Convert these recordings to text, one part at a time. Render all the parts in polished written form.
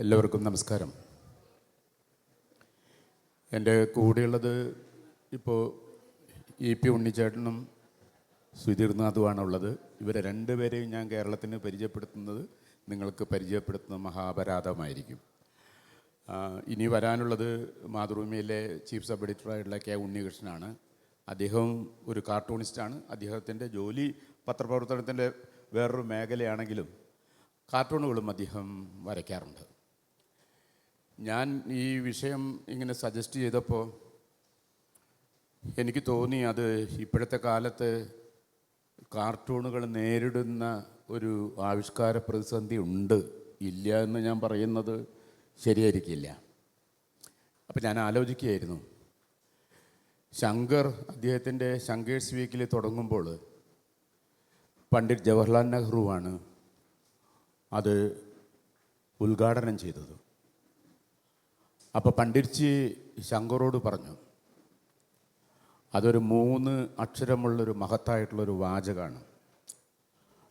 എല്ലാവർക്കും നമസ്കാരം. എൻ്റെ കൂടെയുള്ളത് ഇപ്പോൾ EP ഉണ്ണിച്ചേട്ടനും സുധീർനാഥുമാണുള്ളത്. ഇവരെ രണ്ടുപേരെയും ഞാൻ കേരളത്തിന് പരിചയപ്പെടുത്തുന്നത് നിങ്ങൾക്ക് പരിചയപ്പെടുത്തുന്ന മഹാപരാധമായിരിക്കും. ഇനി വരാനുള്ളത് മാതൃഭൂമിയിലെ ചീഫ് സബ് എഡിറ്ററായിട്ടുള്ള K ഉണ്ണികൃഷ്ണനാണ്. അദ്ദേഹം ഒരു കാർട്ടൂണിസ്റ്റാണ്. അദ്ദേഹത്തിൻ്റെ ജോലി പത്രപ്രവർത്തനത്തിൻ്റെ വേറൊരു മേഖലയാണെങ്കിലും കാർട്ടൂണുകളും അദ്ദേഹം വരയ്ക്കാറുണ്ട്. ഞാൻ ഈ വിഷയം ഇങ്ങനെ സജസ്റ്റ് ചെയ്തപ്പോൾ എനിക്ക് തോന്നി അത് ഇപ്പോഴത്തെ കാലത്ത് കാർട്ടൂണുകൾ നേരിടുന്ന ഒരു ആവിഷ്കാര പ്രതിസന്ധി ഉണ്ട്. ഇല്ല എന്ന് ഞാൻ പറയുന്നത് ശരിയായിരിക്കില്ല. അപ്പം ഞാൻ ആലോചിക്കുകയായിരുന്നു, ശങ്കർ അദ്ദേഹത്തിൻ്റെ ശങ്കേഴ്സ് വീക്കിൽ തുടങ്ങുമ്പോൾ പണ്ഡിറ്റ് ജവഹർലാൽ നെഹ്റുവാണ് അത് ഉദ്ഘാടനം ചെയ്തത്. അപ്പോൾ പണ്ഡിറ്റ്ജി ശങ്കറോട് പറഞ്ഞു, അതൊരു 3 അക്ഷരമുള്ളൊരു മഹത്തായിട്ടുള്ളൊരു വാചകമാണ്.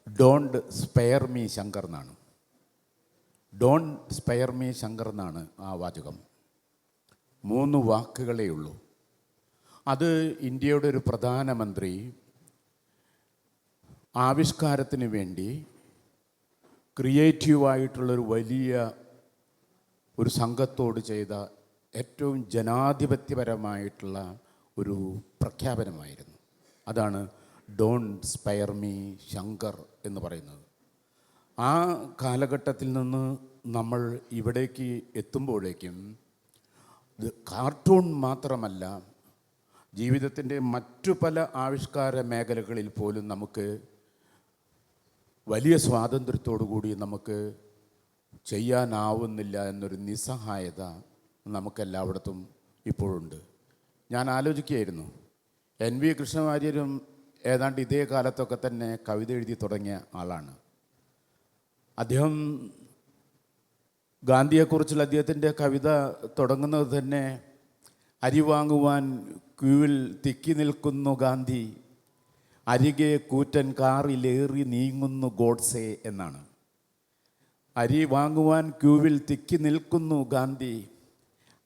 ഡോണ്ട് സ്പെയർ മീ ശങ്കർ എന്നാണ്. ഡോണ്ട് സ്പെയർ മീ ശങ്കർ എന്നാണ് ആ വാചകം. 3 വാക്കുകളേ ഉള്ളൂ. അത് ഇന്ത്യയുടെ ഒരു പ്രധാനമന്ത്രി ആവിഷ്കാരത്തിന് വേണ്ടി ക്രിയേറ്റീവായിട്ടുള്ളൊരു വലിയ ഒരു സംഘത്തോട് ചെയ്ത ഏറ്റവും ജനാധിപത്യപരമായിട്ടുള്ള ഒരു പ്രഖ്യാപനമായിരുന്നു. അതാണ് ഡോണ്ട് സ്പെയർ മീ ശങ്കർ എന്ന് പറയുന്നത്. ആ കാലഘട്ടത്തിൽ നിന്ന് നമ്മൾ ഇവിടേക്ക് എത്തുമ്പോഴേക്കും കാർട്ടൂൺ മാത്രമല്ല, ജീവിതത്തിൻ്റെ മറ്റു പല ആവിഷ്കാര മേഖലകളിൽ പോലും നമുക്ക് വലിയ സ്വാതന്ത്ര്യത്തോടു കൂടി നമുക്ക് ചെയ്യാനാവുന്നില്ല എന്നൊരു നിസ്സഹായത നമുക്കെല്ലായിടത്തും ഇപ്പോഴുണ്ട്. ഞാൻ ആലോചിക്കുകയായിരുന്നു, NV കൃഷ്ണവാര്യരും ഏതാണ്ട് ഇതേ കാലത്തൊക്കെ തന്നെ കവിത എഴുതി തുടങ്ങിയ ആളാണ്. അദ്ദേഹം ഗാന്ധിയെക്കുറിച്ചുള്ള അദ്ദേഹത്തിൻ്റെ കവിത തുടങ്ങുന്നത് തന്നെ അരി വാങ്ങുവാൻ ക്യൂവിൽ തിക്കി നിൽക്കുന്നു ഗാന്ധി, അരികെ കൂറ്റൻ കാറിലേറി നീങ്ങുന്നു ഗോഡ്സെ എന്നാണ്. അരി വാങ്ങുവാൻ ക്യൂവിൽ തിക്കി നിൽക്കുന്നു ഗാന്ധി,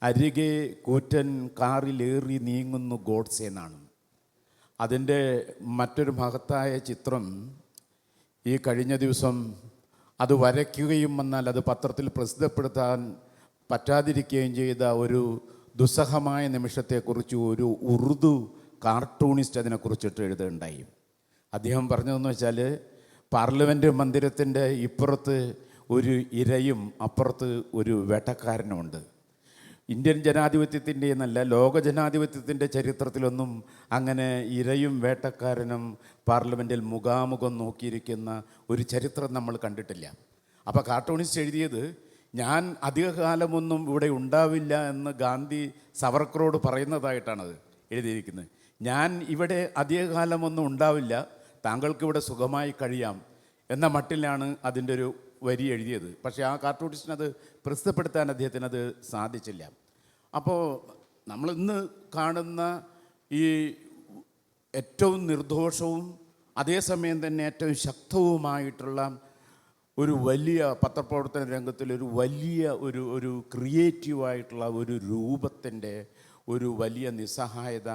അരികെ കൂറ്റൻ കാറിലേറി നീങ്ങുന്നു ഗോഡ്സെ എന്നാണ്. അതിൻ്റെ മറ്റൊരു മഹത്തായ ചിത്രം ഈ കഴിഞ്ഞ ദിവസം അത് വരയ്ക്കുകയും വന്നാൽ അത് പത്രത്തിൽ പ്രസിദ്ധപ്പെടുത്താൻ പറ്റാതിരിക്കുകയും ചെയ്ത ഒരു ദുസ്സഹമായ നിമിഷത്തെക്കുറിച്ച് ഒരു ഉറുദു കാർട്ടൂണിസ്റ്റ് അതിനെക്കുറിച്ചിട്ട് എഴുതുകയുണ്ടായി. അദ്ദേഹം പറഞ്ഞതെന്ന് വെച്ചാൽ, പാർലമെൻറ്റ് മന്ദിരത്തിൻ്റെ ഇപ്പുറത്ത് ഒരു ഇരയും അപ്പുറത്ത് ഒരു വേട്ടക്കാരനുമുണ്ട്. ഇന്ത്യൻ ജനാധിപത്യത്തിൻ്റെ എന്നല്ല, ലോക ജനാധിപത്യത്തിൻ്റെ ചരിത്രത്തിലൊന്നും അങ്ങനെ ഇരയും വേട്ടക്കാരനും പാർലമെൻറ്റിൽ മുഖാമുഖം നോക്കിയിരിക്കുന്ന ഒരു ചരിത്രം നമ്മൾ കണ്ടിട്ടില്ല. അപ്പോൾ കാർട്ടൂണിസ്റ്റ് എഴുതിയത്, ഞാൻ അധികകാലമൊന്നും ഇവിടെ ഉണ്ടാവില്ല എന്ന് ഗാന്ധി സവർക്കറോട് പറയുന്നതായിട്ടാണത് എഴുതിയിരിക്കുന്നത്. ഞാൻ ഇവിടെ അധികകാലമൊന്നും ഉണ്ടാവില്ല, താങ്കൾക്കിവിടെ സുഖമായി കഴിയാം എന്ന മട്ടിലാണ് അതിൻ്റെ ഒരു വരി എഴുതിയത്. പക്ഷേ ആ കാർട്ടൂണിസ്റ്റിനത് പ്രസിദ്ധപ്പെടുത്താൻ അദ്ദേഹത്തിനത് സാധിച്ചില്ല. അപ്പോൾ നമ്മളിന്ന് കാണുന്ന ഈ ഏറ്റവും നിർദോഷവും അതേസമയം തന്നെ ഏറ്റവും ശക്തവുമായിട്ടുള്ള ഒരു വലിയ പത്രപ്രവർത്തന രംഗത്തിലൊരു വലിയ ഒരു ക്രിയേറ്റീവായിട്ടുള്ള ഒരു രൂപത്തിൻ്റെ ഒരു വലിയ നിസ്സഹായത,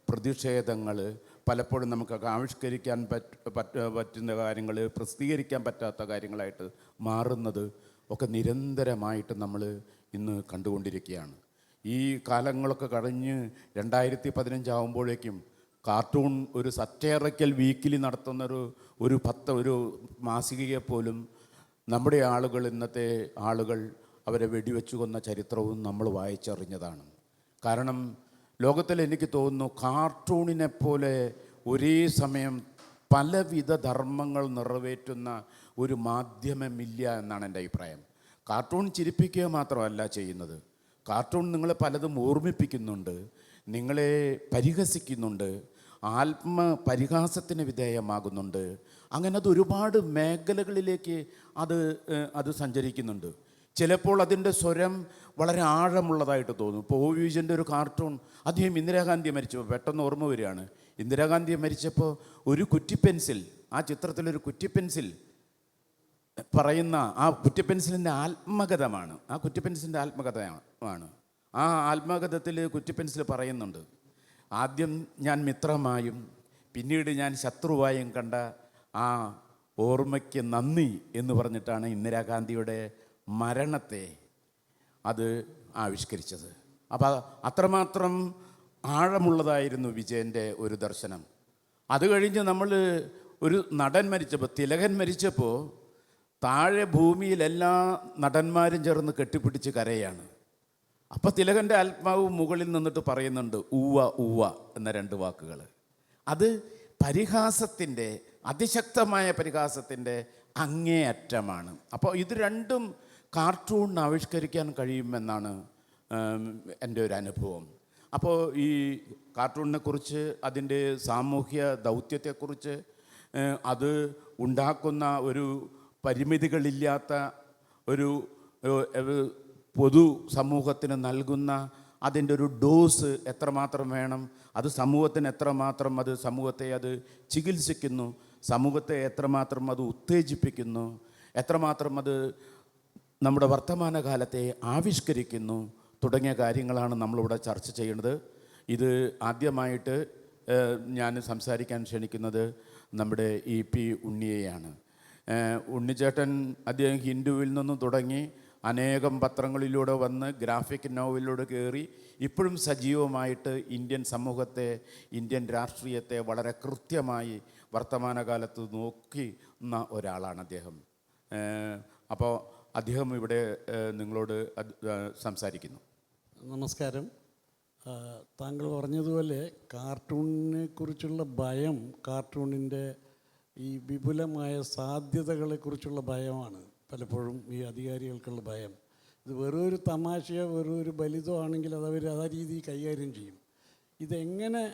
പ്രതിഷേധങ്ങൾ, പലപ്പോഴും നമുക്കൊക്കെ ആവിഷ്കരിക്കാൻ പറ്റുന്ന കാര്യങ്ങൾ പ്രസിദ്ധീകരിക്കാൻ പറ്റാത്ത കാര്യങ്ങളായിട്ട് മാറുന്നത് ഒക്കെ നിരന്തരമായിട്ട് നമ്മൾ ഇന്ന് കണ്ടുകൊണ്ടിരിക്കുകയാണ്. ഈ കാലങ്ങളൊക്കെ കഴിഞ്ഞ് 2015 ആകുമ്പോഴേക്കും കാർട്ടൂൺ ഒരു സറ്റേറിക്കൽ വീക്കിലി നടത്തുന്ന ഒരു മാസികയെപ്പോലും നമ്മുടെ ആളുകൾ, ഇന്നത്തെ ആളുകൾ അവരെ വെടിവെച്ചു കൊന്ന ചരിത്രവും നമ്മൾ വായിച്ചറിഞ്ഞതാണ്. കാരണം ലോകത്തിൽ എനിക്ക് തോന്നുന്നു കാർട്ടൂണിനെപ്പോലെ ഒരേ സമയം പലവിധ ധർമ്മങ്ങൾ നിറവേറ്റുന്ന ഒരു മാധ്യമമില്ല എന്നാണ് എൻ്റെ അഭിപ്രായം. കാർട്ടൂൺ ചിരിപ്പിക്കുക മാത്രമല്ല ചെയ്യുന്നത്, കാർട്ടൂൺ നിങ്ങളെ പലതും ഓർമ്മിപ്പിക്കുന്നുണ്ട്, നിങ്ങളെ പരിഹസിക്കുന്നുണ്ട്, ആത്മപരിഹാസത്തിന് വിധേയമാകുന്നുണ്ട്. അങ്ങനെ അത് ഒരുപാട് മേഖലകളിലേക്ക് അത് സഞ്ചരിക്കുന്നുണ്ട്. ചിലപ്പോൾ അതിൻ്റെ സ്വരം വളരെ ആഴമുള്ളതായിട്ട് തോന്നും. ഇപ്പോൾ OV വിജയൻ്റെ ഒരു കാർട്ടൂൺ, അദ്ദേഹം ഇന്ദിരാഗാന്ധി മരിച്ചപ്പോൾ പെട്ടെന്ന് ഓർമ്മ വരികയാണ്. ഇന്ദിരാഗാന്ധി മരിച്ചപ്പോൾ ഒരു കുറ്റിപ്പെൻസിൽ, ആ ചിത്രത്തിലൊരു കുറ്റിപ്പെൻസിൽ പറയുന്ന ആ കുറ്റിപ്പെൻസിലിൻ്റെ ആത്മകഥമാണ്. ആ കുറ്റിപ്പെൻസിലിൻ്റെ ആത്മകഥയാണ്. ആ ആത്മകഥത്തിൽ കുറ്റിപ്പെൻസിൽ പറയുന്നുണ്ട്, ആദ്യം ഞാൻ മിത്രമായും പിന്നീട് ഞാൻ ശത്രുവായും കണ്ട ആ ഓർമ്മയ്ക്ക് നന്ദി എന്ന് പറഞ്ഞിട്ടാണ് ഇന്ദിരാഗാന്ധിയുടെ മരണത്തെ അത് ആവിഷ്കരിച്ചത്. അപ്പോൾ അത്രമാത്രം ആഴമുള്ളതായിരുന്നു വിജയൻ്റെ ഒരു ദർശനം. അത് കഴിഞ്ഞ് നമ്മൾ ഒരു നടൻ മരിച്ചപ്പോൾ, തിലകൻ മരിച്ചപ്പോൾ താഴെ ഭൂമിയിൽ എല്ലാ നടന്മാരും ചേർന്ന് കെട്ടിപ്പിടിച്ച് കരയാണ്. അപ്പോൾ തിലകൻ്റെ ആത്മാവ് മുകളിൽ നിന്നിട്ട് പറയുന്നുണ്ട് ഉവ്വ ഉവ്വ എന്ന 2 വാക്കുകൾ. അത് പരിഹാസത്തിൻ്റെ, അതിശക്തമായ പരിഹാസത്തിൻ്റെ അങ്ങേയറ്റമാണ്. അപ്പോൾ ഇത് രണ്ടും കാർട്ടൂൺ ആവിഷ്കരിക്കാൻ കഴിയുമെന്നാണ് എൻ്റെ ഒരു അനുഭവം. അപ്പോൾ ഈ കാർട്ടൂണിനെ കുറിച്ച്, അതിൻ്റെ സാമൂഹ്യ ദൗത്യത്തെക്കുറിച്ച്, അത് ഉണ്ടാക്കുന്ന ഒരു പരിമിതികളില്ലാത്ത ഒരു പൊതു സമൂഹത്തിന് നൽകുന്ന അതിൻ്റെ ഒരു ഡോസ് എത്രമാത്രം വേണം, അത് സമൂഹത്തിന് എത്രമാത്രം അത് സമൂഹത്തെ അത് ചികിത്സിക്കുന്നു, സമൂഹത്തെ എത്രമാത്രം അത് ഉത്തേജിപ്പിക്കുന്നു, എത്രമാത്രം അത് നമ്മുടെ വർത്തമാനകാലത്തെ ആവിഷ്കരിക്കുന്നു തുടങ്ങിയ കാര്യങ്ങളാണ് നമ്മളിവിടെ ചർച്ച ചെയ്യുന്നത്. ഇത് ആദ്യമായിട്ട് ഞാൻ സംസാരിക്കാൻ ക്ഷണിക്കുന്നത് നമ്മുടെ EP ഉണ്ണിയെയാണ്. ഉണ്ണിച്ചേട്ടൻ അദ്ദേഹം ഹിന്ദുവിൽ നിന്നും തുടങ്ങി അനേകം പത്രങ്ങളിലൂടെ വന്ന് ഗ്രാഫിക് നോവലിലൂടെ കയറി ഇപ്പോഴും സജീവമായിട്ട് ഇന്ത്യൻ സമൂഹത്തെ, ഇന്ത്യൻ രാഷ്ട്രീയത്തെ വളരെ കൃത്യമായി വർത്തമാനകാലത്ത് നോക്കുന്ന ഒരാളാണ് അദ്ദേഹം. അപ്പോൾ അദ്ദേഹം ഇവിടെ നിങ്ങളോട് സംസാരിക്കുന്നു. നമസ്കാരം. താങ്കൾ പറഞ്ഞതുപോലെ കാർട്ടൂണിനെ കുറിച്ചുള്ള ഭയം, കാർട്ടൂണിൻ്റെ ഈ വിപുലമായ സാധ്യതകളെക്കുറിച്ചുള്ള ഭയമാണ് പലപ്പോഴും ഈ അധികാരികൾക്കുള്ള ഭയം. ഇത് വെറൊരു തമാശയോ വെറൊരു ബലിതോ ആണെങ്കിൽ അതവർ ആ രീതിയിൽ കൈകാര്യം ചെയ്യും. ഇതെങ്ങനെ,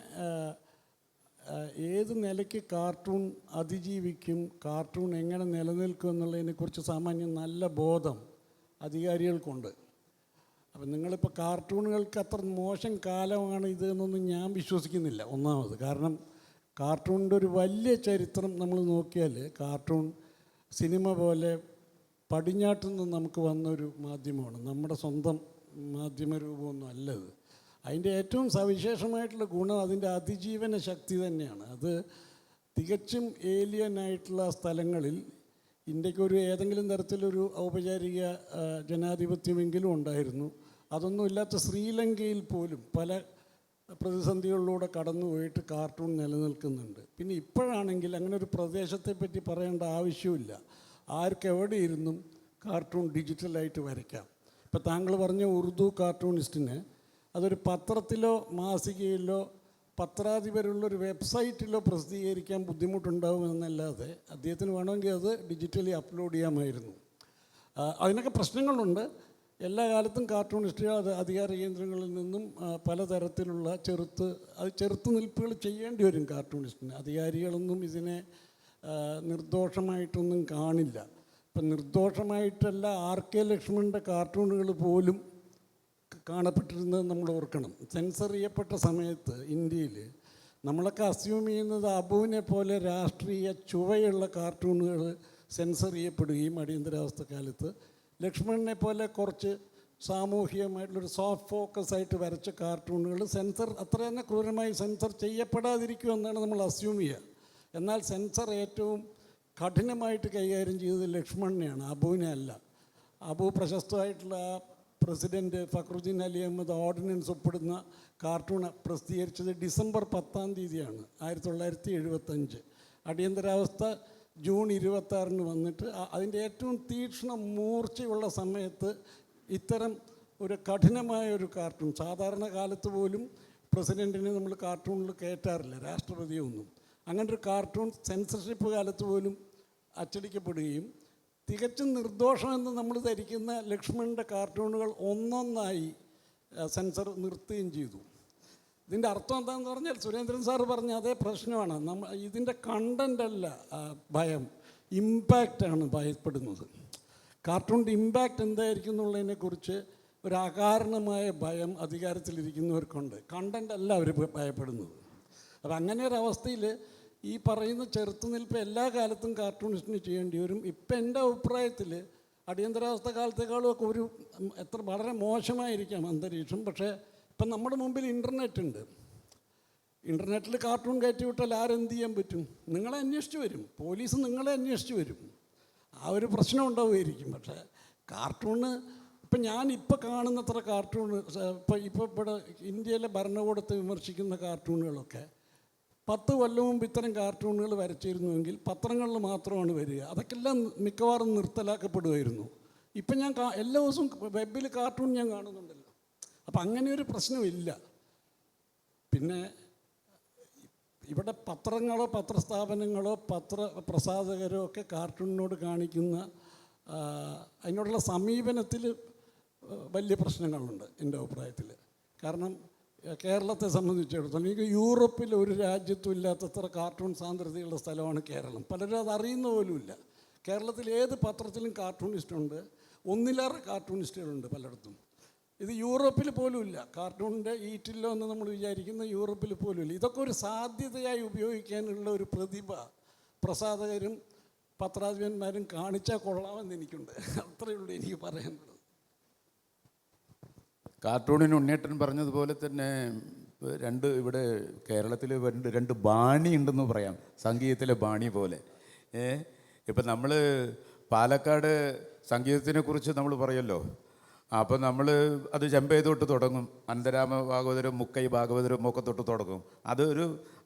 ഏത് നിലയ്ക്ക് കാർട്ടൂൺ അതിജീവിക്കും, കാർട്ടൂൺ എങ്ങനെ നിലനിൽക്കും എന്നുള്ളതിനെക്കുറിച്ച് സാമാന്യം നല്ല ബോധം അധികാരികൾക്കുണ്ട്. അപ്പം നിങ്ങളിപ്പോൾ കാർട്ടൂണുകൾക്ക് അത്ര മോശം കാലമാണ് ഇത് എന്നൊന്നും ഞാൻ വിശ്വസിക്കുന്നില്ല. ഒന്നാമത് കാരണം കാർട്ടൂണിൻ്റെ ഒരു വലിയ ചരിത്രം നമ്മൾ നോക്കിയാൽ, കാർട്ടൂൺ സിനിമ പോലെ പടിഞ്ഞാട്ടിൽ നിന്ന് നമുക്ക് വന്നൊരു മാധ്യമമാണ്. നമ്മുടെ സ്വന്തം മാധ്യമരൂപമൊന്നും അല്ലത്. അതിൻ്റെ ഏറ്റവും സവിശേഷമായിട്ടുള്ള ഗുണം അതിൻ്റെ അതിജീവന ശക്തി തന്നെയാണ്. അത് തികച്ചും ഏലിയനായിട്ടുള്ള സ്ഥലങ്ങളിൽ ഇന്ത്യക്കൊരു ഏതെങ്കിലും തരത്തിലൊരു ഔപചാരിക ജനാധിപത്യമെങ്കിലും ഉണ്ടായിരുന്നു. അതൊന്നും ഇല്ലാത്ത ശ്രീലങ്കയിൽ പോലും പല പ്രതിസന്ധികളിലൂടെ കടന്നു പോയിട്ട് കാർട്ടൂൺ നിലനിൽക്കുന്നുണ്ട്. പിന്നെ ഇപ്പോഴാണെങ്കിൽ അങ്ങനെ ഒരു പ്രദേശത്തെപ്പറ്റി പറയേണ്ട ആവശ്യമില്ല. ആർക്കെവിടെ ഇരുന്നും കാർട്ടൂൺ ഡിജിറ്റലായിട്ട് വരയ്ക്കാം. ഇപ്പോൾ താങ്കൾ പറഞ്ഞ ഉറുദു കാർട്ടൂണിസ്റ്റിന് അതൊരു പത്രത്തിലോ മാസികയിലോ പത്രാധിപരുള്ളൊരു വെബ്സൈറ്റിലോ പ്രസിദ്ധീകരിക്കാൻ ബുദ്ധിമുട്ടുണ്ടാകുമെന്നല്ലാതെ അദ്ദേഹത്തിന് വേണമെങ്കിൽ അത് ഡിജിറ്റലി അപ്ലോഡ് ചെയ്യാമായിരുന്നു. അതിനൊക്കെ പ്രശ്നങ്ങളുണ്ട്. എല്ലാ കാലത്തും കാർട്ടൂണിസ്റ്റുകൾ അത് അധികാര കേന്ദ്രങ്ങളിൽ നിന്നും പലതരത്തിലുള്ള ചെറുത്ത് നിൽപ്പുകൾ ചെയ്യേണ്ടി വരും കാർട്ടൂണിസ്റ്റിന്. അധികാരികളൊന്നും ഇതിനെ നിർദോഷമായിട്ടൊന്നും കാണില്ല. ഇപ്പം നിർദോഷമായിട്ടല്ല RK ലക്ഷ്മണൻ്റെ കാർട്ടൂണുകൾ പോലും കാണപ്പെട്ടിരുന്നത് നമ്മൾ ഓർക്കണം. സെൻസർ ചെയ്യപ്പെട്ട സമയത്ത് ഇന്ത്യയിൽ നമ്മളൊക്കെ അസ്യൂം ചെയ്യുന്നത് അബുവിനെ പോലെ രാഷ്ട്രീയ ചുവയുള്ള കാർട്ടൂണുകൾ സെൻസർ ചെയ്യപ്പെടുകയും അടിയന്തരാവസ്ഥ കാലത്ത് ലക്ഷ്മണനെ പോലെ കുറച്ച് സാമൂഹികമായിട്ടുള്ളൊരു സോഫ്റ്റ് ഫോക്കസ് ആയിട്ട് വരച്ച കാർട്ടൂണുകൾ സെൻസർ അത്ര തന്നെ ക്രൂരമായി സെൻസർ ചെയ്യപ്പെടാതിരിക്കുമെന്നാണ് നമ്മൾ അസ്യൂം ചെയ്യുക. എന്നാൽ സെൻസർ ഏറ്റവും കഠിനമായിട്ട് കൈകാര്യം ചെയ്തത് ലക്ഷ്മണനെയാണ്, അബുവിനെ അല്ല. അബു പ്രശസ്തമായിട്ടുള്ള പ്രസിഡൻറ്റ് ഫക്രുദ്ദീൻ അലി അഹമ്മദ് ഓർഡിനൻസ് ഒപ്പിടുന്ന കാർട്ടൂൺ പ്രസിദ്ധീകരിച്ചത് ഡിസംബർ 10-ാം തീയതിയാണ് 1975. അടിയന്തരാവസ്ഥ ജൂൺ 26-ന് വന്നിട്ട് അതിൻ്റെ ഏറ്റവും തീക്ഷ്ണ മൂർച്ചയുള്ള സമയത്ത് ഇത്തരം ഒരു കഠിനമായ ഒരു കാർട്ടൂൺ, സാധാരണ കാലത്ത് പോലും പ്രസിഡൻറ്റിനെ നമ്മൾ കാർട്ടൂണിൽ കയറ്റാറില്ല, രാഷ്ട്രപതിയൊന്നും. അങ്ങനെ ഒരു കാർട്ടൂൺ സെൻസർഷിപ്പ് കാലത്ത് പോലും അച്ചടിക്കപ്പെടുകയും തികച്ചും നിർദോഷമെന്ന് നമ്മൾ ധരിക്കുന്ന ലക്ഷ്മണൻ്റെ കാർട്ടൂണുകൾ ഒന്നൊന്നായി സെൻസർ നിർത്തുകയും ചെയ്തു. ഇതിൻ്റെ അർത്ഥം എന്താണെന്ന് പറഞ്ഞാൽ സുരേന്ദ്രൻ സാറ് പറഞ്ഞ അതേ പ്രശ്നമാണ്. ഇതിൻ്റെ കണ്ടൻ്റല്ല ഭയം, ഇമ്പാക്റ്റാണ് ഭയപ്പെടുന്നത്. കാർട്ടൂണിൻ്റെ ഇമ്പാക്റ്റ് എന്തായിരിക്കും എന്നുള്ളതിനെക്കുറിച്ച് ഒരു അകാരണമായ ഭയം അധികാരത്തിലിരിക്കുന്നവർക്കുണ്ട്. കണ്ടൻ്റ് അല്ല അവർ ഭയപ്പെടുന്നത്. അപ്പം അങ്ങനെ ഒരവസ്ഥയിൽ ഈ പറയുന്ന ചെറുത്തുനിൽപ്പ് എല്ലാ കാലത്തും കാർട്ടൂണിസ്റ്റിന് ചെയ്യേണ്ടി വരും. ഇപ്പം എൻ്റെ അഭിപ്രായത്തിൽ അടിയന്തരാവസ്ഥ കാലത്തേക്കാളും ഒക്കെ ഒരു വളരെ മോശമായിരിക്കാം അന്തരീക്ഷം. പക്ഷേ ഇപ്പം നമ്മുടെ മുമ്പിൽ ഇൻ്റർനെറ്റ് ഉണ്ട്. ഇൻ്റർനെറ്റിൽ കാർട്ടൂൺ കയറ്റി വിട്ടാൽ ആരെന്ത് ചെയ്യാൻ പറ്റും? നിങ്ങളെ അന്വേഷിച്ച് വരും, പോലീസ് നിങ്ങളെ അന്വേഷിച്ച് വരും. ആ ഒരു പ്രശ്നം ഉണ്ടാവുമായിരിക്കും. പക്ഷേ കാർട്ടൂണ് ഇപ്പം ഞാനിപ്പോൾ കാണുന്നത്ര കാർട്ടൂൺ ഇപ്പോൾ ഇവിടെ ഇന്ത്യയിലെ ഭരണകൂടത്തെ വിമർശിക്കുന്ന കാർട്ടൂണുകളൊക്കെ 10 കൊല്ലം മുമ്പ് ഇത്തരം കാർട്ടൂണുകൾ വരച്ചിരുന്നുവെങ്കിൽ പത്രങ്ങളിൽ മാത്രമാണ് വരിക. അതൊക്കെല്ലാം മിക്കവാറും നിർത്തലാക്കപ്പെടുമായിരുന്നു. ഇപ്പം ഞാൻ എല്ലാ ദിവസവും വെബിൽ കാർട്ടൂൺ ഞാൻ കാണുന്നുണ്ടല്ലോ. അപ്പം അങ്ങനെ ഒരു പ്രശ്നമില്ല. പിന്നെ ഇവിടെ പത്രങ്ങളോ പത്രസ്ഥാപനങ്ങളോ പത്രപ്രസാധകരോ ഒക്കെ കാർട്ടൂണിനോട് കാണിക്കുന്ന അതിനോടുള്ള സമീപനത്തിൽ വലിയ പ്രശ്നങ്ങളുണ്ട് എൻ്റെ അഭിപ്രായത്തിൽ. കാരണം കേരളത്തെ സംബന്ധിച്ചിടത്തോളം എനിക്ക് യൂറോപ്പിൽ ഒരു രാജ്യത്തും ഇല്ലാത്തത്ര കാർട്ടൂൺ സാന്ദ്രതയുള്ള സ്ഥലമാണ് കേരളം. പലരും അത് അറിയുന്ന പോലുമില്ല. കേരളത്തിൽ ഏത് പത്രത്തിലും കാർട്ടൂണിസ്റ്റുണ്ട്, ഒന്നിലേറെ കാർട്ടൂണിസ്റ്റുകളുണ്ട് പലയിടത്തും. ഇത് യൂറോപ്പിൽ പോലും ഇല്ല. കാർട്ടൂണിൻ്റെ ഈറ്റില്ലോ എന്ന് നമ്മൾ വിചാരിക്കുന്ന യൂറോപ്പിൽ പോലും ഇല്ല. ഇതൊക്കെ ഒരു സാധ്യതയായി ഉപയോഗിക്കാനുള്ള ഒരു പ്രതിഭ പ്രസാധകരും പത്രാധിപന്മാരും കാണിച്ചാൽ കൊള്ളാമെന്ന് എനിക്കുണ്ട്. അത്രയേ ഉള്ളൂ എനിക്ക് പറയാനുള്ളത്. കാർട്ടൂണിന് ഉണ്ണേട്ടൻ പറഞ്ഞതുപോലെ തന്നെ ഇവിടെ കേരളത്തിൽ രണ്ട് ബാണി ഉണ്ടെന്ന് പറയാം, സംഗീതത്തിലെ ബാണി പോലെ. ഇപ്പം നമ്മൾ പാലക്കാട് സംഗീതത്തിനെ കുറിച്ച് നമ്മൾ പറയുമല്ലോ. അപ്പോൾ നമ്മൾ അത് ചെമ്പൈ തൊട്ട് തുടങ്ങും, അനന്തരാമ ഭാഗവതരും മുക്കൈ ഭാഗവതരും ഒക്കെ തൊട്ട് തുടങ്ങും.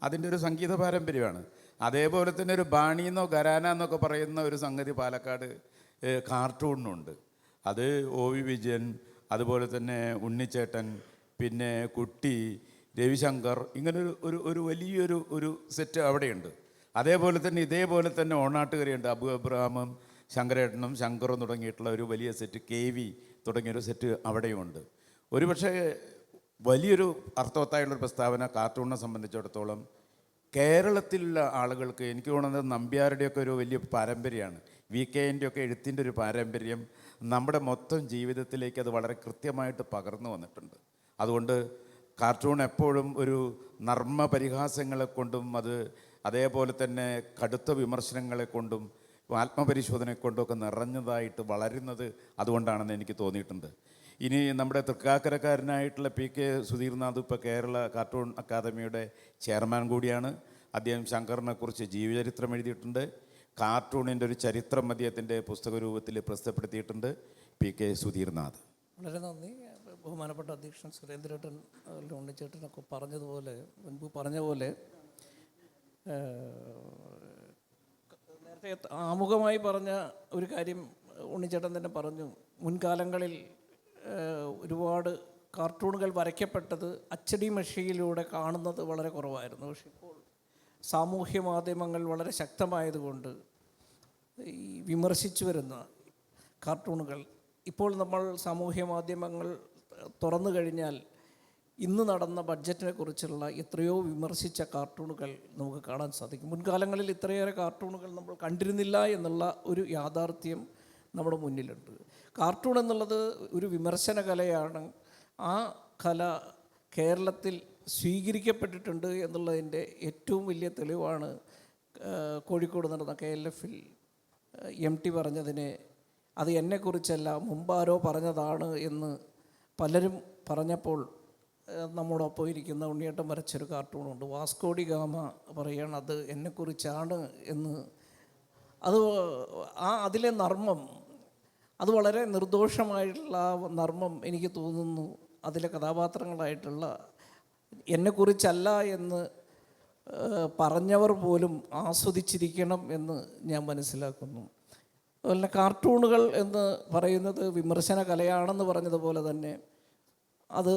അതിൻ്റെ ഒരു സംഗീത പാരമ്പര്യമാണ്. അതേപോലെ തന്നെ ഒരു ബാണിന്നോ ഘരാന എന്നൊക്കെ പറയുന്ന ഒരു സംഗതി പാലക്കാട് കാർട്ടൂണിനുണ്ട്. അത് ഒ വി വിജയൻ, അതുപോലെ തന്നെ ഉണ്ണിച്ചേട്ടൻ, പിന്നെ കുട്ടി, രവിശങ്കർ, ഇങ്ങനെ ഒരു വലിയൊരു സെറ്റ് അവിടെയുണ്ട്. ഇതേപോലെ തന്നെ ഓണാട്ടുകരയുണ്ട്. അബു അബ്രഹാമും ശങ്കരേട്ടനും ശങ്കറും തുടങ്ങിയിട്ടുള്ള ഒരു വലിയ സെറ്റ്, KV തുടങ്ങിയൊരു സെറ്റ് അവിടെയുമുണ്ട്. ഒരുപക്ഷെ വലിയൊരു അർത്ഥവത്തായുള്ളൊരു പ്രസ്താവന കാർട്ടൂണിനെ സംബന്ധിച്ചിടത്തോളം കേരളത്തിലുള്ള ആളുകൾക്ക് എനിക്ക് തോന്നുന്നത് നമ്പ്യാരുടെയൊക്കെ ഒരു വലിയ പാരമ്പര്യമാണ്. VK-ൻ്റെ ഒക്കെ എഴുത്തിൻ്റെ ഒരു പാരമ്പര്യം നമ്മുടെ മൊത്തം ജീവിതത്തിലേക്ക് അത് വളരെ കൃത്യമായിട്ട് പകർന്നു വന്നിട്ടുണ്ട്. അതുകൊണ്ട് കാർട്ടൂൺ എപ്പോഴും ഒരു നർമ്മ പരിഹാസങ്ങളെ കൊണ്ടും അതേപോലെ തന്നെ കടുത്ത വിമർശനങ്ങളെ കൊണ്ടും ആത്മപരിശോധനയെ കൊണ്ടുമൊക്കെ നിറഞ്ഞതായിട്ട് വളരുന്നത് അതുകൊണ്ടാണെന്ന് എനിക്ക് തോന്നിയിട്ടുണ്ട്. ഇനി നമ്മുടെ തൃക്കാക്കരക്കാരനായിട്ടുള്ള PK സുധീർനാഥ് ഇപ്പോൾ കേരള കാർട്ടൂൺ അക്കാദമിയുടെ ചെയർമാൻ കൂടിയാണ്. അദ്ദേഹം ശങ്കറിനെക്കുറിച്ച് ജീവചരിത്രം എഴുതിയിട്ടുണ്ട്. കാർട്ടൂണിൻ്റെ ഒരു ചരിത്രം അദ്ദേഹത്തിൻ്റെ പുസ്തക രൂപത്തിൽ പ്രസിദ്ധപ്പെടുത്തിയിട്ടുണ്ട്. PK സുധീർനാഥ്. വളരെ നന്ദി. ബഹുമാനപ്പെട്ട അധ്യക്ഷൻ സുരേന്ദ്രേട്ടൻ ഉണ്ണിച്ചേട്ടനൊക്കെ മുൻപ് പറഞ്ഞ പോലെ നേരത്തെ ആമുഖമായി പറഞ്ഞ ഒരു കാര്യം ഉണ്ണിച്ചേട്ടൻ തന്നെ പറഞ്ഞു. മുൻകാലങ്ങളിൽ ഒരുപാട് കാർട്ടൂണുകൾ വരയ്ക്കപ്പെട്ടത് അച്ചടി മഷിയിലൂടെ കാണുന്നത് വളരെ കുറവായിരുന്നു. പക്ഷെ ഇപ്പോൾ സാമൂഹ്യ മാധ്യമങ്ങൾ വളരെ ശക്തമായതുകൊണ്ട് ഈ വിമർശിച്ചു വരുന്ന കാർട്ടൂണുകൾ ഇപ്പോൾ നമ്മൾ സാമൂഹ്യ മാധ്യമങ്ങൾ തുറന്നു കഴിഞ്ഞാൽ ഇന്ന് നടന്ന ബഡ്ജറ്റിനെ കുറിച്ചുള്ള എത്രയോ വിമർശിച്ച കാർട്ടൂണുകൾ നമുക്ക് കാണാൻ സാധിക്കും. മുൻകാലങ്ങളിൽ ഇത്രയേറെ കാർട്ടൂണുകൾ നമ്മൾ കണ്ടിരുന്നില്ല എന്നുള്ള ഒരു യാഥാർത്ഥ്യം നമ്മുടെ മുന്നിലുണ്ട്. കാർട്ടൂൺ എന്നുള്ളത് ഒരു വിമർശന കലയാണ്. ആ കല കേരളത്തിൽ സ്വീകരിക്കപ്പെട്ടിട്ടുണ്ട് എന്നുള്ളതിൻ്റെ ഏറ്റവും വലിയ തെളിവാണ് കോഴിക്കോട് നടന്ന KLF-ൽ MT പറഞ്ഞതിനെ അത് എന്നെക്കുറിച്ചല്ല മുമ്പാരോ പറഞ്ഞതാണ് എന്ന് പലരും പറഞ്ഞപ്പോൾ നമ്മോടൊപ്പം ഇരിക്കുന്ന ഉണ്ണിയേട്ടൻ വരച്ചൊരു കാർട്ടൂണുണ്ട്. വാസ്കോഡി ഗാമ പറയുകയാണ് അത് എന്നെക്കുറിച്ചാണ് എന്ന്. അതിലെ നർമ്മം അത് വളരെ നിർദോഷമായിട്ടുള്ള നർമ്മം എനിക്ക് തോന്നുന്നു അതിലെ കഥാപാത്രങ്ങളായിട്ടുള്ള എന്നെക്കുറിച്ചല്ല എന്ന് പറഞ്ഞവർ പോലും ആസ്വദിച്ചിരിക്കണം എന്ന് ഞാൻ മനസ്സിലാക്കുന്നു. അതുപോലെ കാർട്ടൂണുകൾ എന്ന് പറയുന്നത് വിമർശന കലയാണെന്ന് പറഞ്ഞതുപോലെ തന്നെ അത്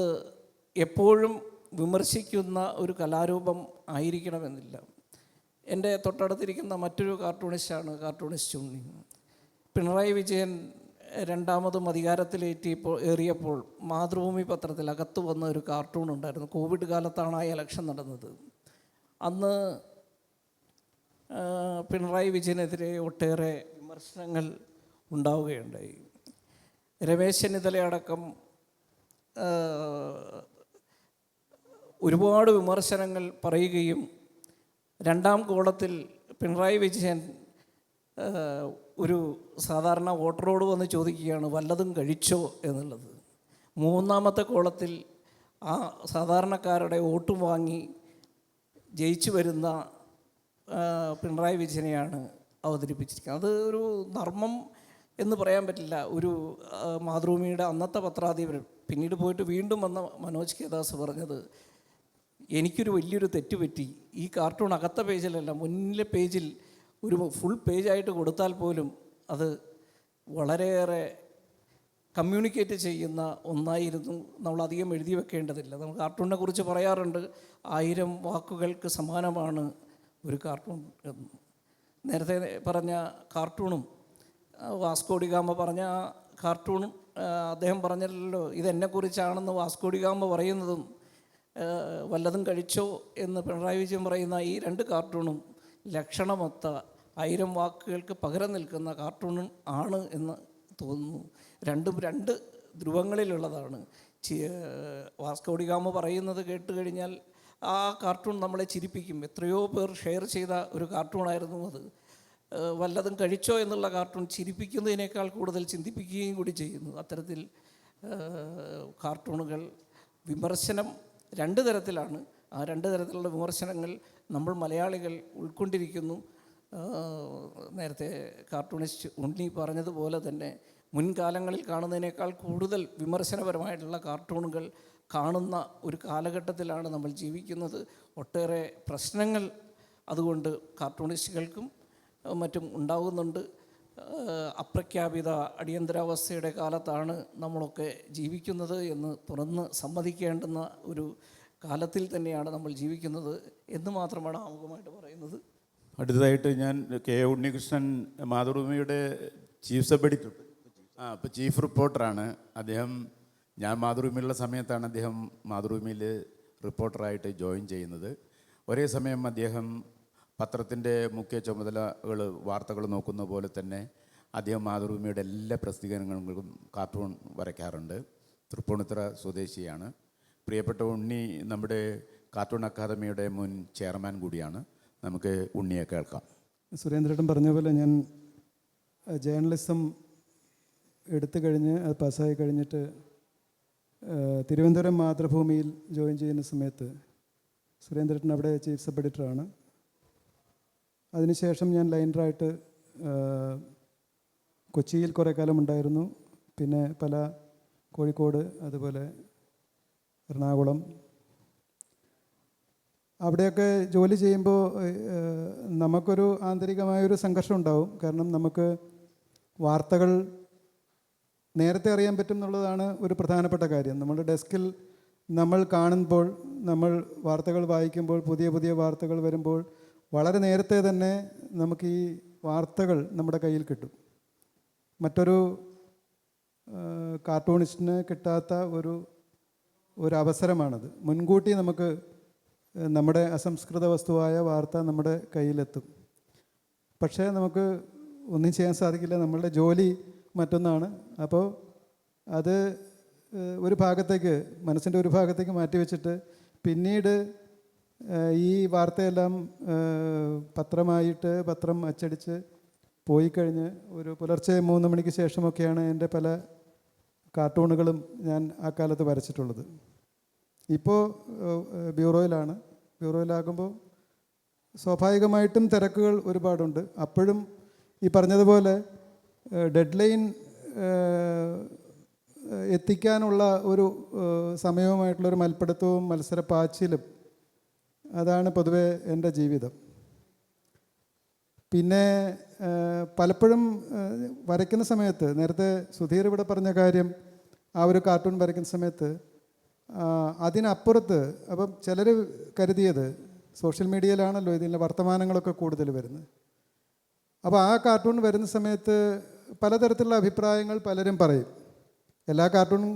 എപ്പോഴും വിമർശിക്കുന്ന ഒരു കലാരൂപം ആയിരിക്കണമെന്നില്ല. എൻ്റെ തൊട്ടടുത്തിരിക്കുന്ന മറ്റൊരു കാർട്ടൂണിസ്റ്റ് ഉണ്ണി. പിണറായി വിജയൻ രണ്ടാമതും ഏറിയപ്പോൾ മാതൃഭൂമി പത്രത്തിൽ അകത്ത് വന്ന ഒരു കാർട്ടൂൺ ഉണ്ടായിരുന്നു. കോവിഡ് കാലത്താണ് ആ ഇലക്ഷൻ നടന്നത്. അന്ന് പിണറായി വിജയനെതിരെ ഒട്ടേറെ വിമർശനങ്ങൾ ഉണ്ടാവുകയുണ്ടായി. രമേശ് ചെന്നിത്തലയടക്കം ഒരുപാട് വിമർശനങ്ങൾ പറയുകയും രണ്ടാം കോളത്തിൽ പിണറായി വിജയൻ ഒരു സാധാരണ വോട്ടറോട് വന്ന് ചോദിക്കുകയാണ് വല്ലതും കഴിച്ചോ എന്നുള്ളത്. മൂന്നാമത്തെ കോളത്തിൽ ആ സാധാരണക്കാരുടെ വോട്ടും വാങ്ങി ജയിച്ചു വരുന്ന പിണറായി വിജയനെയാണ് അവതരിപ്പിച്ചിരിക്കുന്നത്. അത് ഒരു നർമ്മം എന്ന് പറയാൻ പറ്റില്ല. ഒരു മാതൃഭൂമിയുടെ അന്നത്തെ പത്രാധിപർ പിന്നീട് പോയിട്ട് വീണ്ടും വന്ന മനോജ് കെ ദാസ് പറഞ്ഞത്, എനിക്കൊരു വലിയൊരു തെറ്റ് പറ്റി, ഈ കാർട്ടൂൺ അകത്ത പേജിലല്ല മുന്നിലെ പേജിൽ ഒരു ഫുൾ പേജായിട്ട് കൊടുത്താൽ പോലും അത് വളരെയേറെ കമ്മ്യൂണിക്കേറ്റ് ചെയ്യുന്ന ഒന്നായിരുന്നു, നമ്മളധികം എഴുതി വെക്കേണ്ടതില്ല. നമ്മൾ കാർട്ടൂണിനെ കുറിച്ച് പറയാറുണ്ട്, 1000 വാക്കുകൾക്ക് സമാനമാണ് ഒരു കാർട്ടൂൺ എന്ന്. നേരത്തെ പറഞ്ഞ കാർട്ടൂണും വാസ്കോ ഡി ഗാമ പറഞ്ഞ കാർട്ടൂണും അദ്ദേഹം പറഞ്ഞല്ലോ ഇതെന്നെക്കുറിച്ചാണെന്ന് വാസ്കോ ഡി ഗാമ പറയുന്നതും വല്ലതും കഴിച്ചോ എന്ന് പിണറായി വിജയൻ പറയുന്ന ഈ 2 കാർട്ടൂണും ലക്ഷണമൊത്ത 1000 വാക്കുകൾക്ക് പകരം നിൽക്കുന്ന കാർട്ടൂൺ ആണ് എന്ന് തോന്നുന്നു. രണ്ടും 2 ധ്രുവങ്ങളിലുള്ളതാണ്. വാസ്കോ ഡി ഗാമ പറയുന്നത് കേട്ട് കഴിഞ്ഞാൽ ആ കാർട്ടൂൺ നമ്മളെ ചിരിപ്പിക്കും. എത്രയോ പേർ ഷെയർ ചെയ്ത ഒരു കാർട്ടൂണായിരുന്നു അത്. വല്ലതും കഴിച്ചോ എന്നുള്ള കാർട്ടൂൺ ചിരിപ്പിക്കുന്നതിനേക്കാൾ കൂടുതൽ ചിന്തിപ്പിക്കുകയും കൂടി ചെയ്യുന്നു. അത്തരത്തിൽ കാർട്ടൂണുകൾ വിമർശനം 2 തരത്തിലാണ്. ആ 2 തരത്തിലുള്ള വിമർശനങ്ങൾ നമ്മൾ മലയാളികൾ ഉൾക്കൊണ്ടിരിക്കുന്നു. നേരത്തെ കാർട്ടൂണിസ്റ്റ് ഉണ്ണി പറഞ്ഞതുപോലെ തന്നെ മുൻകാലങ്ങളിൽ കാണുന്നതിനേക്കാൾ കൂടുതൽ വിമർശനപരമായിട്ടുള്ള കാർട്ടൂണുകൾ കാണുന്ന ഒരു കാലഘട്ടത്തിലാണ് നമ്മൾ ജീവിക്കുന്നത്. ഒട്ടേറെ പ്രശ്നങ്ങൾ അതുകൊണ്ട് കാർട്ടൂണിസ്റ്റുകൾക്കും മറ്റും ഉണ്ടാകുന്നുണ്ട്. അപ്രഖ്യാപിത അടിയന്തരാവസ്ഥയുടെ കാലത്താണ് നമ്മളൊക്കെ ജീവിക്കുന്നത് എന്ന് തുറന്ന് സമ്മതിക്കേണ്ടുന്ന ഒരു കാലത്തിൽ തന്നെയാണ് നമ്മൾ ജീവിക്കുന്നത് എന്ന് മാത്രമാണ് ആമുഖമായിട്ട് പറയുന്നത്. അടുത്തതായിട്ട് ഞാൻ കെ ഉണ്ണികൃഷ്ണൻ, മാതൃഭൂമിയുടെ ചീഫ് സബ് എഡിറ്റർ, ഇപ്പോൾ ചീഫ് റിപ്പോർട്ടറാണ് അദ്ദേഹം. ഞാൻ മാതൃഭൂമിയിലുള്ള സമയത്താണ് അദ്ദേഹം മാതൃഭൂമിയിൽ റിപ്പോർട്ടറായിട്ട് ജോയിൻ ചെയ്യുന്നത്. ഒരേ സമയം അദ്ദേഹം പത്രത്തിൻ്റെ മുഖ്യ ചുമതലകൾ, വാർത്തകൾ നോക്കുന്ന പോലെ തന്നെ അദ്ദേഹം മാതൃഭൂമിയുടെ എല്ലാ പ്രസിദ്ധീകരണങ്ങൾക്കും കാർട്ടൂൺ വരയ്ക്കാറുണ്ട്. തൃപ്പൂണിത്തുറ സ്വദേശിയാണ്. പ്രിയപ്പെട്ട ഉണ്ണി നമ്മുടെ കാർട്ടൂൺ അക്കാദമിയുടെ മുൻ ചെയർമാൻ കൂടിയാണ്. നമുക്ക് ഉണ്ണിയെ കേൾക്കാം. സുരേന്ദ്രേട്ടൻ പറഞ്ഞ പോലെ ഞാൻ ജേർണലിസം എടുത്തു കഴിഞ്ഞ് അത് പാസ്സായി കഴിഞ്ഞിട്ട് തിരുവനന്തപുരം മാതൃഭൂമിയിൽ ജോയിൻ ചെയ്യുന്ന സമയത്ത് സുരേന്ദ്രേട്ടൻ അവിടെ ചീഫ് സബ് എഡിറ്ററാണ്. അതിനുശേഷം ഞാൻ ലൈനറായിട്ട് കൊച്ചിയിൽ കുറേ കാലം ഉണ്ടായിരുന്നു. പിന്നെ പല കോഴിക്കോട്, അതുപോലെ എറണാകുളം, അവിടെയൊക്കെ ജോലി ചെയ്യുമ്പോൾ നമുക്കൊരു ആന്തരികമായൊരു സംഘർഷം ഉണ്ടാവും. കാരണം നമുക്ക് വാർത്തകൾ നേരത്തെ അറിയാൻ പറ്റും എന്നുള്ളതാണ് ഒരു പ്രധാനപ്പെട്ട കാര്യം. നമ്മുടെ ഡെസ്കിൽ നമ്മൾ കാണുമ്പോൾ, നമ്മൾ വാർത്തകൾ വായിക്കുമ്പോൾ, പുതിയ പുതിയ വാർത്തകൾ വരുമ്പോൾ വളരെ നേരത്തെ തന്നെ നമുക്ക് ഈ വാർത്തകൾ നമ്മുടെ കയ്യിൽ കിട്ടും. മറ്റൊരു കാർട്ടൂണിസ്റ്റിന് കിട്ടാത്ത ഒരു അവസരമാണത്. മുൻകൂട്ടി നമുക്ക് നമ്മുടെ അസംസ്കൃത വസ്തുവായ വാർത്ത നമ്മുടെ കയ്യിലെത്തും. പക്ഷേ നമുക്ക് ഒന്നും ചെയ്യാൻ സാധിക്കില്ല, നമ്മളുടെ ജോലി മറ്റൊന്നാണ്. അപ്പോൾ അത് ഒരു ഭാഗത്തേക്ക്, മനസ്സിൻ്റെ ഒരു ഭാഗത്തേക്ക് മാറ്റിവെച്ചിട്ട് പിന്നീട് ഈ വാർത്തയെല്ലാം പത്രം അച്ചടിച്ച് പോയി കഴിഞ്ഞ് ഒരു പുലർച്ചെ 3 മണിക്ക് ശേഷമൊക്കെയാണ് എൻ്റെ പല കാർട്ടൂണുകളും ഞാൻ ആ കാലത്ത് വരച്ചിട്ടുള്ളത്. ഇപ്പോൾ ബ്യൂറോയിലാകുമ്പോൾ സ്വാഭാവികമായിട്ടും തിരക്കുകൾ ഒരുപാടുണ്ട്. അപ്പോഴും ഈ പറഞ്ഞതുപോലെ ഡെഡ് ലൈൻ എത്തിക്കാനുള്ള ഒരു സമയവുമായിട്ടുള്ളൊരു മൽപ്പിടുത്തവും മത്സരപ്പാച്ചിലും, അതാണ് പൊതുവെ എൻ്റെ ജീവിതം. പിന്നെ പലപ്പോഴും വരയ്ക്കുന്ന സമയത്ത്, നേരത്തെ സുധീർ ഇവിടെ പറഞ്ഞ കാര്യം, ആ ഒരു കാർട്ടൂൺ വരയ്ക്കുന്ന സമയത്ത് അതിനപ്പുറത്ത്, അപ്പം ചിലർ കരുതിയത് സോഷ്യൽ മീഡിയയിലാണല്ലോ ഇതിൻ്റെ വർത്തമാനങ്ങളൊക്കെ കൂടുതൽ വരുന്നത്. അപ്പോൾ ആ കാർട്ടൂൺ വരുന്ന സമയത്ത് പലതരത്തിലുള്ള അഭിപ്രായങ്ങൾ പലരും പറയും. എല്ലാ കാർട്ടൂണും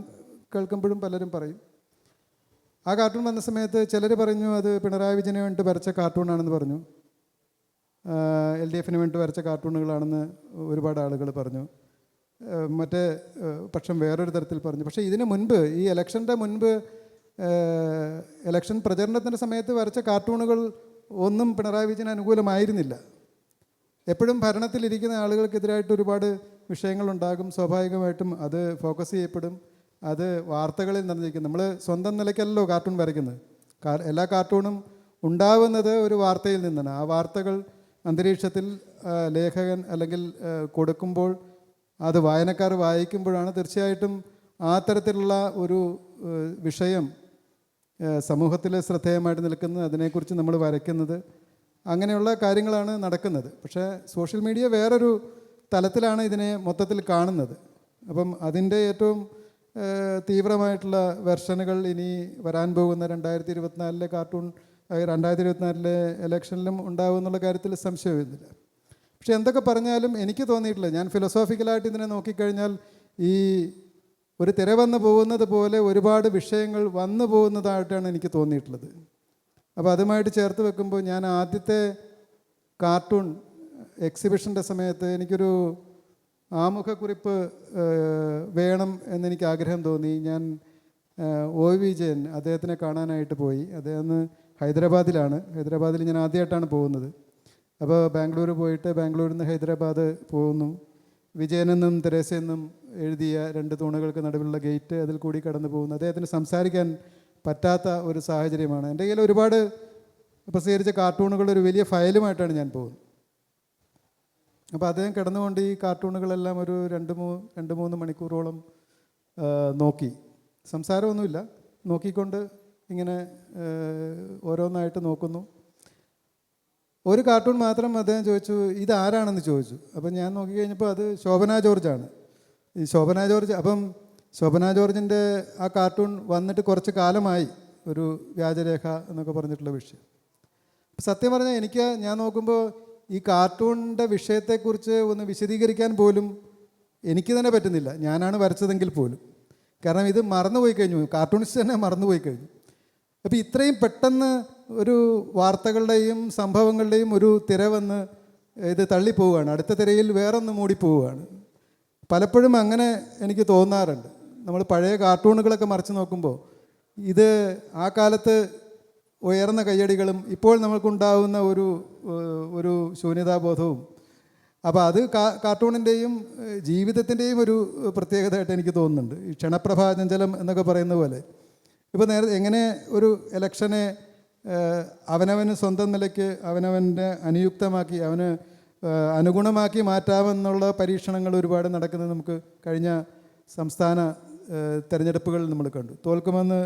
കേൾക്കുമ്പോഴും പലരും പറയും. ആ കാർട്ടൂൺ വന്ന സമയത്ത് ചിലർ പറഞ്ഞു അത് പിണറായി വിജയന് വേണ്ടി വരച്ച കാർട്ടൂണാണെന്ന് പറഞ്ഞു, LDFന് വേണ്ടി വരച്ച കാർട്ടൂണുകളാണെന്ന് ഒരുപാട് ആളുകൾ പറഞ്ഞു. മറ്റേ പക്ഷം വേറൊരു തരത്തിൽ പറഞ്ഞു. പക്ഷേ ഇതിന് മുൻപ്, ഈ ഇലക്ഷൻ്റെ മുൻപ്, ഇലക്ഷൻ പ്രചരണത്തിൻ്റെ സമയത്ത് വരച്ച കാർട്ടൂണുകൾ ഒന്നും പിണറായി വിജയന് അനുകൂലമായിരുന്നില്ല. എപ്പോഴും ഭരണത്തിലിരിക്കുന്ന ആളുകൾക്കെതിരായിട്ട് ഒരുപാട് വിഷയങ്ങളുണ്ടാകും. സ്വാഭാവികമായിട്ടും അത് ഫോക്കസ് ചെയ്യപ്പെടും. അത് വാർത്തകളിൽ നിറഞ്ഞിരിക്കും. നമ്മൾ സ്വന്തം നിലയ്ക്കല്ലോ കാർട്ടൂൺ വരയ്ക്കുന്നത്. എല്ലാ കാർട്ടൂണും ഉണ്ടാവുന്നത് ഒരു വാർത്തയിൽ നിന്നാണ്. ആ വാർത്തകൾ അന്തരീക്ഷത്തിൽ ലേഖകൻ അല്ലെങ്കിൽ കൊടുക്കുമ്പോൾ അത് വായനക്കാർ വായിക്കുമ്പോഴാണ് തീർച്ചയായിട്ടും ആ തരത്തിലുള്ള ഒരു വിഷയം സമൂഹത്തിൽ ശ്രദ്ധേയമായിട്ട് നിൽക്കുന്നത്. അതിനെക്കുറിച്ച് നമ്മൾ വരയ്ക്കുന്നത്, അങ്ങനെയുള്ള കാര്യങ്ങളാണ് നടക്കുന്നത്. പക്ഷേ സോഷ്യൽ മീഡിയ വേറൊരു തലത്തിലാണ് ഇതിനെ മൊത്തത്തിൽ കാണുന്നത്. അപ്പം അതിൻ്റെ ഏറ്റവും തീവ്രമായിട്ടുള്ള വെർഷനുകൾ ഇനി വരാൻ പോകുന്ന 2024 കാർട്ടൂൺ 2024 ഇലക്ഷനിലും ഉണ്ടാവും എന്നുള്ള കാര്യത്തിൽ സംശയമില്ല. പക്ഷെ എന്തൊക്കെ പറഞ്ഞാലും എനിക്ക് തോന്നിയിട്ടില്ല, ഞാൻ ഫിലോസോഫിക്കലായിട്ട് ഇതിനെ നോക്കിക്കഴിഞ്ഞാൽ ഈ ഒരു തിര വന്നു പോകുന്നത് പോലെ ഒരുപാട് വിഷയങ്ങൾ വന്നു പോകുന്നതായിട്ടാണ് എനിക്ക് തോന്നിയിട്ടുള്ളത്. അപ്പോൾ അതുമായിട്ട് ചേർത്ത് വെക്കുമ്പോൾ ഞാൻ ആദ്യത്തെ കാർട്ടൂൺ എക്സിബിഷൻ്റെ സമയത്ത് എനിക്കൊരു ആമുഖക്കുറിപ്പ് വേണം എന്നെനിക്ക് ആഗ്രഹം തോന്നി. ഞാൻ ഒ വിജയൻ അദ്ദേഹത്തിനെ കാണാനായിട്ട് പോയി. അദ്ദേഹം ഹൈദരാബാദിൽ ഞാൻ ആദ്യമായിട്ടാണ് പോകുന്നത്. അപ്പോൾ ബാംഗ്ലൂർ പോയിട്ട് ബാംഗ്ലൂരിൽ നിന്ന് ഹൈദരാബാദ് പോകുന്നു. വിജയനെന്നും തെരേസയെന്നും എഴുതിയ 2 തൂണുകൾക്ക് നടുവിലുള്ള ഗേറ്റ്, അതിൽ കൂടി കടന്നു പോകുന്നു. അദ്ദേഹത്തിന് സംസാരിക്കാൻ പറ്റാത്ത ഒരു സാഹചര്യമാണ്. എൻ്റെ കയ്യിൽ ഒരുപാട് പ്രസിദ്ധീകരിച്ച കാർട്ടൂണുകളുടെ ഒരു വലിയ ഫയലുമായിട്ടാണ് ഞാൻ പോകുന്നത്. അപ്പോൾ അദ്ദേഹം കിടന്നുകൊണ്ട് ഈ കാർട്ടൂണുകളെല്ലാം ഒരു 2-3 മണിക്കൂറോളം നോക്കി. സംസാരമൊന്നുമില്ല, നോക്കിക്കൊണ്ട് ഇങ്ങനെ ഓരോന്നായിട്ട് നോക്കുന്നു. ഒരു കാർട്ടൂൺ മാത്രം അദ്ദേഹം ചോദിച്ചു, ഇതാരാണെന്ന് ചോദിച്ചു. അപ്പം ഞാൻ നോക്കിക്കഴിഞ്ഞപ്പോൾ അത് ശോഭന ജോർജാണ്. ഈ ശോഭന ജോർജ്, അപ്പം ശോഭന ജോർജിൻ്റെ ആ കാർട്ടൂൺ വന്നിട്ട് കുറച്ച് കാലമായി, ഒരു വ്യാജരേഖ എന്നൊക്കെ പറഞ്ഞിട്ടുള്ള വിഷയം. സത്യം പറഞ്ഞാൽ ഞാൻ നോക്കുമ്പോൾ ഈ കാർട്ടൂണിൻ്റെ വിഷയത്തെക്കുറിച്ച് ഒന്ന് വിശദീകരിക്കാൻ പോലും എനിക്ക് തന്നെ പറ്റുന്നില്ല, ഞാനാണ് വരച്ചതെങ്കിൽ പോലും. കാരണം ഇത് മറന്നുപോയി കഴിഞ്ഞു, കാർട്ടൂണിസ്റ്റ് തന്നെ മറന്നുപോയി കഴിഞ്ഞു. അപ്പോൾ ഇത്രയും പെട്ടെന്ന് ഒരു വാർത്തകളുടെയും സംഭവങ്ങളുടെയും ഒരു തിര വന്ന് ഇത് തള്ളിപ്പോവുകയാണ്, അടുത്ത തിരയിൽ വേറൊന്ന് മൂടിപ്പോവുകയാണ്. പലപ്പോഴും അങ്ങനെ എനിക്ക് തോന്നാറുണ്ട്. നമ്മൾ പഴയ കാർട്ടൂണുകളൊക്കെ മറിച്ച് നോക്കുമ്പോൾ ഇത് ആ കാലത്ത് ഉയർന്ന കയ്യടികളും ഇപ്പോൾ നമുക്കുണ്ടാകുന്ന ഒരു ശൂന്യതാബോധവും. അപ്പോൾ അത് കാർട്ടൂണിൻ്റെയും ജീവിതത്തിൻ്റെയും ഒരു പ്രത്യേകതയായിട്ട് എനിക്ക് തോന്നുന്നുണ്ട്. ഈ ക്ഷണപ്രഭാചഞ്ചലം എന്നൊക്കെ പറയുന്ന പോലെ ഇപ്പോൾ എങ്ങനെ ഒരു ഇലക്ഷനെ അവനവന് സ്വന്തം നിലയ്ക്ക് അവനവൻ്റെ അനുയുക്തമാക്കി അവന് അനുഗുണമാക്കി മാറ്റാമെന്നുള്ള പരീക്ഷണങ്ങൾ ഒരുപാട് നടക്കുന്നത് നമുക്ക് കഴിഞ്ഞ സംസ്ഥാന തെരഞ്ഞെടുപ്പുകളിൽ നമ്മൾ കണ്ടു. തോൽക്കുമെന്ന്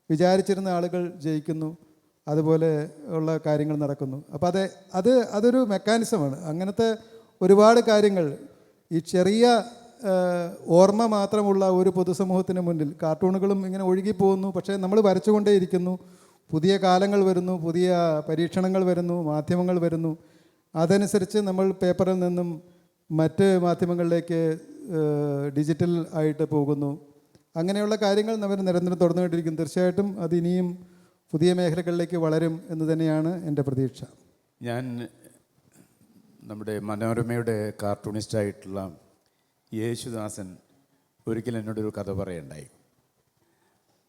വിചാരിച്ചിരുന്ന ആളുകൾ ജയിക്കുന്നു, അതുപോലെ ഉള്ള കാര്യങ്ങൾ നടക്കുന്നു. അപ്പോൾ അതൊരു മെക്കാനിസമാണ്. അങ്ങനത്തെ ഒരുപാട് കാര്യങ്ങൾ ഈ ചെറിയ ഓർമ്മ മാത്രമുള്ള ഒരു പൊതുസമൂഹത്തിന് മുന്നിൽ കാർട്ടൂണുകളും ഇങ്ങനെ ഒഴുകിപ്പോകുന്നു. പക്ഷേ നമ്മൾ വരച്ചുകൊണ്ടേയിരിക്കുന്നു. പുതിയ കാലങ്ങൾ വരുന്നു, പുതിയ പരീക്ഷണങ്ങൾ വരുന്നു, മാധ്യമങ്ങൾ വരുന്നു. അതനുസരിച്ച് നമ്മൾ പേപ്പറിൽ നിന്നും മറ്റ് മാധ്യമങ്ങളിലേക്ക് ഡിജിറ്റൽ ആയിട്ട് പോകുന്നു. അങ്ങനെയുള്ള കാര്യങ്ങൾ നമ്മൾ നിരന്തരം തുടർന്നുകൊണ്ടിരിക്കും. തീർച്ചയായിട്ടും അത് ഇനിയും പുതിയ മേഖലകളിലേക്ക് വളരും എന്ന് തന്നെയാണ് എൻ്റെ പ്രതീക്ഷ. ഞാൻ നമ്മുടെ മനോരമയുടെ കാർട്ടൂണിസ്റ്റായിട്ടുള്ള യേശുദാസൻ ഒരിക്കലും എന്നോടൊരു കഥ പറയുണ്ടായി.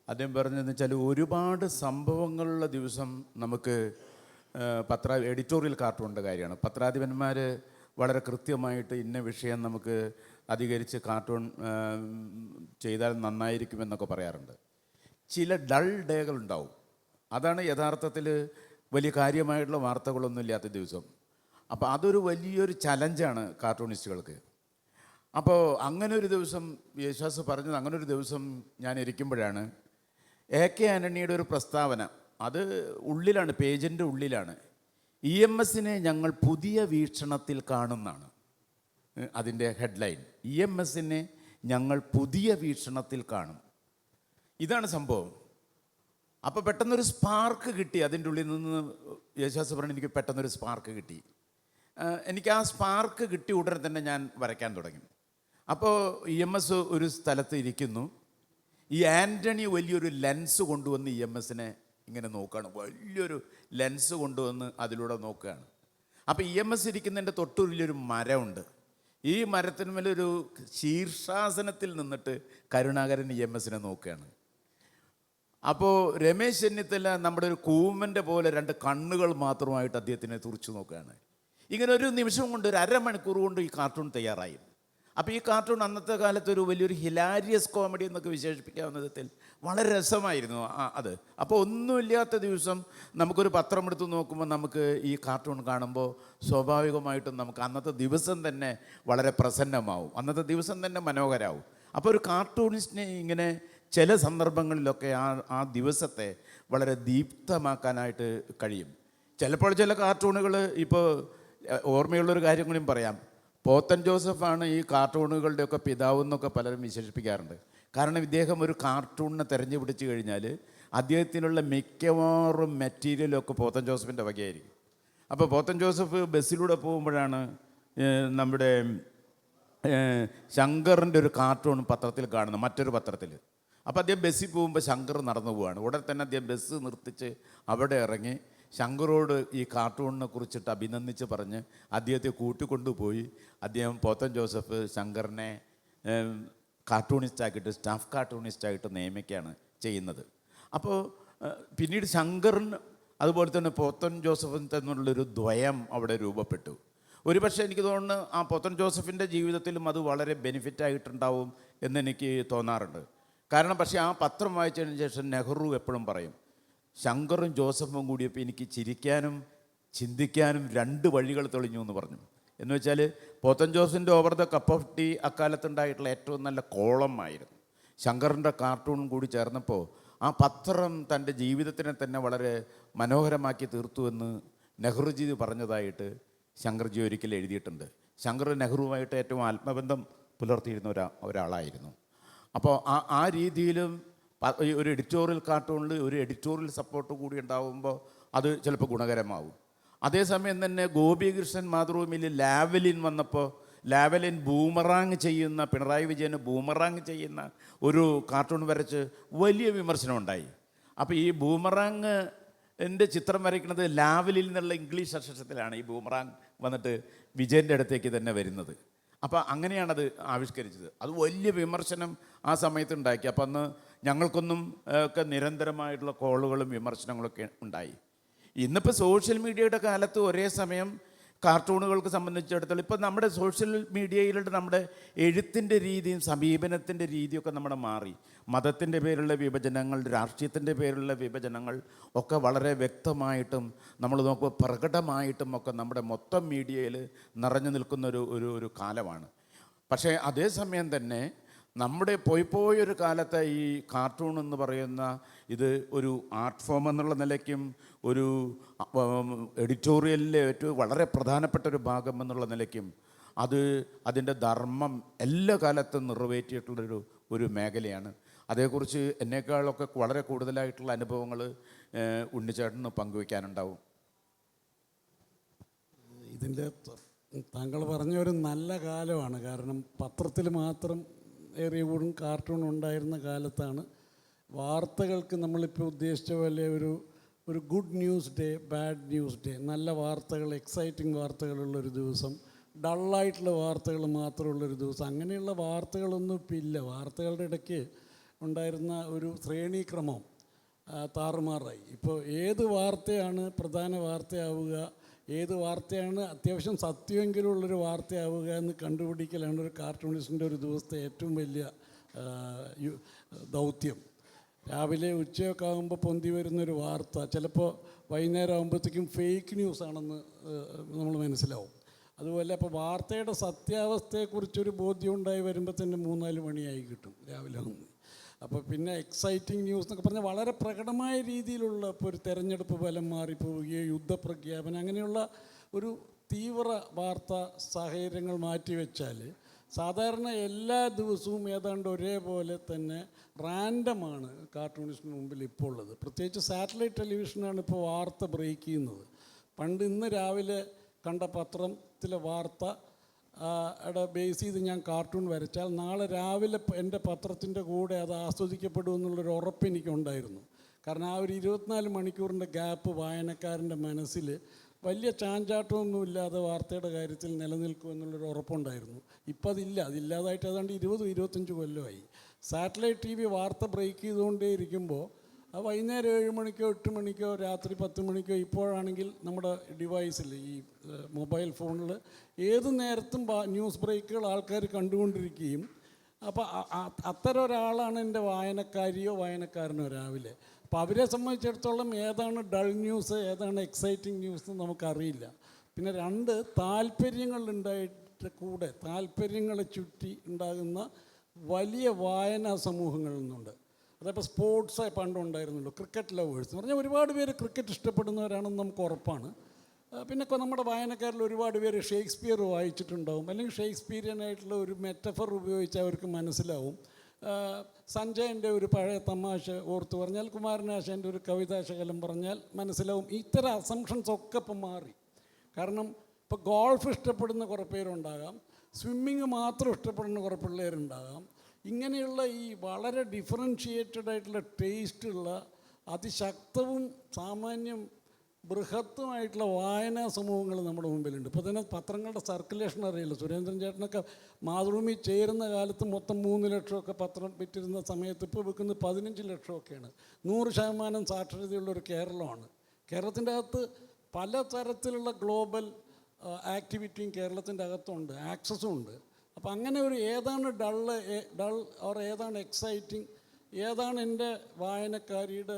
അദ്ദേഹം പറഞ്ഞതെന്ന് വെച്ചാൽ ഒരുപാട് സംഭവങ്ങളുള്ള ദിവസം നമുക്ക് എഡിറ്റോറിയൽ കാർട്ടൂണിൻ്റെ കാര്യമാണ്. പത്രാധിപന്മാർ വളരെ കൃത്യമായിട്ട് ഇന്ന വിഷയം നമുക്ക് അധികരിച്ച് കാർട്ടൂൺ ചെയ്താൽ നന്നായിരിക്കുമെന്നൊക്കെ പറയാറുണ്ട്. ചില ഡൾ ഡേകളുണ്ടാവും. അതാണ് യഥാർത്ഥത്തിൽ വലിയ കാര്യമായിട്ടുള്ള വാർത്തകളൊന്നും ഇല്ലാത്ത ദിവസം. അപ്പോൾ അതൊരു വലിയൊരു ചലഞ്ചാണ് കാർട്ടൂണിസ്റ്റുകൾക്ക്. അപ്പോൾ അങ്ങനെ ഒരു ദിവസം യേശുദാസ് പറഞ്ഞത്, അങ്ങനെ ഒരു ദിവസം ഞാൻ ഇരിക്കുമ്പോഴാണ് AK ആൻ്റണിയുടെ ഒരു പ്രസ്താവന. അത് ഉള്ളിലാണ്, പേജിൻ്റെ ഉള്ളിലാണ്. EMSനെ ഞങ്ങൾ പുതിയ വീക്ഷണത്തിൽ കാണുന്നതാണ് അതിൻ്റെ ഹെഡ്ലൈൻ. EMSനെ ഞങ്ങൾ പുതിയ വീക്ഷണത്തിൽ കാണും. ഇതാണ് സംഭവം. അപ്പോൾ പെട്ടെന്നൊരു സ്പാർക്ക് കിട്ടി അതിൻ്റെ ഉള്ളിൽ നിന്ന്. യേശുദാസ് പറഞ്ഞു, എനിക്ക് പെട്ടെന്നൊരു സ്പാർക്ക് കിട്ടി. എനിക്ക് ആ സ്പാർക്ക് കിട്ടിയ ഉടനെ തന്നെ ഞാൻ വരയ്ക്കാൻ തുടങ്ങി. അപ്പോൾ EMS ഒരു സ്ഥലത്ത് ഇരിക്കുന്നു. ഈ ആൻ്റണി വലിയൊരു ലെൻസ് കൊണ്ടുവന്ന് EMSനെ ഇങ്ങനെ നോക്കുകയാണ്. വലിയൊരു ലെൻസ് കൊണ്ടുവന്ന് അതിലൂടെ നോക്കുകയാണ്. അപ്പോൾ EMS ഇരിക്കുന്നതിൻ്റെ തൊട്ടുള്ളിലൊരു മരമുണ്ട്. ഈ മരത്തിന്മേലൊരു ശീർഷാസനത്തിൽ നിന്നിട്ട് കരുണാകരൻ EMSനെ നോക്കുകയാണ്. അപ്പോൾ രമേശ് ചെന്നിത്തല നമ്മുടെ ഒരു കൂമൻ്റെ പോലെ 2 കണ്ണുകൾ മാത്രമായിട്ട് അദ്ദേഹത്തിനെ തുറച്ചു നോക്കുകയാണ്. ഇങ്ങനെ ഒരു നിമിഷം കൊണ്ട്, ഒരു അരമണിക്കൂർ കൊണ്ട് ഈ കാർട്ടൂൺ തയ്യാറായി. അപ്പോൾ ഈ കാർട്ടൂൺ അന്നത്തെ കാലത്ത് ഒരു വലിയൊരു ഹിലാരിയസ് കോമഡി എന്നൊക്കെ വിശേഷിപ്പിക്കാവുന്ന വിധത്തിൽ വളരെ രസമായിരുന്നു അത്. അപ്പോൾ ഒന്നുമില്ലാത്ത ദിവസം നമുക്കൊരു പത്രം എടുത്ത് നോക്കുമ്പോൾ നമുക്ക് ഈ കാർട്ടൂൺ കാണുമ്പോൾ സ്വാഭാവികമായിട്ടും നമുക്ക് അന്നത്തെ ദിവസം തന്നെ വളരെ പ്രസന്നമാവും, അന്നത്തെ ദിവസം തന്നെ മനോഹരമാവും. അപ്പോൾ ഒരു കാർട്ടൂണിസ്റ്റിനെ ഇങ്ങനെ ചില സന്ദർഭങ്ങളിലൊക്കെ ആ ദിവസത്തെ വളരെ ദീപ്തമാക്കാനായിട്ട് കഴിയും. ചിലപ്പോൾ ചില കാർട്ടൂണുകൾ, ഇപ്പോൾ ഓർമ്മയുള്ളൊരു കാര്യം കൂടിയും പറയാം. പോത്തൻ ജോസഫാണ് ഈ കാർട്ടൂണുകളുടെയൊക്കെ പിതാവ് എന്നൊക്കെ പലരും വിശേഷിപ്പിക്കാറുണ്ട്. കാരണം ഇദ്ദേഹം ഒരു കാർട്ടൂണിനെ തിരഞ്ഞു പിടിച്ചു കഴിഞ്ഞാൽ അദ്ദേഹത്തിനുള്ള മിക്കവാറും മെറ്റീരിയലൊക്കെ പോത്തൻ ജോസഫിൻ്റെ വകയായിരിക്കും. അപ്പോൾ പോത്തൻ ജോസഫ് ബസ്സിലൂടെ പോകുമ്പോഴാണ് നമ്മുടെ ശങ്കറിൻ്റെ ഒരു കാർട്ടൂൺ പത്രത്തിൽ കാണുന്നത്, മറ്റൊരു പത്രത്തിൽ. അപ്പോൾ അദ്ദേഹം ബസ്സിൽ പോകുമ്പോൾ ശങ്കർ നടന്നു പോവുകയാണ്. ഉടനെ തന്നെ അദ്ദേഹം ബസ് നിർത്തിച്ച് അവിടെ ഇറങ്ങി ശങ്കറോട് ഈ കാർട്ടൂണിനെ കുറിച്ചിട്ട് അഭിനന്ദിച്ച് പറഞ്ഞ് അദ്ദേഹത്തെ കൂട്ടിക്കൊണ്ടുപോയി അദ്ദേഹം പോത്തൻ ജോസഫ് ശങ്കറിനെ കാർട്ടൂണിസ്റ്റാക്കിയിട്ട്, സ്റ്റാഫ് കാർട്ടൂണിസ്റ്റായിട്ട് നിയമിക്കുകയാണ് ചെയ്യുന്നത്. അപ്പോൾ പിന്നീട് ശങ്കറിന് അതുപോലെ തന്നെ പോത്തൻ ജോസഫിന് തന്നുള്ളൊരു ദ്വയം അവിടെ രൂപപ്പെട്ടു. ഒരുപക്ഷെ എനിക്ക് തോന്നുന്നു ആ പോത്തൻ ജോസഫിൻ്റെ ജീവിതത്തിലും അത് വളരെ ബെനിഫിറ്റായിട്ടുണ്ടാവും എന്നെനിക്ക് തോന്നാറുണ്ട്. കാരണം പക്ഷേ ആ പത്രം വായിച്ചതിന് ശേഷം നെഹ്റു എപ്പോഴും പറയും, ശങ്കറും ജോസഫും കൂടിയപ്പോൾ എനിക്ക് ചിരിക്കാനും ചിന്തിക്കാനും 2 വഴികൾ തെളിഞ്ഞു എന്ന് പറഞ്ഞു. എന്ന് വെച്ചാൽ പോത്തൻ ജോസഫിൻ്റെ over the cup of tea അക്കാലത്തുണ്ടായിട്ടുള്ള ഏറ്റവും നല്ല കോളം ആയിരുന്നു. ശങ്കറിൻ്റെ കാർട്ടൂണും കൂടി ചേർന്നപ്പോൾ ആ പത്രം തൻ്റെ ജീവിതത്തിനെ തന്നെ വളരെ മനോഹരമാക്കി തീർത്തു എന്ന് നെഹ്റുജി പറഞ്ഞതായിട്ട് ശങ്കർജി ഒരിക്കൽ എഴുതിയിട്ടുണ്ട്. ശങ്കർ നെഹ്റുവുമായിട്ട് ഏറ്റവും ആത്മബന്ധം പുലർത്തിയിരുന്ന ഒരാളായിരുന്നു. അപ്പോൾ ആ രീതിയിലും ഒരു എഡിറ്റോറിയൽ കാർട്ടൂണിൽ ഒരു എഡിറ്റോറിയൽ സപ്പോർട്ട് കൂടി ഉണ്ടാകുമ്പോൾ അത് ചിലപ്പോൾ ഗുണകരമാവും. അതേസമയം തന്നെ ഗോപികൃഷ്ണൻ മാതൃഭൂമിയിൽ ലാവലിൻ വന്നപ്പോൾ ലാവലിൻ ബൂമറാങ് ചെയ്യുന്ന, പിണറായി വിജയന് ബൂമറാങ് ചെയ്യുന്ന ഒരു കാർട്ടൂൺ വരച്ച് വലിയ വിമർശനം ഉണ്ടായി. അപ്പോൾ ഈ ബൂമറാങ് എൻ്റെ ചിത്രം വരയ്ക്കുന്നത് ലാവലിൽ നിന്നുള്ള ഇംഗ്ലീഷ് അക്ഷരത്തിലാണ് ഈ ബൂമറാങ് വന്നിട്ട് വിജയൻ്റെ അടുത്തേക്ക് തന്നെ വരുന്നത്. അപ്പോൾ അങ്ങനെയാണത് ആവിഷ്കരിച്ചത്. അത് വലിയ വിമർശനം ആ സമയത്ത് ഉണ്ടാക്കി. അപ്പം അന്ന് ഞങ്ങൾക്കൊന്നും ഒക്കെ നിരന്തരമായിട്ടുള്ള കോളുകളും വിമർശനങ്ങളൊക്കെ ഉണ്ടായി. ഇന്നിപ്പോൾ സോഷ്യൽ മീഡിയയുടെ കാലത്ത് ഒരേ സമയം കാർട്ടൂണുകൾക്ക് സംബന്ധിച്ചിടത്തോളം ഇപ്പം നമ്മുടെ സോഷ്യൽ മീഡിയയിലുള്ള നമ്മുടെ എഴുത്തിൻ്റെ രീതിയും സമീപനത്തിൻ്റെ രീതിയൊക്കെ നമ്മുടെ മാറി. മതത്തിൻ്റെ പേരിലുള്ള വിഭജനങ്ങൾ, രാഷ്ട്രീയത്തിൻ്റെ പേരിലുള്ള വിഭജനങ്ങൾ ഒക്കെ വളരെ വ്യക്തമായിട്ടും നമ്മൾ നോക്കുമ്പോൾ പ്രകടമായിട്ടും ഒക്കെ നമ്മുടെ മൊത്തം മീഡിയയിൽ നിറഞ്ഞു നിൽക്കുന്ന ഒരു കാലമാണ്. പക്ഷേ അതേസമയം തന്നെ നമ്മുടെ പോയൊരു കാലത്തെ ഈ കാർട്ടൂൺ എന്ന് പറയുന്ന ഇത് ഒരു ആർട്ട് ഫോം എന്നുള്ള നിലയ്ക്കും ഒരു എഡിറ്റോറിയലിലെ ഏറ്റവും വളരെ പ്രധാനപ്പെട്ട ഒരു ഭാഗം എന്നുള്ള നിലയ്ക്കും അതിൻ്റെ ധർമ്മം എല്ലാ കാലത്തും നിറവേറ്റിയിട്ടുള്ളൊരു മേഖലയാണ്. അതേക്കുറിച്ച് എന്നേക്കാളൊക്കെ വളരെ കൂടുതലായിട്ടുള്ള അനുഭവങ്ങൾ ഉണ്ണിച്ചേട്ടന് പങ്കുവയ്ക്കാനുണ്ടാവും. ഇതിൻ്റെ താങ്കൾ പറഞ്ഞ ഒരു നല്ല കാലമാണ്. കാരണം പത്രത്തിൽ മാത്രം ഏറിയ കൂടും കാർട്ടൂൺ ഉണ്ടായിരുന്ന കാലത്താണ് വാർത്തകൾക്ക് നമ്മളിപ്പോൾ ഉദ്ദേശിച്ച പോലെ ഒരു good news day, bad news day, നല്ല വാർത്തകൾ, എക്സൈറ്റിംഗ് വാർത്തകളുള്ളൊരു ദിവസം, ഡള്ളായിട്ടുള്ള വാർത്തകൾ മാത്രമുള്ളൊരു ദിവസം, അങ്ങനെയുള്ള വാർത്തകളൊന്നും ഇപ്പം ഇല്ല. വാർത്തകളുടെ ഇടയ്ക്ക് ഉണ്ടായിരുന്ന ഒരു ശ്രേണീക്രമം താറുമാറായി. ഇപ്പോൾ ഏത് വാർത്തയാണ് പ്രധാന വാർത്തയാവുക, ഏത് വാർത്തയാണ് അത്യാവശ്യം സത്യമെങ്കിലും ഉള്ളൊരു വാർത്തയാവുക എന്ന് കണ്ടുപിടിക്കലാണ് ഒരു കാർട്ടൂണിസ്റ്റിൻ്റെ ഒരു ദിവസത്തെ ഏറ്റവും വലിയ ദൗത്യം. രാവിലെ ഉച്ചയൊക്കെ ആകുമ്പോൾ പൊന്തി വരുന്നൊരു വാർത്ത ചിലപ്പോൾ വൈകുന്നേരം ആകുമ്പോഴത്തേക്കും ഫേക്ക് ന്യൂസാണെന്ന് നമ്മൾ മനസ്സിലാവും. അതുപോലെ അപ്പോൾ വാർത്തയുടെ സത്യാവസ്ഥയെക്കുറിച്ചൊരു ബോധ്യം ഉണ്ടായി വരുമ്പോൾ തന്നെ 3-4 മണിയായി കിട്ടും രാവിലെ ആകുമ്പോൾ. അപ്പോൾ പിന്നെ എക്സൈറ്റിംഗ് ന്യൂസ് എന്നൊക്കെ പറഞ്ഞാൽ വളരെ പ്രകടമായ രീതിയിലുള്ള ഇപ്പോൾ ഒരു തെരഞ്ഞെടുപ്പ് ഫലം മാറിപ്പോവുകയോ യുദ്ധപ്രഖ്യാപനം അങ്ങനെയുള്ള ഒരു തീവ്ര വാർത്താ സാഹചര്യങ്ങൾ മാറ്റിവെച്ചാൽ സാധാരണ എല്ലാ ദിവസവും ഏതാണ്ട് ഒരേപോലെ തന്നെ റാൻഡമാണ് കാർട്ടൂണിസ്റ്റിന് മുമ്പിൽ ഇപ്പോൾ ഉള്ളത്. പ്രത്യേകിച്ച് സാറ്റലൈറ്റ് ടെലിവിഷനാണ് ഇപ്പോൾ വാർത്ത ബ്രേക്ക് ചെയ്യുന്നത്. ഇന്ന് രാവിലെ കണ്ട പത്രത്തിലെ വാർത്ത ബേസ് ചെയ്ത് ഞാൻ കാർട്ടൂൺ വരച്ചാൽ നാളെ രാവിലെ എൻ്റെ പത്രത്തിൻ്റെ കൂടെ അത് ആസ്വദിക്കപ്പെടുമെന്നുള്ളൊരു ഉറപ്പ് എനിക്കുണ്ടായിരുന്നു. കാരണം ആ ഒരു 24 മണിക്കൂറിൻ്റെ ഗ്യാപ്പ് വായനക്കാരൻ്റെ മനസ്സിൽ വലിയ ചാഞ്ചാട്ടമൊന്നുമില്ലാതെ വാർത്തയുടെ കാര്യത്തിൽ നിലനിൽക്കുമെന്നുള്ളൊരു ഉറപ്പുണ്ടായിരുന്നു. ഇപ്പം അതില്ലാതായിട്ട് ഏതാണ്ട് 20-25 കൊല്ലമായി. സാറ്റലൈറ്റ് TV വാർത്ത ബ്രേക്ക് ചെയ്തുകൊണ്ടേ ഇരിക്കുമ്പോൾ അത് വൈകുന്നേരം 7 മണിക്കോ 8 മണിക്കോ രാത്രി 10 മണിക്കോ ഇപ്പോഴാണെങ്കിൽ നമ്മുടെ ഡിവൈസിൽ ഈ മൊബൈൽ ഫോണിൽ ഏത് നേരത്തും ന്യൂസ് ബ്രേക്കുകൾ ആൾക്കാർ കണ്ടുകൊണ്ടിരിക്കുകയും, അപ്പോൾ അത്തരം ഒരാളാണ് എൻ്റെ വായനക്കാരിയോ വായനക്കാരനോ രാവിലെ. അപ്പോൾ അവരെ സംബന്ധിച്ചിടത്തോളം ഏതാണ് ഡൾ ന്യൂസ്, ഏതാണ് എക്സൈറ്റിംഗ് ന്യൂസ് എന്ന് നമുക്കറിയില്ല. പിന്നെ 2 താല്പര്യങ്ങളുണ്ടായിട്ട് കൂടെ താല്പര്യങ്ങളെ ചുറ്റി ഉണ്ടാകുന്ന വലിയ വായനാ സമൂഹങ്ങളിൽ നിന്നുണ്ട്. അതപ്പോൾ സ്പോർട്സ് പണ്ടുണ്ടായിരുന്നല്ലോ, ക്രിക്കറ്റ് ലവേഴ്സ് എന്ന് പറഞ്ഞാൽ ഒരുപാട് പേര് ക്രിക്കറ്റ് ഇഷ്ടപ്പെടുന്നവരാണെന്ന് നമുക്ക് ഉറപ്പാണ്. പിന്നെ നമ്മുടെ വായനക്കാരിൽ ഒരുപാട് പേര് ഷേക്സ്പിയർ വായിച്ചിട്ടുണ്ടാവും, അല്ലെങ്കിൽ ഷേക്സ്പിയറിയനായിട്ടുള്ള ഒരു മെറ്റഫർ ഉപയോഗിച്ച് അവർക്ക് മനസ്സിലാവും. സഞ്ജയൻ്റെ ഒരു പഴയ തമാശ ഓർത്ത് പറഞ്ഞാൽ, കുമാരനാശാൻ്റെ ഒരു കവിതാശകലം പറഞ്ഞാൽ മനസ്സിലാവും. ഇത്തരം അസംഷൻസ് ഒക്കെ ഇപ്പം മാറി. കാരണം ഇപ്പോൾ ഗോൾഫ് ഇഷ്ടപ്പെടുന്ന കുറേ പേരുണ്ടാകാം, സ്വിമ്മിങ് മാത്രം ഇഷ്ടപ്പെടുന്ന കുറേ പിള്ളേരുണ്ടാകാം. ഇങ്ങനെയുള്ള ഈ വളരെ ഡിഫറൻഷിയേറ്റഡ് ആയിട്ടുള്ള ടേസ്റ്റുള്ള അതിശക്തവും സാമാന്യം ബൃഹത്തുമായിട്ടുള്ള വായനാ സമൂഹങ്ങൾ നമ്മുടെ മുമ്പിലുണ്ട്. ഇപ്പോൾ തന്നെ പത്രങ്ങളുടെ സർക്കുലേഷൻ അറിയില്ല. സുരേന്ദ്രൻ ചേട്ടനൊക്കെ മാതൃഭൂമി ചേരുന്ന കാലത്ത് മൊത്തം 3 ലക്ഷമൊക്കെ പത്രം വിറ്റിരുന്ന സമയത്ത് ഇപ്പോൾ വിൽക്കുന്നത് 15 ലക്ഷമൊക്കെയാണ്. 100% സാക്ഷരതയുള്ളൊരു കേരളമാണ്. കേരളത്തിൻ്റെ അകത്ത് പല തരത്തിലുള്ള ഗ്ലോബൽ ആക്ടിവിറ്റിയും കേരളത്തിൻ്റെ അകത്തുണ്ട്, ആക്സസും ഉണ്ട്. അപ്പോൾ അങ്ങനെ ഒരു ഏതാണ് ഡൾ ഓർ ഏതാണ് എക്സൈറ്റിംഗ്, ഏതാണ് എൻ്റെ വായനക്കാരിയുടെ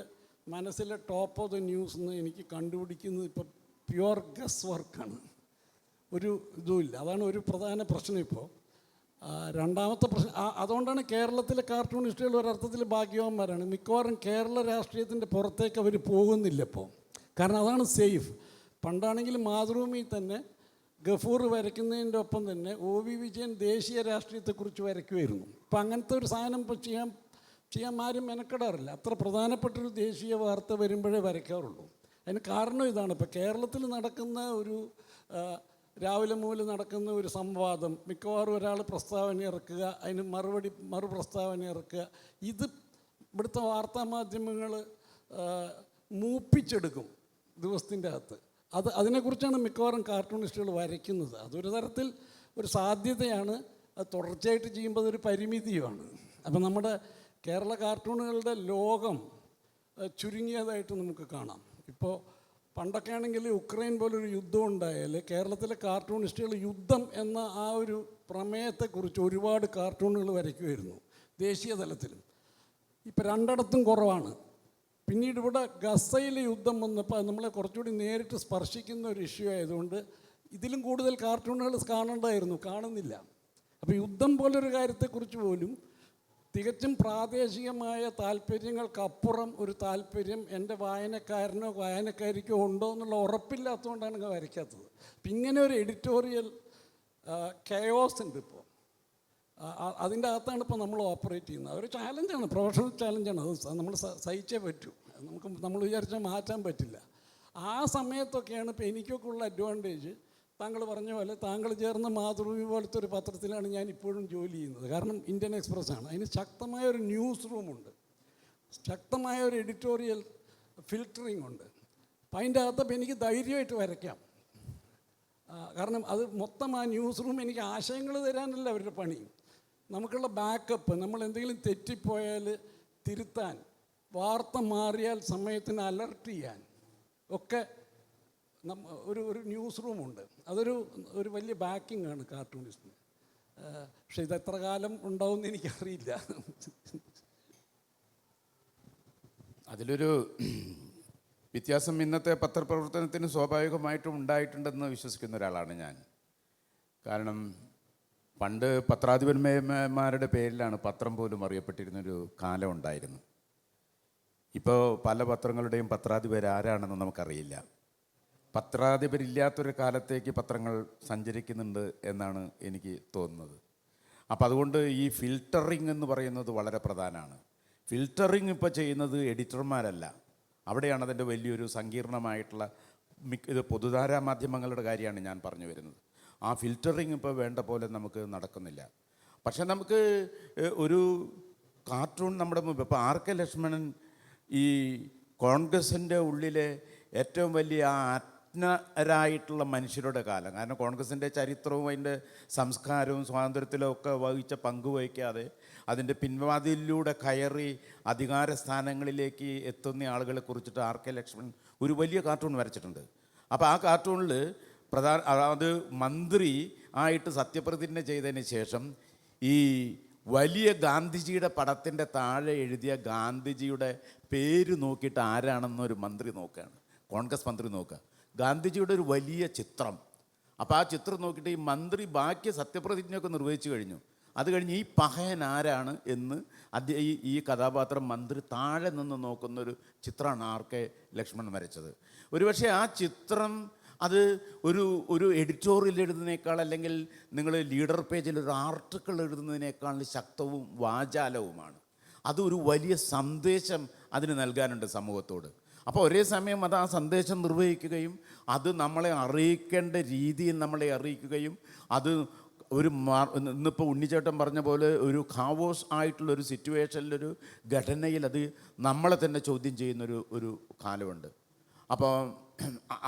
മനസ്സിലെ ടോപ്പ് ഓഫ് ദ ന്യൂസ് എന്ന് എനിക്ക് കണ്ടുപിടിക്കുന്നത് ഇപ്പോൾ പ്യുവർ ഗസ് വർക്കാണ്. ഒരു ഇതുമില്ല. അതാണ് ഒരു പ്രധാന പ്രശ്നം ഇപ്പോൾ. രണ്ടാമത്തെ പ്രശ്നം, അതുകൊണ്ടാണ് കേരളത്തിലെ കാർട്ടൂണിസ്റ്റുകൾ ഒരർത്ഥത്തിൽ ഭാഗ്യവാന്മാരാണ്. മിക്കവാറും കേരള രാഷ്ട്രീയത്തിൻ്റെ പുറത്തേക്ക് അവർ പോകുന്നില്ല ഇപ്പോൾ. കാരണം അതാണ് സേഫ്. പണ്ടാണെങ്കിൽ മാതൃഭൂമി തന്നെ ഗഫൂർ വരയ്ക്കുന്നതിൻ്റെ ഒപ്പം തന്നെ OV വിജയൻ ദേശീയ രാഷ്ട്രീയത്തെക്കുറിച്ച് വരയ്ക്കുമായിരുന്നു. ഇപ്പം അങ്ങനത്തെ ഒരു സാധനം ഇപ്പോൾ ചെയ്യാൻ ആരും മെനക്കെടാറില്ല. അത്ര പ്രധാനപ്പെട്ടൊരു ദേശീയ വാർത്ത വരുമ്പോഴേ വരയ്ക്കാറുള്ളൂ. അതിന് കാരണം ഇതാണ്. ഇപ്പോൾ കേരളത്തിൽ നടക്കുന്ന ഒരു രാവിലെ മുതൽ നടക്കുന്ന ഒരു സംവാദം, മിക്കവാറും ഒരാൾ പ്രസ്താവന ഇറക്കുക, അതിന് മറുപ്രസ്താവന ഇറക്കുക, ഇത് ഇവിടുത്തെ വാർത്താമാധ്യമങ്ങൾ മൂപ്പിച്ചെടുക്കും ദിവസത്തിൻ്റെ അകത്ത്. അതിനെക്കുറിച്ചാണ് മിക്കവാറും കാർട്ടൂണിസ്റ്റുകൾ വരയ്ക്കുന്നത്. അതൊരു തരത്തിൽ ഒരു സാധ്യതയാണ്. അത് തുടർച്ചയായിട്ട് ചെയ്യുമ്പോൾ അതൊരു പരിമിതിയുമാണ്. അപ്പം നമ്മുടെ കേരള കാർട്ടൂണുകളുടെ ലോകം ചുരുങ്ങിയതായിട്ട് നമുക്ക് കാണാം. ഇപ്പോൾ പണ്ടൊക്കെ ആണെങ്കിൽ യുക്രൈൻ പോലൊരു യുദ്ധം ഉണ്ടായാൽ കേരളത്തിലെ കാർട്ടൂണിസ്റ്റുകൾ യുദ്ധം എന്ന ആ ഒരു പ്രമേയത്തെക്കുറിച്ച് ഒരുപാട് കാർട്ടൂണുകൾ വരയ്ക്കുമായിരുന്നു ദേശീയ തലത്തിലും. ഇപ്പം 2 കുറവാണ്. പിന്നീട് ഇവിടെ ഗസയിലെ യുദ്ധം വന്നപ്പോൾ നമ്മളെ കുറച്ചുകൂടി നേരിട്ട് സ്പർശിക്കുന്ന ഒരു ഇഷ്യൂ ആയതുകൊണ്ട് ഇതിലും കൂടുതൽ കാർട്ടൂണുകൾ കാണേണ്ടതായിരുന്നു, കാണുന്നില്ല. അപ്പോൾ യുദ്ധം പോലൊരു കാര്യത്തെക്കുറിച്ച് പോലും തികച്ചും പ്രാദേശികമായ താല്പര്യങ്ങൾക്കപ്പുറം ഒരു താല്പര്യം എൻ്റെ വായനക്കാരനോ വായനക്കാരിക്കോ ഉണ്ടോ എന്നുള്ള ഉറപ്പില്ലാത്തതുകൊണ്ടാണ് വരയ്ക്കാത്തത്. അപ്പം ഇങ്ങനെ ഒരു എഡിറ്റോറിയൽ കെയോസ് ഉണ്ട് ഇപ്പോൾ. അതിൻ്റെ അകത്താണ് ഇപ്പോൾ നമ്മൾ ഓപ്പറേറ്റ് ചെയ്യുന്നത്. അതൊരു ചാലഞ്ചാണ്, പ്രൊഫഷണൽ ചാലഞ്ചാണ്. അത് നമ്മൾ സഹിച്ചേ പറ്റൂ. നമ്മൾ വിചാരിച്ചാൽ മാറ്റാൻ പറ്റില്ല. ആ സമയത്തൊക്കെയാണ് ഇപ്പോൾ എനിക്കൊക്കെ ഉള്ള അഡ്വാൻറ്റേജ്. താങ്കൾ പറഞ്ഞ പോലെ താങ്കൾ ചേർന്ന മാതൃഭൂമി പോലത്തെ ഒരു പത്രത്തിലാണ് ഞാൻ ഇപ്പോഴും ജോലി ചെയ്യുന്നത്. കാരണം ഇന്ത്യൻ എക്സ്പ്രസ് ആണ്. അതിന് ശക്തമായ ഒരു ന്യൂസ് റൂമുണ്ട്, ശക്തമായ ഒരു എഡിറ്റോറിയൽ ഫിൽറ്ററിങ് ഉണ്ട്. അപ്പം അതിൻ്റെ അകത്തപ്പോൾ എനിക്ക് ധൈര്യമായിട്ട് വരയ്ക്കാം. കാരണം അത് മൊത്തം ആ ന്യൂസ് റൂം എനിക്ക് ആശയങ്ങൾ തരാനല്ല അവരുടെ പണി. നമുക്കുള്ള ബാക്കപ്പ്, നമ്മൾ എന്തെങ്കിലും തെറ്റിപ്പോയാൽ തിരുത്താൻ, വാർത്ത മാറിയാൽ സമയത്തിന് അലർട്ട് ചെയ്യാൻ ഒക്കെ ഒരു ന്യൂസ് റൂമുണ്ട്. അതൊരു വലിയ ബാക്കിംഗ് ആണ് കാർട്ടൂണിസ്റ്റിന്. പക്ഷെ ഇത് എത്ര കാലം ഉണ്ടാവുമെന്ന് എനിക്കറിയില്ല. അതിലൊരു വ്യത്യാസം ഇന്നത്തെ പത്രപ്രവർത്തനത്തിന് സ്വാഭാവികമായിട്ടും ഉണ്ടായിട്ടുണ്ടെന്ന് വിശ്വസിക്കുന്ന ഒരാളാണ് ഞാൻ. കാരണം പണ്ട് പത്രാധിപന്മാരുടെ പേരിലാണ് പത്രം പോലും അറിയപ്പെട്ടിരുന്നൊരു കാലം ഉണ്ടായിരുന്നു. ഇപ്പോൾ പല പത്രങ്ങളുടെയും പത്രാധിപരാരാണെന്ന് നമുക്കറിയില്ല. പത്രാധിപരില്ലാത്തൊരു കാലത്തേക്ക് പത്രങ്ങൾ സഞ്ചരിക്കുന്നുണ്ട് എന്നാണ് എനിക്ക് തോന്നുന്നത്. അപ്പോൾ അതുകൊണ്ട് ഈ ഫിൽറ്ററിങ് എന്ന് പറയുന്നത് വളരെ പ്രധാനമാണ്. ഫിൽറ്ററിങ് ഇപ്പോൾ ചെയ്യുന്നത് എഡിറ്റർമാരല്ല. അവിടെയാണ് അതിൻ്റെ വലിയൊരു സങ്കീർണമായിട്ടുള്ള ഇത് പൊതുധാരാ മാധ്യമങ്ങളുടെ കാര്യമാണ് ഞാൻ പറഞ്ഞു വരുന്നത്. ആ ഫിൽറ്ററിങ് ഇപ്പോൾ വേണ്ട പോലെ നമുക്ക് നടക്കുന്നില്ല. പക്ഷെ നമുക്ക് ഒരു കാർട്ടൂൺ നമ്മുടെ മുമ്പ് ഇപ്പോൾ RK ലക്ഷ്മണൻ ഈ കോൺഗ്രസിൻ്റെ ഉള്ളിലെ ഏറ്റവും വലിയ ആജ്ഞരായിട്ടുള്ള മനുഷ്യരുടെ കാലം. കാരണം കോൺഗ്രസിൻ്റെ ചരിത്രവും അതിൻ്റെ സംസ്കാരവും സ്വാതന്ത്ര്യത്തിലും ഒക്കെ വഹിച്ച പങ്കുവഹിക്കാതെ അതിൻ്റെ പിൻവാതിലിലൂടെ കയറി അധികാര സ്ഥാനങ്ങളിലേക്ക് എത്തുന്ന ആളുകളെ കുറിച്ചിട്ട് RK ലക്ഷ്മൺ ഒരു വലിയ കാർട്ടൂൺ വരച്ചിട്ടുണ്ട്. അപ്പോൾ ആ കാർട്ടൂണിൽ അത് മന്ത്രി ആയിട്ട് സത്യപ്രതിജ്ഞ ചെയ്തതിന് ശേഷം ഈ വലിയ ഗാന്ധിജിയുടെ പടത്തിൻ്റെ താഴെ എഴുതിയ ഗാന്ധിജിയുടെ പേര് നോക്കിയിട്ട് ആരാണെന്നൊരു മന്ത്രി നോക്കുകയാണ്, കോൺഗ്രസ് മന്ത്രി നോക്കുക, ഗാന്ധിജിയുടെ ഒരു വലിയ ചിത്രം. അപ്പോൾ ആ ചിത്രം നോക്കിയിട്ട് ഈ മന്ത്രി ബാക്കി സത്യപ്രതിജ്ഞയൊക്കെ നിർവഹിച്ചു കഴിഞ്ഞു. അത് കഴിഞ്ഞ് ഈ പഹയൻ ആരാണ് എന്ന് ഈ കഥാപാത്രം മന്ത്രി താഴെ നിന്ന് നോക്കുന്നൊരു ചിത്രമാണ് RK ലക്ഷ്മൺ വരച്ചത്. ഒരുപക്ഷെ ആ ചിത്രം അത് ഒരു എഡിറ്റോറിയൽ എഴുതുന്നതിനേക്കാൾ, അല്ലെങ്കിൽ നിങ്ങൾ ലീഡർ പേജിൽ ഒരു ആർട്ടിക്കിൾ എഴുതുന്നതിനേക്കാൾ ശക്തവും വാചാലവുമാണ്. അതൊരു വലിയ സന്ദേശം അതിന് നൽകാനുണ്ട് സമൂഹത്തോട്. അപ്പോൾ ഒരേ സമയം അത് ആ സന്ദേശം നിർവഹിക്കുകയും അത് നമ്മളെ അറിയിക്കേണ്ട രീതിയിൽ നമ്മളെ അറിയിക്കുകയും അത് ഇന്നിപ്പോൾ ഉണ്ണിച്ചേട്ടൻ പറഞ്ഞ പോലെ ഒരു ഖാവോസ് ആയിട്ടുള്ളൊരു സിറ്റുവേഷനിലൊരു ഘടനയിൽ അത് നമ്മളെ തന്നെ ചോദ്യം ചെയ്യുന്നൊരു കാലമുണ്ട്. അപ്പോൾ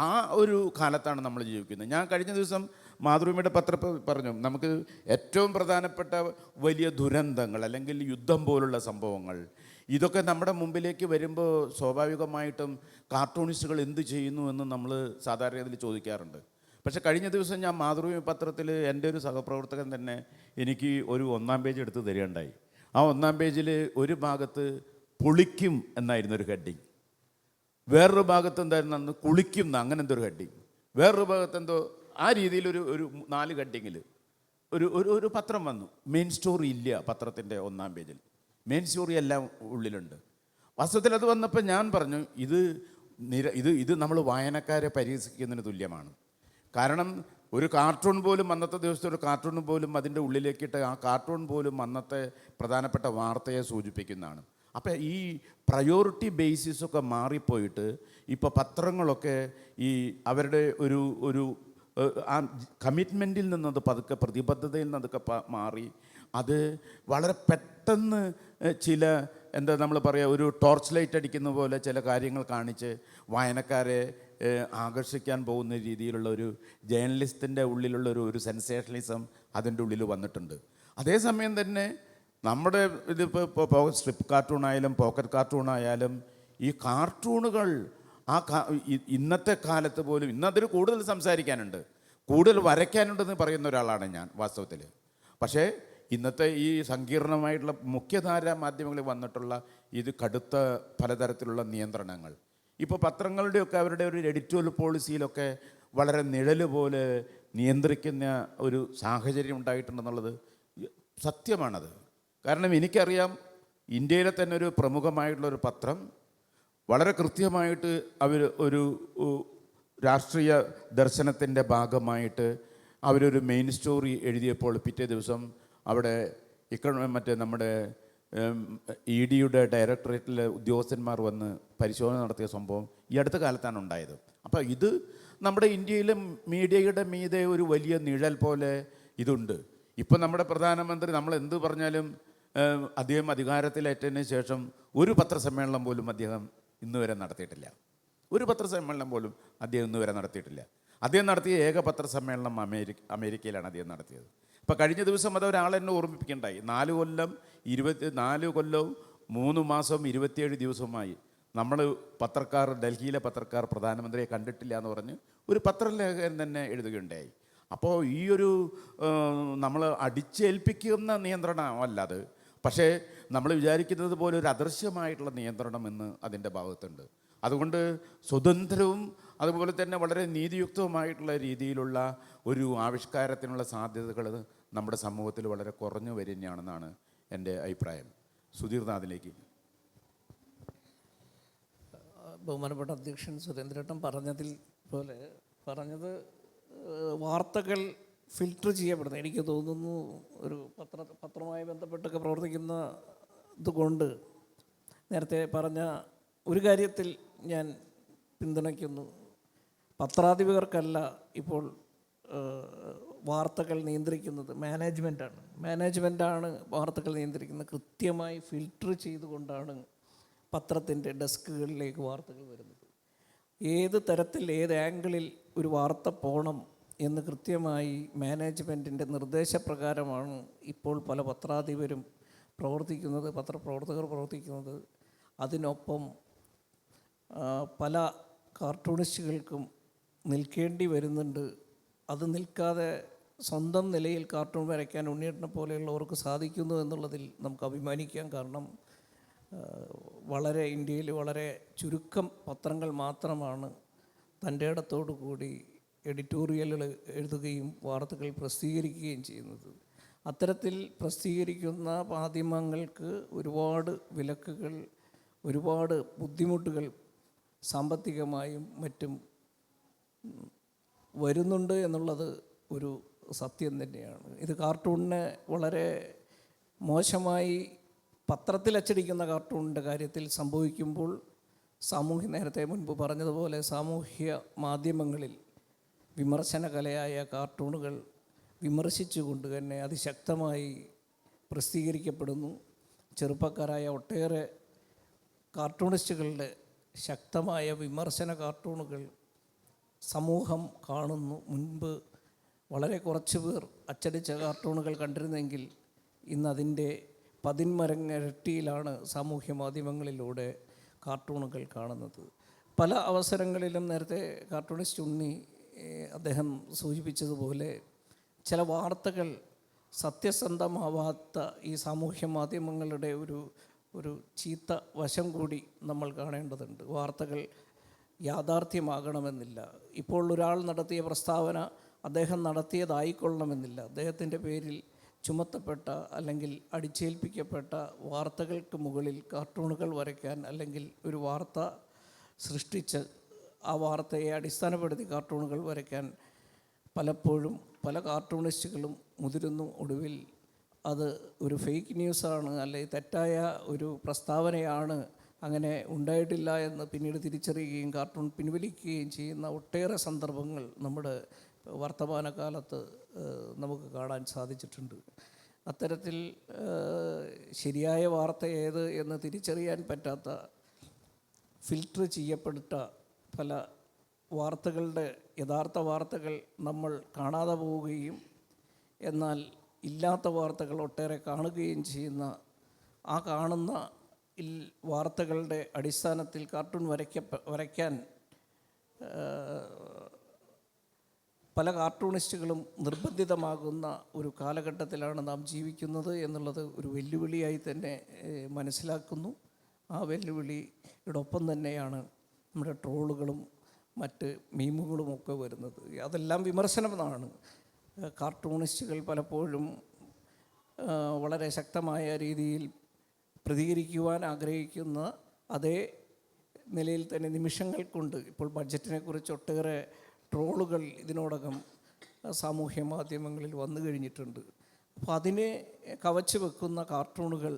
ആ ഒരു കാലത്താണ് നമ്മൾ ജീവിക്കുന്നത്. ഞാൻ കഴിഞ്ഞ ദിവസം മാതൃഭൂമിയുടെ പത്രത്തിൽ പറഞ്ഞു, നമുക്ക് ഏറ്റവും പ്രധാനപ്പെട്ട വലിയ ദുരന്തങ്ങൾ അല്ലെങ്കിൽ യുദ്ധം പോലുള്ള സംഭവങ്ങൾ ഇതൊക്കെ നമ്മുടെ മുമ്പിലേക്ക് വരുമ്പോൾ സ്വാഭാവികമായിട്ടും കാർട്ടൂണിസ്റ്റുകൾ എന്ത് ചെയ്യുന്നു എന്ന് നമ്മൾ സാധാരണ ഇതിൽ ചോദിക്കാറുണ്ട്. പക്ഷേ കഴിഞ്ഞ ദിവസം ഞാൻ മാതൃഭൂമി പത്രത്തിൽ എൻ്റെ ഒരു സഹപ്രവർത്തകൻ തന്നെ എനിക്ക് ഒരു 1-ാം പേജ് എടുത്ത് തരികയുണ്ടായി. ആ 1-ാം പേജിൽ ഒരു ഭാഗത്ത് പൊളിക്കും എന്നായിരുന്നു ഒരു ഹെഡിങ്, വേറൊരു ഭാഗത്ത് എന്തായിരുന്നു കുളിക്കുന്ന അങ്ങനെ എന്തോ ഒരു ഹെഡിങ്, വേറൊരു ഭാഗത്ത് എന്തോ ആ രീതിയിൽ ഒരു 4 ഹെഡിങ്ങിൽ ഒരു പത്രം വന്നു. മെയിൻ സ്റ്റോറി ഇല്ല പത്രത്തിൻ്റെ 1-ാം പേജിൽ, മെയിൻ സ്റ്റോറി എല്ലാം ഉള്ളിലുണ്ട്. വാസ്തവത്തിൽ അത് വന്നപ്പോൾ ഞാൻ പറഞ്ഞു, ഇത് നമ്മൾ വായനക്കാരെ പരിഹസിക്കുന്നതിന് തുല്യമാണ്. കാരണം ഒരു കാർട്ടൂൺ പോലും അന്നത്തെ ദിവസത്തെ ഒരു കാർട്ടൂൺ പോലും അതിൻ്റെ ഉള്ളിലേക്കിട്ട് ആ കാർട്ടൂൺ പോലും അന്നത്തെ പ്രധാനപ്പെട്ട വാർത്തയെ സൂചിപ്പിക്കുന്നതാണ്. അപ്പോൾ ഈ പ്രയോറിറ്റി ബേസിസൊക്കെ മാറിപ്പോയിട്ട് ഇപ്പോൾ പത്രങ്ങളൊക്കെ ഈ അവരുടെ ഒരു ആ കമ്മിറ്റ്മെൻറ്റിൽ നിന്നത് പതുക്കെ പ്രതിബദ്ധതയിൽ നിന്നതൊക്കെ മാറി അത് വളരെ പെട്ടെന്ന് ചില നമ്മൾ പറയുക ഒരു ടോർച്ച് ലൈറ്റ് അടിക്കുന്ന പോലെ ചില കാര്യങ്ങൾ കാണിച്ച് വായനക്കാരെ ആകർഷിക്കാൻ പോകുന്ന രീതിയിലുള്ള ഒരു ജേർണലിസ്റ്റിൻ്റെ ഉള്ളിലുള്ള ഒരു സെൻസേഷണലിസം അതിൻ്റെ ഉള്ളിൽ വന്നിട്ടുണ്ട്. അതേസമയം തന്നെ നമ്മുടെ ഇതിപ്പോൾ സ്ട്രിപ്പ് കാർട്ടൂണായാലും പോക്കറ്റ് കാർട്ടൂണായാലും ഈ കാർട്ടൂണുകൾ ഇന്നത്തെ കാലത്ത് പോലും ഇന്നതിൽ കൂടുതൽ സംസാരിക്കാനുണ്ട്, കൂടുതൽ വരയ്ക്കാനുണ്ടെന്ന് പറയുന്ന ഒരാളാണ് ഞാൻ വാസ്തവത്തിൽ. പക്ഷേ ഇന്നത്തെ ഈ സങ്കീർണമായിട്ടുള്ള മുഖ്യധാരാ മാധ്യമങ്ങളിൽ വന്നിട്ടുള്ള ഇത് കടുത്ത പലതരത്തിലുള്ള നിയന്ത്രണങ്ങൾ, ഇപ്പോൾ പത്രങ്ങളുടെയൊക്കെ അവരുടെ ഒരു എഡിറ്റോറിയൽ പോളിസിയിലൊക്കെ വളരെ നിഴൽ പോലെ നിയന്ത്രിക്കുന്ന ഒരു സാഹചര്യം ഉണ്ടായിട്ടുണ്ടെന്നുള്ളത് സത്യമാണത്. കാരണം എനിക്കറിയാം, ഇന്ത്യയിലെ തന്നെ ഒരു പ്രമുഖമായിട്ടുള്ളൊരു പത്രം വളരെ കൃത്യമായിട്ട് അവർ ഒരു രാഷ്ട്രീയ ദർശനത്തിൻ്റെ ഭാഗമായിട്ട് അവരൊരു മെയിൻ സ്റ്റോറി എഴുതിയപ്പോൾ പിറ്റേ ദിവസം അവിടെ മറ്റേ നമ്മുടെ EDയുടെ ഡയറക്ടറേറ്റിലെ ഉദ്യോഗസ്ഥന്മാർ വന്ന് പരിശോധന നടത്തിയ സംഭവം ഈ അടുത്ത കാലത്താണ് ഉണ്ടായത്. അപ്പോൾ ഇത് നമ്മുടെ ഇന്ത്യയിലെ മീഡിയയുടെ മീതെ ഒരു വലിയ നിഴൽ പോലെ ഇതുണ്ട്. ഇപ്പം നമ്മുടെ പ്രധാനമന്ത്രി നമ്മൾ എന്ത് പറഞ്ഞാലും അദ്ദേഹം അധികാരത്തിലേറ്റതിന് ശേഷം ഒരു പത്രസമ്മേളനം പോലും അദ്ദേഹം ഇന്നുവരെ നടത്തിയിട്ടില്ല. ഒരു പത്രസമ്മേളനം പോലും അദ്ദേഹം ഇന്നുവരെ നടത്തിയിട്ടില്ല. അദ്ദേഹം നടത്തിയ ഏക പത്രസമ്മേളനം അമേരിക്കയിലാണ് അദ്ദേഹം നടത്തിയത്. ഇപ്പോൾ കഴിഞ്ഞ ദിവസം അത് ഒരാളെന്നെ ഓർമ്മിപ്പിക്കേണ്ടായി, 4 കൊല്ലവും 3 മാസവും 27 ദിവസവുമായി നമ്മൾ പത്രക്കാർ, ഡൽഹിയിലെ പത്രക്കാർ പ്രധാനമന്ത്രിയെ കണ്ടിട്ടില്ല എന്ന് പറഞ്ഞ് ഒരു പത്രലേഖകൻ തന്നെ എഴുതുകയുണ്ടായി. അപ്പോൾ ഈ ഒരു നമ്മൾ അടിച്ചേൽപ്പിക്കുന്ന നിയന്ത്രണമല്ല അത്, പക്ഷേ നമ്മൾ വിചാരിക്കുന്നത് പോലെ ഒരു അദൃശ്യമായിട്ടുള്ള നിയന്ത്രണം എന്ന് അതിൻ്റെ ഭാഗത്തുണ്ട്. അതുകൊണ്ട് സ്വതന്ത്രവും അതുപോലെ തന്നെ വളരെ നീതിയുക്തവുമായിട്ടുള്ള രീതിയിലുള്ള ഒരു ആവിഷ്കാരത്തിനുള്ള സാധ്യതകൾ നമ്മുടെ സമൂഹത്തിൽ വളരെ കുറഞ്ഞു വരികയാണെന്നാണ് എൻ്റെ അഭിപ്രായം. സുധീർനാഥിലേക്ക്. ബഹുമാനപ്പെട്ട അധ്യക്ഷൻ സുരേന്ദ്രേട്ടൻ പറഞ്ഞത് വാർത്തകൾ ഫിൽട്ടർ ചെയ്യപ്പെടുന്നത് എനിക്ക് തോന്നുന്നു ഒരു പത്രവുമായി ബന്ധപ്പെട്ടൊക്കെ പ്രവർത്തിക്കുന്ന ഇതുകൊണ്ട് നേരത്തെ പറഞ്ഞ ഒരു കാര്യത്തിൽ ഞാൻ പിന്തുണയ്ക്കുന്നു. പത്രാധിപർക്കല്ല ഇപ്പോൾ വാർത്തകൾ നിയന്ത്രിക്കുന്നത്, മാനേജ്മെൻറ്റാണ് വാർത്തകൾ നിയന്ത്രിക്കുന്നത്. കൃത്യമായി ഫിൽട്ടർ ചെയ്തുകൊണ്ടാണ് പത്രത്തിൻ്റെ ഡെസ്കുകളിലേക്ക് വാർത്തകൾ വരുന്നത്. ഏത് തരത്തിൽ ഏത് ആംഗിളിൽ ഒരു വാർത്ത പോകണം എന്ന് കൃത്യമായി മാനേജ്മെൻറ്റിൻ്റെ നിർദ്ദേശപ്രകാരമാണ് ഇപ്പോൾ പല പത്രാധിപരും പ്രവർത്തിക്കുന്നത്, പത്രപ്രവർത്തകർ പ്രവർത്തിക്കുന്നത്. അതിനൊപ്പം പല കാർട്ടൂണിസ്റ്റുകൾക്കും നിൽക്കേണ്ടി വരുന്നുണ്ട്. അത് നിൽക്കാതെ സ്വന്തം നിലയിൽ കാർട്ടൂൺ വരയ്ക്കാൻ ഉണ്ണിയേട്ടനെ പോലെയുള്ളവർക്ക് സാധിക്കുന്നു എന്നുള്ളതിൽ നമുക്ക് അഭിമാനിക്കാം. കാരണം ഇന്ത്യയിൽ വളരെ ചുരുക്കം പത്രങ്ങൾ മാത്രമാണ് തൻ്റെ ഇടത്തോടു കൂടി എഡിറ്റോറിയലുകൾ എഴുതുകയും വാർത്തകൾ പ്രസിദ്ധീകരിക്കുകയും ചെയ്യുന്നത്. അത്തരത്തിൽ പ്രസിദ്ധീകരിക്കുന്ന മാധ്യമങ്ങൾക്ക് ഒരുപാട് വിലക്കുകൾ, ഒരുപാട് ബുദ്ധിമുട്ടുകൾ സാമ്പത്തികമായും മറ്റും വരുന്നുണ്ട് എന്നുള്ളത് ഒരു സത്യം തന്നെയാണ്. ഇത് കാർട്ടൂണിനെ വളരെ മോശമായി പത്രത്തിൽ അച്ചടിക്കുന്ന കാർട്ടൂണിൻ്റെ കാര്യത്തിൽ സംഭവിക്കുമ്പോൾ നേരത്തെ മുൻപ് പറഞ്ഞതുപോലെ സാമൂഹ്യ മാധ്യമങ്ങളിൽ വിമർശന കലയായ കാർട്ടൂണുകൾ വിമർശിച്ചുകൊണ്ട് തന്നെ അതിശക്തമായി പ്രസിദ്ധീകരിക്കപ്പെടുന്നു. ചെറുപ്പക്കാരായ ഒട്ടേറെ കാർട്ടൂണിസ്റ്റുകളുടെ ശക്തമായ വിമർശന കാർട്ടൂണുകൾ സമൂഹം കാണുന്നു. മുൻപ് വളരെ കുറച്ച് പേർ അച്ചടിച്ച കാർട്ടൂണുകൾ കണ്ടിരുന്നെങ്കിൽ ഇന്നതിൻ്റെ പതിന്മരങ്ങരട്ടിയിലാണ് സാമൂഹ്യ മാധ്യമങ്ങളിലൂടെ കാർട്ടൂണുകൾ കാണുന്നത്. പല അവസരങ്ങളിലും നേരത്തെ കാർട്ടൂണിസ്റ്റ് ഉണ്ണി അദ്ദേഹം സൂചിപ്പിച്ചതുപോലെ ചില വാർത്തകൾ സത്യസന്ധമാവാത്ത ഈ സാമൂഹ്യ മാധ്യമങ്ങളുടെ ഒരു ചീത്ത വശം കൂടി നമ്മൾ കാണേണ്ടതുണ്ട്. വാർത്തകൾ യാഥാർത്ഥ്യമാകണമെന്നില്ല. ഇപ്പോൾ ഒരാൾ നടത്തിയ പ്രസ്താവന അദ്ദേഹം നടത്തിയതായിക്കൊള്ളണമെന്നില്ല. അദ്ദേഹത്തിൻ്റെ പേരിൽ ചുമത്തപ്പെട്ട അല്ലെങ്കിൽ അടിച്ചേൽപ്പിക്കപ്പെട്ട വാർത്തകൾക്ക് മുകളിൽ കാർട്ടൂണുകൾ വരയ്ക്കാൻ അല്ലെങ്കിൽ ഒരു വാർത്ത സൃഷ്ടിച്ച് ആ വാർത്തയെ അടിസ്ഥാനപ്പെടുത്തി കാർട്ടൂണുകൾ വരയ്ക്കാൻ പലപ്പോഴും പല കാർട്ടൂണിസ്റ്റുകളും മുതിരുന്നു. ഒടുവിൽ അത് ഒരു ഫേക്ക് ന്യൂസാണ്, അല്ലെങ്കിൽ തെറ്റായ ഒരു പ്രസ്താവനയാണ്, അങ്ങനെ ഉണ്ടായിട്ടില്ല എന്ന് പിന്നീട് തിരിച്ചറിയുകയും കാർട്ടൂൺ പിൻവലിക്കുകയും ചെയ്യുന്ന ഒട്ടേറെ സന്ദർഭങ്ങൾ നമ്മുടെ വർത്തമാനകാലത്ത് നമുക്ക് കാണാൻ സാധിച്ചിട്ടുണ്ട്. അത്തരത്തിൽ ശരിയായ വാർത്ത ഏത് എന്ന് തിരിച്ചറിയാൻ പറ്റാത്ത, ഫിൽട്ടർ ചെയ്യപ്പെട്ട പല വാർത്തകളുടെ യഥാർത്ഥ വാർത്തകൾ നമ്മൾ കാണാതെ പോവുകയും എന്നാൽ ഇല്ലാത്ത വാർത്തകൾ ഒട്ടേറെ കാണുകയും ചെയ്യുന്ന, ആ കാണുന്ന വാർത്തകളുടെ അടിസ്ഥാനത്തിൽ കാർട്ടൂൺ വരയ്ക്കാൻ പല കാർട്ടൂണിസ്റ്റുകളും നിർബന്ധിതമാകുന്ന ഒരു കാലഘട്ടത്തിലാണ് നാം ജീവിക്കുന്നത് എന്നുള്ളത് ഒരു വെല്ലുവിളിയായി തന്നെ മനസ്സിലാക്കുന്നു. ആ വെല്ലുവിളിയോടൊപ്പം തന്നെയാണ് നമ്മുടെ ട്രോളുകളും മറ്റ് മീമുകളുമൊക്കെ വരുന്നത്. അതെല്ലാം വിമർശനമാണ്. കാർട്ടൂണിസ്റ്റുകൾ പലപ്പോഴും വളരെ ശക്തമായ രീതിയിൽ പ്രതികരിക്കുവാൻ ആഗ്രഹിക്കുന്ന അതേ നിലയിൽ തന്നെ നിമിഷങ്ങൾ കൊണ്ട് ഇപ്പോൾ ബഡ്ജറ്റിനെ കുറിച്ച് ഒട്ടേറെ ട്രോളുകൾ ഇതിനോടകം സാമൂഹ്യ മാധ്യമങ്ങളിൽ വന്നു കഴിഞ്ഞിട്ടുണ്ട്. അപ്പോൾ അതിനെ കവച്ച് വെക്കുന്ന കാർട്ടൂണുകൾ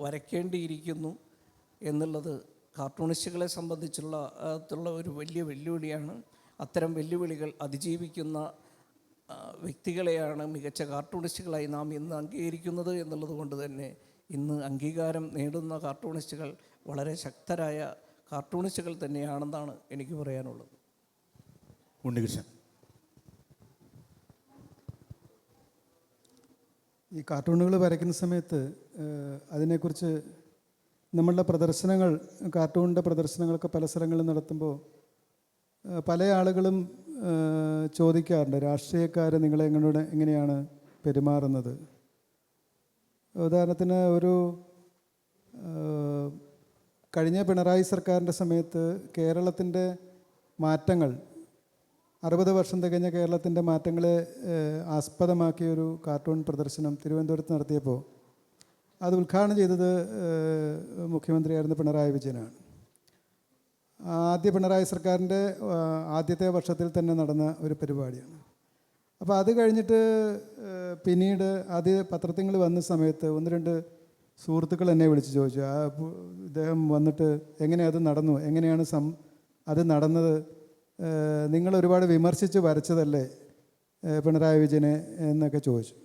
വരയ്ക്കേണ്ടിയിരിക്കുന്നു എന്നുള്ളത് കാർട്ടൂണിസ്റ്റുകളെ സംബന്ധിച്ചുള്ള ഒരു വലിയ വെല്ലുവിളിയാണ്. അത്തരം വെല്ലുവിളികൾ അതിജീവിക്കുന്ന വ്യക്തികളെയാണ് മികച്ച കാർട്ടൂണിസ്റ്റുകളായി നാം ഇന്ന് അംഗീകരിക്കുന്നത് എന്നുള്ളത് കൊണ്ട് തന്നെ ഇന്ന് അംഗീകാരം നേടുന്ന കാർട്ടൂണിസ്റ്റുകൾ വളരെ ശക്തരായ കാർട്ടൂണിസ്റ്റുകൾ തന്നെയാണെന്നാണ് എനിക്ക് പറയാനുള്ളത്. ഉണ്ണികൃഷ്ണൻ, ഈ കാർട്ടൂണുകൾ വരയ്ക്കുന്ന സമയത്ത് അതിനെക്കുറിച്ച് നമ്മളുടെ പ്രദർശനങ്ങൾ, കാർട്ടൂണിൻ്റെ പ്രദർശനങ്ങളൊക്കെ പല സ്ഥലങ്ങളിൽ നടത്തുമ്പോൾ പല ആളുകളും ചോദിക്കാറുണ്ട്, രാഷ്ട്രീയക്കാർ നിങ്ങളെ എങ്ങനെയാണ് പെരുമാറുന്നത്. ഉദാഹരണത്തിന് കഴിഞ്ഞ പിണറായി സർക്കാരിൻ്റെ സമയത്ത് കേരളത്തിൻ്റെ മാറ്റങ്ങൾ, 60 വർഷം തികഞ്ഞ കേരളത്തിൻ്റെ മാറ്റങ്ങളെ ആസ്പദമാക്കിയൊരു കാർട്ടൂൺ പ്രദർശനം തിരുവനന്തപുരത്ത് നടത്തിയപ്പോൾ അത് ഉദ്ഘാടനം ചെയ്തത് മുഖ്യമന്ത്രിയായിരുന്ന പിണറായി വിജയനാണ്. പിണറായി സർക്കാരിൻ്റെ ആദ്യത്തെ വർഷത്തിൽ തന്നെ നടന്ന ഒരു പരിപാടിയാണ്. അപ്പോൾ അത് കഴിഞ്ഞിട്ട് പിന്നീട് പത്രത്തിൽ വന്ന സമയത്ത് 1-2 സുഹൃത്തുക്കൾ എന്നെ വിളിച്ച് ചോദിച്ചു, ഇദ്ദേഹം വന്നിട്ട് അത് നടന്നു, എങ്ങനെയാണ് അത് നടന്നത്, നിങ്ങൾ ഒരുപാട് വിമർശിച്ച് വരച്ചതല്ലേ പിണറായി വിജയനെ എന്നൊക്കെ ചോദിച്ചു.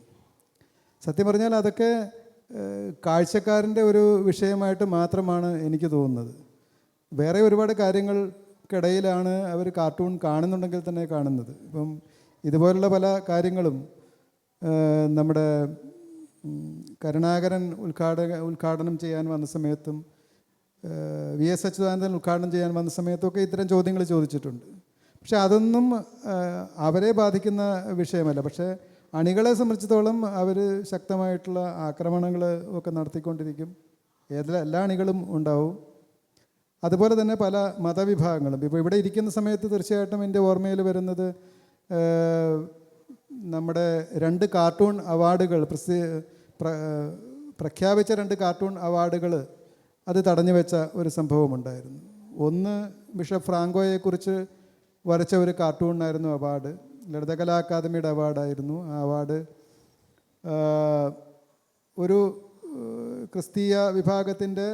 സത്യം പറഞ്ഞാൽ അതൊക്കെ കാഴ്ചക്കാരൻ്റെ ഒരു വിഷയമായിട്ട് മാത്രമാണ് എനിക്ക് തോന്നുന്നത്. വേറെ ഒരുപാട് കാര്യങ്ങൾക്കിടയിലാണ് അവർ കാർട്ടൂൺ കാണുന്നുണ്ടെങ്കിൽ തന്നെ കാണുന്നത്. ഇപ്പം ഇതുപോലുള്ള പല കാര്യങ്ങളും നമ്മുടെ കരുണാകരൻ ഉദ്ഘാടനം ചെയ്യാൻ വന്ന സമയത്തും VS അച്യുതാനന്ദൻ ഉദ്ഘാടനം ചെയ്യാൻ വന്ന സമയത്തൊക്കെ ഇത്തരം ചോദ്യങ്ങൾ ചോദിച്ചിട്ടുണ്ട്. പക്ഷെ അതൊന്നും അവരെ ബാധിക്കുന്ന വിഷയമല്ല. പക്ഷേ അണികളെ സംബന്ധിച്ചിടത്തോളം അവർ ശക്തമായിട്ടുള്ള ആക്രമണങ്ങൾ ഒക്കെ നടത്തിക്കൊണ്ടിരിക്കും. എല്ലാ അണികളും ഉണ്ടാവും. അതുപോലെ തന്നെ പല മതവിഭാഗങ്ങളും. ഇപ്പോൾ ഇവിടെ ഇരിക്കുന്ന സമയത്ത് തീർച്ചയായിട്ടും എൻ്റെ ഓർമ്മയിൽ വരുന്നത് നമ്മുടെ 2 കാർട്ടൂൺ അവാർഡുകൾ പ്രഖ്യാപിച്ച 2 കാർട്ടൂൺ അവാർഡുകൾ അത് തടഞ്ഞു വെച്ച ഒരു സംഭവമുണ്ടായിരുന്നു. ഒന്ന് ബിഷപ്പ് ഫ്രാങ്കോയെക്കുറിച്ച് വരച്ച ഒരു കാർട്ടൂണിനായിരുന്നു അവാർഡ്. ലളിതകലാ അക്കാദമിയുടെ അവാർഡായിരുന്നു ആ അവാർഡ്. ഒരു ക്രിസ്തീയ വിഭാഗത്തിൻ്റെ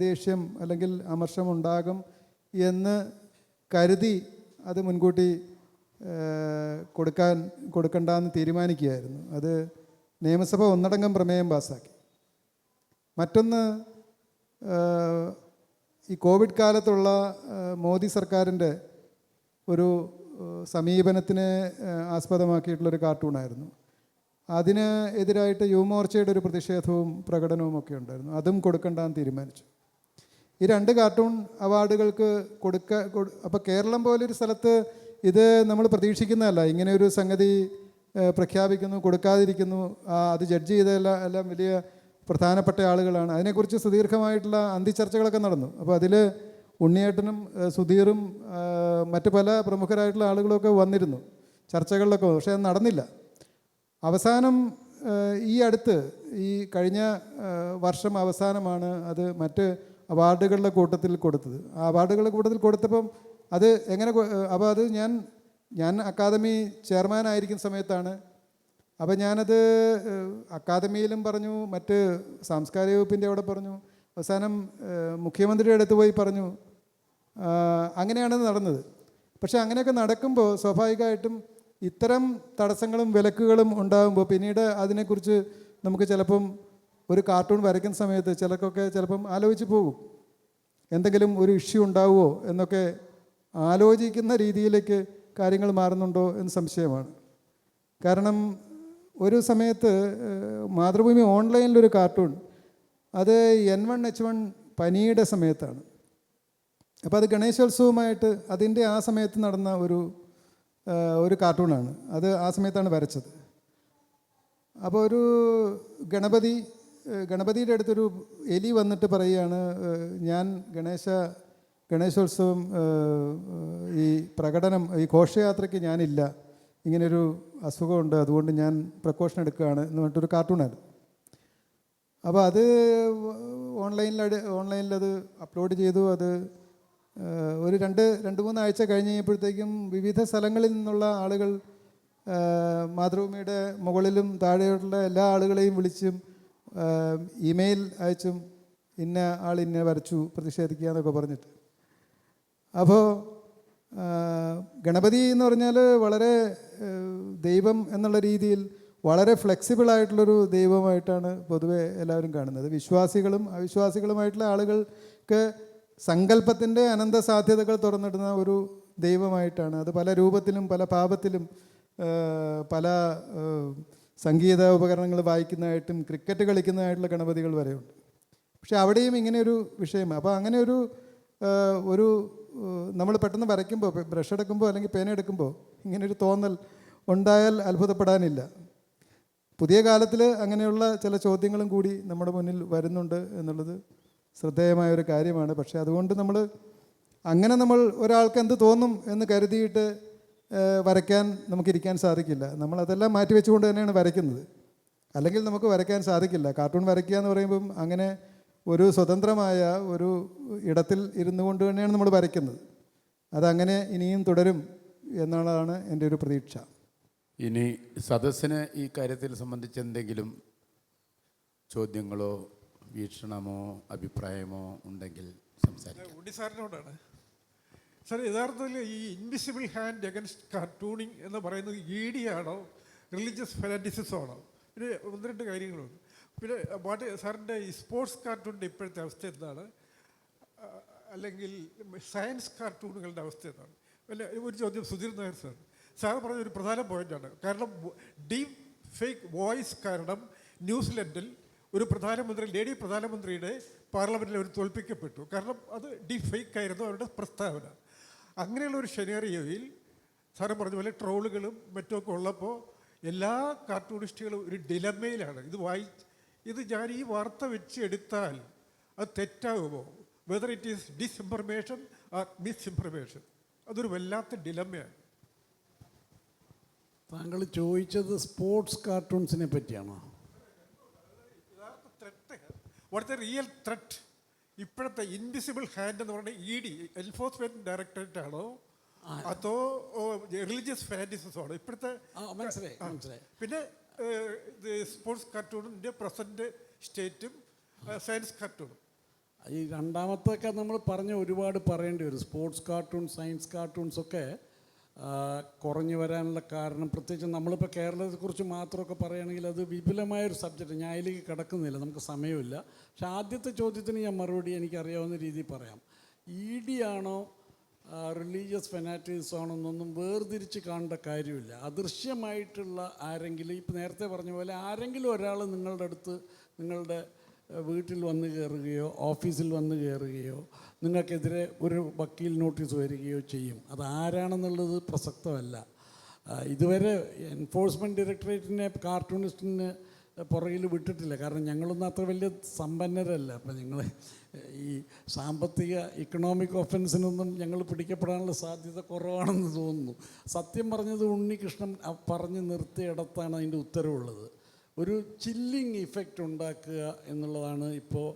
ദേഷ്യം അല്ലെങ്കിൽ അമർഷം ഉണ്ടാകും എന്ന് കരുതി അത് മുൻകൂട്ടി കൊടുക്കണ്ടെന്ന് തീരുമാനിക്കുകയായിരുന്നു. അത് നിയമസഭ ഒന്നടങ്കം പ്രമേയം പാസ്സാക്കി. മറ്റൊന്ന്, ഈ കോവിഡ് കാലത്തുള്ള മോദി സർക്കാരിൻ്റെ ഒരു സമീപനത്തിനെ ആസ്പദമാക്കിയിട്ടുള്ളൊരു കാർട്ടൂണായിരുന്നു. അതിന് എതിരായിട്ട് യുവമോർച്ചയുടെ ഒരു പ്രതിഷേധവും പ്രകടനവും ഒക്കെ ഉണ്ടായിരുന്നു. അതും കൊടുക്കണ്ടെന്ന് തീരുമാനിച്ചു. ഈ 2 കാർട്ടൂൺ അവാർഡുകൾക്ക് അപ്പോൾ കേരളം പോലൊരു സ്ഥലത്ത് ഇത് നമ്മൾ പ്രതീക്ഷിക്കുന്നതല്ല. ഇങ്ങനെ ഒരു സംഗതി പ്രഖ്യാപിക്കുന്നു, കൊടുക്കാതിരിക്കുന്നു. അത് ജഡ്ജ് ചെയ്തെല്ലാം വലിയ പ്രധാനപ്പെട്ട ആളുകളാണ്. അതിനെക്കുറിച്ച് സുദീർഘമായിട്ടുള്ള അന്തിച്ചർച്ചകളൊക്കെ നടന്നു. അപ്പോൾ അതിൽ ഉണ്ണിയേട്ടനും സുധീറും മറ്റ് പല പ്രമുഖരായിട്ടുള്ള ആളുകളൊക്കെ വന്നിരുന്നു ചർച്ചകളിലൊക്കെ. പക്ഷേ അത് നടന്നില്ല. അവസാനം ഈ കഴിഞ്ഞ വർഷം അവസാനമാണ് അത് മറ്റ് അവാർഡുകളുടെ കൂട്ടത്തിൽ കൊടുത്തത്. ആ അവാർഡുകളുടെ കൂട്ടത്തിൽ കൊടുത്തപ്പം അത് അപ്പോൾ അത് ഞാൻ അക്കാദമി ചെയർമാനായിരിക്കുന്ന സമയത്താണ്. അപ്പോൾ ഞാനത് അക്കാദമിയിലും പറഞ്ഞു, മറ്റ് സാംസ്കാരിക വകുപ്പിൻ്റെ അവിടെ പറഞ്ഞു, അവസാനം മുഖ്യമന്ത്രിയുടെ അടുത്ത് പോയി പറഞ്ഞു. അങ്ങനെയാണ് നടന്നത്. പക്ഷേ അങ്ങനെയൊക്കെ നടക്കുമ്പോൾ സ്വാഭാവികമായിട്ടും ഇത്തരം തടസ്സങ്ങളും വിലക്കുകളും ഉണ്ടാകുമ്പോൾ പിന്നീട് അതിനെക്കുറിച്ച് നമുക്ക് ചിലപ്പം ഒരു കാർട്ടൂൺ വരയ്ക്കുന്ന സമയത്ത് ചിലപ്പം ആലോചിച്ച് പോകും, എന്തെങ്കിലും ഒരു ഇഷ്യൂ ഉണ്ടാവുമോ എന്നൊക്കെ ആലോചിക്കുന്ന രീതിയിലേക്ക് കാര്യങ്ങൾ മാറുന്നുണ്ടോ എന്ന് സംശയമാണ്. കാരണം ഒരു സമയത്ത് മാതൃഭൂമി ഓൺലൈനിലൊരു കാർട്ടൂൺ, അത് N1H1 പനിയുടെ സമയത്താണ്. അപ്പോൾ അത് ഗണേശോത്സവമായിട്ട് അതിൻ്റെ ആ സമയത്ത് നടന്ന ഒരു കാർട്ടൂണാണ്. അത് ആ സമയത്താണ് വരച്ചത്. അപ്പോൾ ഒരു ഗണപതിയുടെ അടുത്തൊരു എലി വന്നിട്ട് പറയുകയാണ്, ഞാൻ ഗണേശോത്സവം ഈ പ്രകടനം ഈ ഘോഷയാത്രയ്ക്ക് ഞാനില്ല, ഇങ്ങനൊരു അസുഖമുണ്ട്, അതുകൊണ്ട് ഞാൻ പ്രിക്കോഷൻ എടുക്കുകയാണ് എന്ന് പറഞ്ഞിട്ടൊരു കാർട്ടൂണായിരുന്നു. അപ്പോൾ അത് ഓൺലൈനിലത് അപ്ലോഡ് ചെയ്തു. അത് ഒരു 2-3 ആഴ്ച കഴിഞ്ഞ് കഴിഞ്ഞപ്പോഴത്തേക്കും വിവിധ സ്ഥലങ്ങളിൽ നിന്നുള്ള ആളുകൾ മാതൃഭൂമിയുടെ മുകളിലും താഴെയുള്ള എല്ലാ ആളുകളെയും വിളിച്ചും ഇമെയിൽ അയച്ചും ഇന്ന ആൾ ഇന്ന വരച്ചു പ്രതിഷേധിക്കുക എന്നൊക്കെ പറഞ്ഞിട്ട്. അപ്പോൾ ഗണപതി എന്ന് പറഞ്ഞാൽ വളരെ ദൈവം എന്നുള്ള രീതിയിൽ വളരെ ഫ്ലെക്സിബിളായിട്ടുള്ളൊരു ദൈവമായിട്ടാണ് പൊതുവെ എല്ലാവരും കാണുന്നത്. വിശ്വാസികളും അവിശ്വാസികളുമായിട്ടുള്ള ആളുകൾക്ക് സങ്കല്പത്തിൻ്റെ അനന്ത സാധ്യതകൾ തുറന്നിടുന്ന ഒരു ദൈവമായിട്ടാണ്. അത് പല രൂപത്തിലും പല ഭാവത്തിലും പല സംഗീത ഉപകരണങ്ങൾ വായിക്കുന്നതായിട്ടും ക്രിക്കറ്റ് കളിക്കുന്നതായിട്ടുള്ള ഗണപതികൾ വരെയുണ്ട്. പക്ഷെ അവിടെയും ഇങ്ങനെയൊരു വിഷയം. അപ്പോൾ അങ്ങനെ ഒരു നമ്മൾ പെട്ടെന്ന് വരയ്ക്കുമ്പോൾ, ബ്രഷ് എടുക്കുമ്പോൾ അല്ലെങ്കിൽ പേന എടുക്കുമ്പോൾ ഇങ്ങനെയൊരു തോന്നൽ ഉണ്ടായാൽ അത്ഭുതപ്പെടാനില്ല. പുതിയ കാലത്തിൽ അങ്ങനെയുള്ള ചില ചോദ്യങ്ങളും കൂടി നമ്മുടെ മുന്നിൽ വരുന്നുണ്ട് എന്നുള്ളത് ശ്രദ്ധേയമായൊരു കാര്യമാണ്. പക്ഷേ അതുകൊണ്ട് നമ്മൾ ഒരാൾക്ക് എന്ത് തോന്നും എന്ന് കരുതിയിട്ട് വരയ്ക്കാൻ നമുക്കിരിക്കാൻ സാധിക്കില്ല. നമ്മളതെല്ലാം മാറ്റി വെച്ചുകൊണ്ട് തന്നെയാണ് വരയ്ക്കുന്നത്. അല്ലെങ്കിൽ നമുക്ക് വരയ്ക്കാൻ സാധിക്കില്ല. കാർട്ടൂൺ വരയ്ക്കുക എന്ന് പറയുമ്പം അങ്ങനെ ഒരു സ്വതന്ത്രമായ ഒരു ഇടത്തിൽ ഇരുന്നു കൊണ്ട് തന്നെയാണ് നമ്മൾ വരയ്ക്കുന്നത്. അതങ്ങനെ ഇനിയും തുടരും എന്നുള്ളതാണ് എൻ്റെ ഒരു പ്രതീക്ഷ. ഇനി സദസ്സിന് ഈ കാര്യത്തിൽ സംബന്ധിച്ച് എന്തെങ്കിലും ചോദ്യങ്ങളോ വീക്ഷണമോ അഭിപ്രായമോ ഉണ്ടെങ്കിൽ സംസാരിക്കാം. ഉണ്ണി സാറിനോടാണ്. സാർ, യഥാർത്ഥത്തിൽ ഈ ഇൻവിസിബിൾ ഹാൻഡ് അഗൻസ്റ്റ് കാർട്ടൂണിങ് എന്ന് പറയുന്നത് ED ആണോ റിലീജിയസ് ഫെനാറ്റിസിസം ആണോ? പിന്നെ 1-2 കാര്യങ്ങളുണ്ട്. പിന്നെ സാറിൻ്റെ ഈ സ്പോർട്സ് കാർട്ടൂണിൻ്റെ ഇപ്പോഴത്തെ അവസ്ഥ എന്താണ്? അല്ലെങ്കിൽ സയൻസ് കാർട്ടൂണുകളുടെ അവസ്ഥ എന്താണ്? പിന്നെ ഒരു ചോദ്യം സുധീർ നായർ സാർ പറഞ്ഞ ഒരു പ്രധാന പോയിൻ്റാണ്. കാരണം ഡീപ് ഫേക്ക് വോയിസ് കാരണം ന്യൂസിലൻഡിൽ ഒരു പ്രധാനമന്ത്രി, ലേഡി പ്രധാനമന്ത്രിയുടെ പാർലമെൻറ്റിൽ അവർ തോൽപ്പിക്കപ്പെട്ടു. കാരണം അത് ഫേക്ക് ആയിരുന്നു അവരുടെ പ്രസ്താവന. അങ്ങനെയുള്ള ഒരു ഷെനേറിയോയിൽ സാറ് പറഞ്ഞ പോലെ ട്രോളുകളും മറ്റുമൊക്കെ ഉള്ളപ്പോൾ എല്ലാ കാർട്ടൂണിസ്റ്റുകളും ഒരു ഡിലമയിലാണ്. ഇത് ഞാൻ ഈ വാർത്ത വെച്ച് എടുത്താൽ അത് തെറ്റാകുമോ, whether it is disinformation or misinformation, അതൊരു വല്ലാത്ത ഡിലമയാണ്. താങ്കൾ ചോദിച്ചത് സ്പോർട്സ് കാർട്ടൂൺസിനെ പറ്റിയാണോ? യഥാർത്ഥ threat, what's a real threat? ഇപ്പോഴത്തെ ഇൻവിസിബിൾ ഹാൻഡ് എന്ന് പറയുന്നത് ED, എൻഫോഴ്സ്മെന്റ് ഡയറക്ടറേറ്റ് ആണോ അതോ റിലീജിയസ് ഫാന്റസിസ് ആണോ ഇപ്പോഴത്തെ? മനസ്സിലായി. പിന്നെ സ്പോർട്സ് കാർട്ടൂണിൻ്റെ പ്രസന്റ് സ്റ്റേറ്റും സയൻസ് കാർട്ടൂണും. ഈ രണ്ടാമത്തൊക്കെ നമ്മൾ ഒരുപാട് പറയേണ്ടി വരും. സ്പോർട്സ് കാർട്ടൂൺ, സയൻസ് കാർട്ടൂൺസ് ഒക്കെ കുറഞ്ഞു വരാനുള്ള കാരണം, പ്രത്യേകിച്ച് നമ്മളിപ്പോൾ കേരളത്തെക്കുറിച്ച് മാത്രമൊക്കെ പറയുകയാണെങ്കിൽ അത് വിപുലമായൊരു സബ്ജക്റ്റ്, ഞാൻ അതിലേക്ക് കിടക്കുന്നില്ല, നമുക്ക് സമയമില്ല. പക്ഷെ ആദ്യത്തെ ചോദ്യത്തിന് ഞാൻ മറുപടി എനിക്കറിയാവുന്ന രീതിയിൽ പറയാം. ED ആണോ റിലീജിയസ് ഫെനാറ്റിസം ആണെന്നൊന്നും വേർതിരിച്ച് കാണേണ്ട കാര്യമില്ല. അദൃശ്യമായിട്ടുള്ള ആരെങ്കിലും, ഇപ്പം നേരത്തെ പറഞ്ഞ പോലെ ആരെങ്കിലും ഒരാൾ നിങ്ങളുടെ അടുത്ത്, നിങ്ങളുടെ വീട്ടിൽ വന്ന് കയറുകയോ ഓഫീസിൽ വന്ന് കയറുകയോ നിങ്ങൾക്കെതിരെ ഒരു വക്കീൽ നോട്ടീസ് വരികയോ ചെയ്യും. അതാരാണെന്നുള്ളത് പ്രസക്തമല്ല. ഇതുവരെ എൻഫോഴ്സ്മെൻറ്റ് ഡയറക്ടറേറ്റിനെ കാർട്ടൂണിസ്റ്റിന് പുറകിൽ വിട്ടിട്ടില്ല. കാരണം ഞങ്ങളൊന്നും അത്ര വലിയ സമ്പന്നരല്ല. അപ്പം ഞങ്ങൾ ഈ സാമ്പത്തിക ഇക്കണോമിക് ഒഫൻസിനൊന്നും ഞങ്ങൾ പിടിക്കപ്പെടാനുള്ള സാധ്യത കുറവാണെന്ന് തോന്നുന്നു. സത്യം പറഞ്ഞത് ഉണ്ണികൃഷ്ണൻ പറഞ്ഞ് നിർത്തിയിടത്താണ് അതിൻ്റെ ഉത്തരവുള്ളത്. ഒരു ചില്ലിങ് ഇഫക്റ്റ് ഉണ്ടാക്കുക എന്നുള്ളതാണ് ഇപ്പോൾ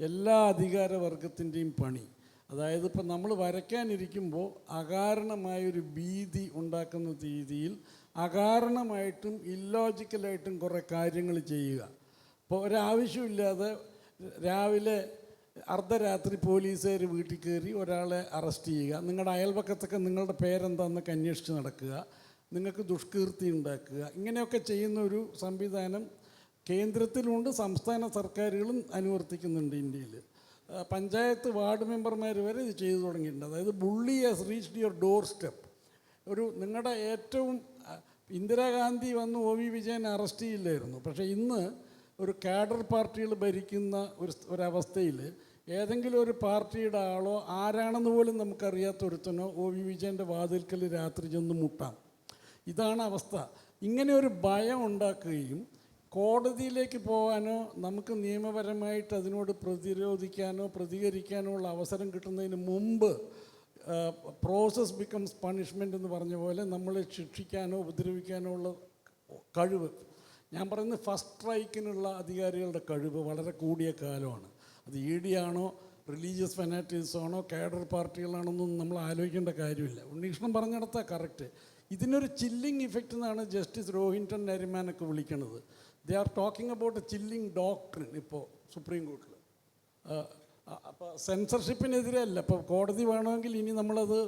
എല്ലാ അധികാരവർഗത്തിൻ്റെയും പണി. അതായത് ഇപ്പം നമ്മൾ വരയ്ക്കാനിരിക്കുമ്പോൾ അകാരണമായൊരു ഭീതി ഉണ്ടാക്കുന്ന രീതിയിൽ അകാരണമായിട്ടും ഇല്ലോജിക്കലായിട്ടും കുറേ കാര്യങ്ങൾ ചെയ്യുക. ഇപ്പോൾ ഒരാവശ്യമില്ലാതെ രാവിലെ അർദ്ധരാത്രി പോലീസുകാർ വീട്ടിൽ കയറി ഒരാളെ അറസ്റ്റ് ചെയ്യുക, നിങ്ങളുടെ അയൽപക്കത്തൊക്കെ നിങ്ങളുടെ പേരെന്താണെന്നൊക്കെ അന്വേഷിച്ച് നടക്കുക, നിങ്ങൾക്ക് ദുഷ്കീർത്തി ഉണ്ടാക്കുക, ഇങ്ങനെയൊക്കെ ചെയ്യുന്ന ഒരു സംവിധാനം കേന്ദ്രത്തിലുണ്ട്, സംസ്ഥാന സർക്കാരുകളും അനുവർത്തിക്കുന്നുണ്ട് ഇന്ത്യയിൽ. പഞ്ചായത്ത് വാർഡ് മെമ്പർമാർ വരെ ഇത് ചെയ്തു തുടങ്ങിയിട്ടുണ്ട്. അതായത് bully has reached your door step. നിങ്ങളുടെ ഏറ്റവും ഇന്ദിരാഗാന്ധി വന്ന് OV വിജയൻ അറസ്റ്റ് ചെയ്യില്ലായിരുന്നു. പക്ഷേ ഇന്ന് ഒരു കാഡർ പാർട്ടികൾ ഭരിക്കുന്ന ഒരവസ്ഥയിൽ ഏതെങ്കിലും ഒരു പാർട്ടിയുടെ ആളോ ആരാണെന്ന് പോലും നമുക്കറിയാത്ത ഒരുത്തനോ OV വിജയൻ്റെ വാതിൽക്കൽ രാത്രി ചെന്ന് മുട്ടാം. ഇതാണ് അവസ്ഥ. ഇങ്ങനെ ഒരു ഭയം ഉണ്ടാക്കുകയും കോടതിയിലേക്ക് പോകാനോ നമുക്ക് നിയമപരമായിട്ട് അതിനോട് പ്രതിരോധിക്കാനോ പ്രതികരിക്കാനോ ഉള്ള അവസരം കിട്ടുന്നതിന് മുമ്പ് പ്രോസസ് ബിക്കംസ് പണിഷ്മെൻ്റ് എന്ന് പറഞ്ഞ പോലെ നമ്മളെ ശിക്ഷിക്കാനോ ഉപദ്രവിക്കാനോ ഉള്ള കഴിവ്, ഞാൻ പറയുന്നത് ഫസ്റ്റ് സ്ട്രൈക്കിനുള്ള അധികാരികളുടെ കഴിവ് വളരെ കൂടിയ കാലമാണ്. അത് ED ആണോ റിലീജിയസ് ഫെനാറ്റിസം ആണോ കാഡർ പാർട്ടികളാണെന്നൊന്നും നമ്മൾ ആലോചിക്കേണ്ട കാര്യമില്ല. ഉണ്ണികൃഷ്ണൻ പറഞ്ഞിടത്താ കറക്റ്റ്. ഇതിനൊരു ചില്ലിങ് ഇഫക്റ്റ് എന്നാണ് ജസ്റ്റിസ് രോഹിൻടൺ നരിമാനൊക്കെ വിളിക്കുന്നത്. They are talking about A chilling doctrine ഇപ്പോൾ സുപ്രീം കോർട്ടിൽ. അപ്പോൾ സെൻസർഷിപ്പിനെതിരെ അല്ല. അപ്പോൾ കോടതി വേണമെങ്കിൽ ഇനി നമ്മളത്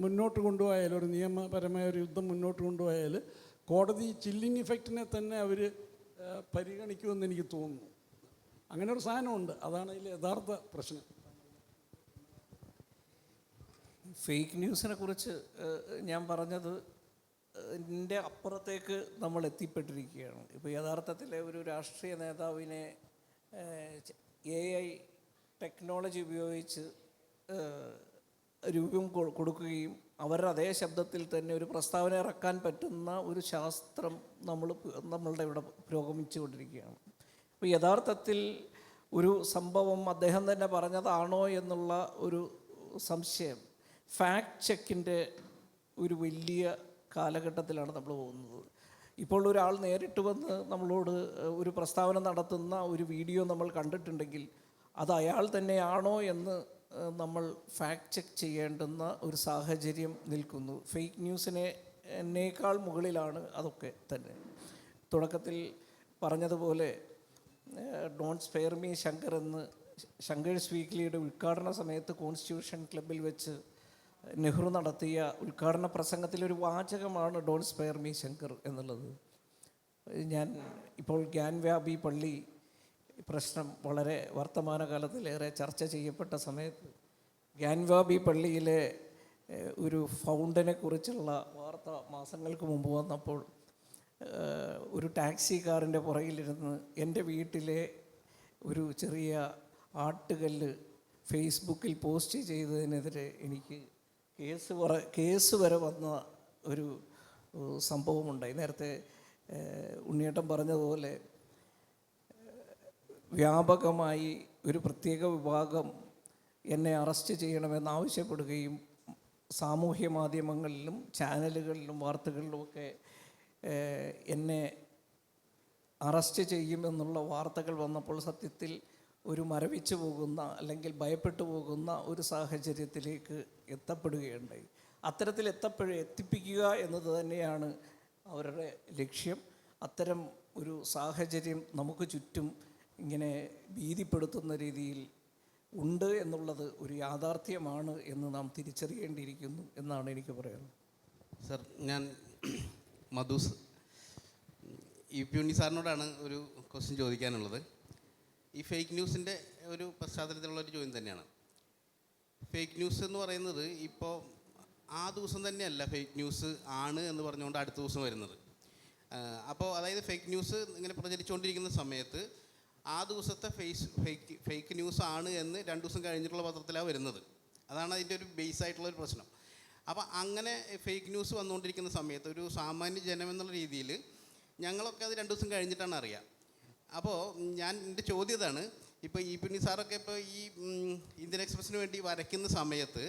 മുന്നോട്ട് കൊണ്ടുപോയാൽ, ഒരു നിയമപരമായ ഒരു യുദ്ധം മുന്നോട്ട് കൊണ്ടുപോയാൽ കോടതി ചില്ലിങ് ഇഫക്റ്റിനെ തന്നെ അവർ പരിഗണിക്കുമെന്ന് എനിക്ക് തോന്നുന്നു. അങ്ങനെ ഒരു സാധനമുണ്ട്. അതാണ് അതിൽ യഥാർത്ഥ പ്രശ്നം. ഫേക്ക് ന്യൂസിനെ കുറിച്ച് ഞാൻ പറഞ്ഞത് ഇതിൻ്റെ അപ്പുറത്തേക്ക് നമ്മൾ എത്തിപ്പെട്ടിരിക്കുകയാണ്. ഇപ്പോൾ യഥാർത്ഥത്തിൽ ഒരു രാഷ്ട്രീയ നേതാവിനെ AI ടെക്നോളജി ഉപയോഗിച്ച് രൂപം കൊടുക്കുകയും അവരുടെ അതേ ശബ്ദത്തിൽ തന്നെ ഒരു പ്രസ്താവന ഇറക്കാൻ പറ്റുന്ന ഒരു ശാസ്ത്രം നമ്മളുടെ ഇവിടെ പുരോഗമിച്ചു കൊണ്ടിരിക്കുകയാണ്. അപ്പോൾ യഥാർത്ഥത്തിൽ ഒരു സംഭവം അദ്ദേഹം തന്നെ പറഞ്ഞതാണോ എന്നുള്ള ഒരു സംശയം, ഫാക്ട് ചെക്കിൻ്റെ ഒരു വലിയ കാലഘട്ടത്തിലാണ് നമ്മൾ പോകുന്നത്. ഇപ്പോൾ ഒരാൾ നേരിട്ട് വന്ന് നമ്മളോട് ഒരു പ്രസ്താവന നടത്തുന്ന ഒരു വീഡിയോ നമ്മൾ കണ്ടിട്ടുണ്ടെങ്കിൽ അത് അയാൾ തന്നെയാണോ എന്ന് നമ്മൾ ഫാക്ട് ചെക്ക് ചെയ്യേണ്ടുന്ന ഒരു സാഹചര്യം നിൽക്കുന്നു. ഫേക്ക് ന്യൂസിനേക്കാൾ മുകളിലാണ് അതൊക്കെ തന്നെ. തുടക്കത്തിൽ പറഞ്ഞതുപോലെ ഡോണ്ട് സ്പെയർ മീ ശങ്കർ എന്ന് ശങ്കേഴ്സ് വീക്ക്ലിയുടെ ഉദ്ഘാടന സമയത്ത് കോൺസ്റ്റിറ്റ്യൂഷൻ ക്ലബ്ബിൽ വെച്ച് നെഹ്റു നടത്തിയ ഉദ്ഘാടന പ്രസംഗത്തിലൊരു വാചകമാണ് ഡോണ്ട് സ്പെയർ മീ ശങ്കർ എന്നുള്ളത്. ഞാൻ ഇപ്പോൾ ഗ്യാൻവാപി പള്ളി പ്രശ്നം വളരെ വർത്തമാനകാലത്തിലേറെ ചർച്ച ചെയ്യപ്പെട്ട സമയത്ത് ഗ്യാൻവാപി പള്ളിയിലെ ഒരു ഫൗണ്ടനെ കുറിച്ചുള്ള വാർത്ത മാസങ്ങൾക്ക് മുമ്പ് വന്നപ്പോൾ ഒരു ടാക്സി കാറിൻ്റെ പുറകിലിരുന്ന് എൻ്റെ വീട്ടിലെ ഒരു ചെറിയ ആട്ടുകല്ല് ഫേസ്ബുക്കിൽ പോസ്റ്റ് ചെയ്തതിനെതിരെ എനിക്ക് കേസ് വരെ വന്ന ഒരു സംഭവമുണ്ടായി. നേരത്തെ ഉണ്ണിയേട്ടൻ പറഞ്ഞതുപോലെ വ്യാപകമായി ഒരു പ്രത്യേക വിഭാഗം എന്നെ അറസ്റ്റ് ചെയ്യണമെന്നാവശ്യപ്പെടുകയും സാമൂഹ്യ മാധ്യമങ്ങളിലും ചാനലുകളിലും വാർത്തകളിലുമൊക്കെ എന്നെ അറസ്റ്റ് ചെയ്യുമെന്നുള്ള വാർത്തകൾ വന്നപ്പോൾ സത്യത്തിൽ ഒരു മരവിച്ചു പോകുന്ന അല്ലെങ്കിൽ ഭയപ്പെട്ടു പോകുന്ന ഒരു സാഹചര്യത്തിലേക്ക് എത്തപ്പെടുകയുണ്ടായി. അത്തരത്തിൽ എത്തിപ്പിക്കുക എന്നത് തന്നെയാണ് അവരുടെ ലക്ഷ്യം. അത്തരം ഒരു സാഹചര്യം നമുക്ക് ചുറ്റും ഇങ്ങനെ ഭീതിപ്പെടുത്തുന്ന രീതിയിൽ ഉണ്ട് എന്നുള്ളത് ഒരു യാഥാർത്ഥ്യമാണ് എന്ന് നാം തിരിച്ചറിയേണ്ടിയിരിക്കുന്നു എന്നാണ് എനിക്ക് പറയാനുള്ളത്. സർ, ഞാൻ മധുസ് ഉണ്ണി സാറിനോടാണ് ഒരു ക്വസ്റ്റ്യൻ ചോദിക്കാനുള്ളത്. ഈ ഫേക്ക് ന്യൂസിൻ്റെ ഒരു പശ്ചാത്തലത്തിലുള്ളൊരു ചോദ്യം തന്നെയാണ്. ഫേക്ക് ന്യൂസ് എന്ന് പറയുന്നത് ഇപ്പോൾ ആ ദിവസം തന്നെയല്ല ഫേക്ക് ന്യൂസ് ആണ് എന്ന് പറഞ്ഞുകൊണ്ട് അടുത്ത ദിവസം വരുന്നത്. അപ്പോൾ അതായത് ഫേക്ക് ന്യൂസ് ഇങ്ങനെ പ്രചരിച്ചുകൊണ്ടിരിക്കുന്ന സമയത്ത് ആ ദിവസത്തെ ഫേക്ക് ന്യൂസ് ആണ് എന്ന് 2 ദിവസം കഴിഞ്ഞിട്ടുള്ള പത്രത്തിലാണ് വരുന്നത്. അതാണ് അതിൻ്റെ ഒരു ബേസ് ആയിട്ടുള്ളൊരു പ്രശ്നം. അപ്പോൾ അങ്ങനെ ഫേക്ക് ന്യൂസ് വന്നുകൊണ്ടിരിക്കുന്ന സമയത്ത് ഒരു സാമാന്യ ജനം എന്നുള്ള രീതിയിൽ ഞങ്ങളൊക്കെ അത് 2 ദിവസം കഴിഞ്ഞിട്ടാണ് അറിയുക. അപ്പോൾ എൻ്റെ ചോദ്യം ഇതാണ്, ഇപ്പോൾ ഉണ്ണി സാറൊക്കെ ഇപ്പോൾ ഈ ഇന്ത്യൻ എക്സ്പ്രസ്സിന് വേണ്ടി വരയ്ക്കുന്ന സമയത്ത്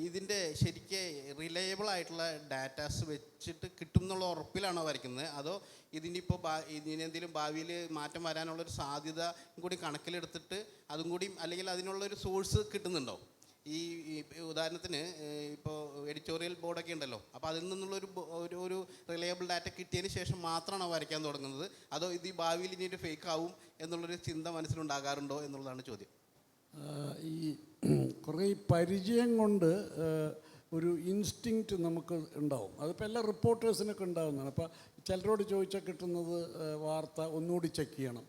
ഇതിൻ്റെ ശരിക്ക് റിലയബിൾ ആയിട്ടുള്ള ഡാറ്റാസ് വെച്ചിട്ട് കിട്ടും എന്നുള്ള ഉറപ്പിലാണോ വരയ്ക്കുന്നത്, അതോ ഇതിനിപ്പോൾ ഇതിനെന്തെങ്കിലും ഭാവിയിൽ മാറ്റം വരാനുള്ളൊരു സാധ്യത കൂടി കണക്കിലെടുത്തിട്ട് അതും കൂടി അല്ലെങ്കിൽ അതിനുള്ളൊരു സോഴ്സ് കിട്ടുന്നുണ്ടോ? ഈ ഉദാഹരണത്തിന് ഇപ്പോൾ എഡിറ്റോറിയൽ ബോർഡൊക്കെ ഉണ്ടല്ലോ, അപ്പോൾ അതിൽ നിന്നുള്ളൊരു ഒരു റിലയബിൾ ഡാറ്റ കിട്ടിയതിന് ശേഷം മാത്രമാണോ വരയ്ക്കാൻ തുടങ്ങുന്നത്, അതോ ഇത് ഈ ഭാവിയിൽ ഇനി ഒരു ഫേക്ക് ആവും എന്നുള്ളൊരു ചിന്ത മനസ്സിലുണ്ടാകാറുണ്ടോ എന്നുള്ളതാണ് ചോദ്യം. ഈ കുറേ പരിചയം കൊണ്ട് ഒരു ഇൻസ്റ്റിങ്ക്റ്റ് നമുക്ക് ഉണ്ടാവും. അതിപ്പോൾ എല്ലാ റിപ്പോർട്ടേഴ്സിനൊക്കെ ഉണ്ടാകുന്നതാണ്. അപ്പോൾ ചിലരോട് ചോദിച്ചാൽ കിട്ടുന്നത് വാർത്ത ഒന്നുകൂടി ചെക്ക് ചെയ്യണം,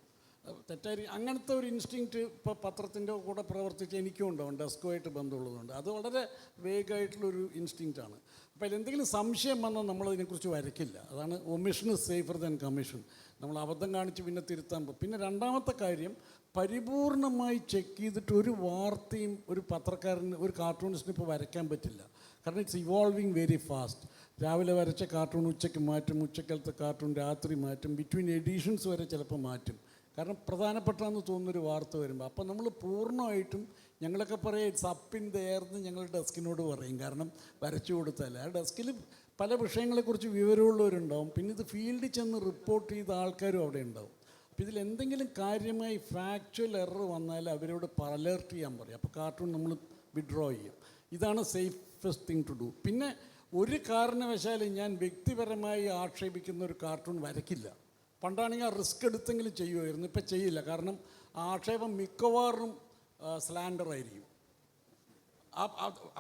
തെറ്റായി അങ്ങനത്തെ ഒരു ഇൻസ്റ്റിങ്ക്റ്റ് ഇപ്പോൾ പത്രത്തിൻ്റെ കൂടെ പ്രവർത്തിച്ച് എനിക്കും ഉണ്ടാവും, ഡെസ്കുമായിട്ട് ബന്ധമുള്ളതുകൊണ്ട്. അത് വളരെ വേഗമായിട്ടുള്ളൊരു ഇൻസ്റ്റിങ്ക്റ്റാണ്. അപ്പോൾ അതിലെന്തെങ്കിലും സംശയം വന്നാൽ നമ്മളതിനെക്കുറിച്ച് വരയ്ക്കില്ല. അതാണ് omission is safer than commission. നമ്മൾ അബദ്ധം കാണിച്ച് പിന്നെ തിരുത്താൻ പോകും. പിന്നെ രണ്ടാമത്തെ കാര്യം, പരിപൂർണമായി ചെക്ക് ചെയ്തിട്ട് ഒരു വാർത്തയും ഒരു പത്രക്കാരന് ഒരു കാർട്ടൂണിസ്റ്റിന് ഇപ്പോൾ വരയ്ക്കാൻ പറ്റില്ല. കാരണം ഇറ്റ്സ് ഇവോൾവിങ് വെരി ഫാസ്റ്റ്. രാവിലെ വരച്ച കാർട്ടൂൺ ഉച്ചയ്ക്ക് മാറ്റും, ഉച്ചക്കാലത്തെ കാർട്ടൂൺ രാത്രി മാറ്റും, ബിറ്റ്വീൻ എഡിഷൻസ് വരെ ചിലപ്പോൾ മാറ്റും. കാരണം പ്രധാനപ്പെട്ടതെന്ന് തോന്നുന്നൊരു വാർത്ത വരുമ്പോൾ അപ്പോൾ നമ്മൾ പൂർണ്ണമായിട്ടും ഞങ്ങളൊക്കെ പറയും it's up in the air എന്ന് ഞങ്ങൾ ഡെസ്കിനോട് പറയും. കാരണം വരച്ചു കൊടുത്താൽ ആ ഡെസ്കിൽ പല വിഷയങ്ങളെക്കുറിച്ച് വിവരമുള്ളവരുണ്ടാവും. പിന്നെ ഇത് ഫീൽഡിൽ ചെന്ന് റിപ്പോർട്ട് ചെയ്ത ആൾക്കാരും അവിടെ ഉണ്ടാവും. അപ്പോൾ ഇതിൽ എന്തെങ്കിലും കാര്യമായി ഫാക്ച്വൽ എറർ വന്നാൽ അവരോട് അലേർട്ട് ചെയ്യാൻ പറയും. അപ്പോൾ കാർട്ടൂൺ നമ്മൾ വിഡ്രോ ചെയ്യും. ഇതാണ് സേഫസ്റ്റ് തിങ് ടു ഡു. പിന്നെ ഒരു കാരണവശാലും ഞാൻ വ്യക്തിപരമായി ആക്ഷേപിക്കുന്ന ഒരു കാർട്ടൂൺ വരയ്ക്കില്ല. പണ്ടാണെങ്കിൽ ആ റിസ്ക് എടുത്തെങ്കിലും ചെയ്യുമായിരുന്നു, ഇപ്പം ചെയ്യില്ല. കാരണം ആക്ഷേപം മിക്കവാറും സ്ലാൻഡറായിരിക്കും.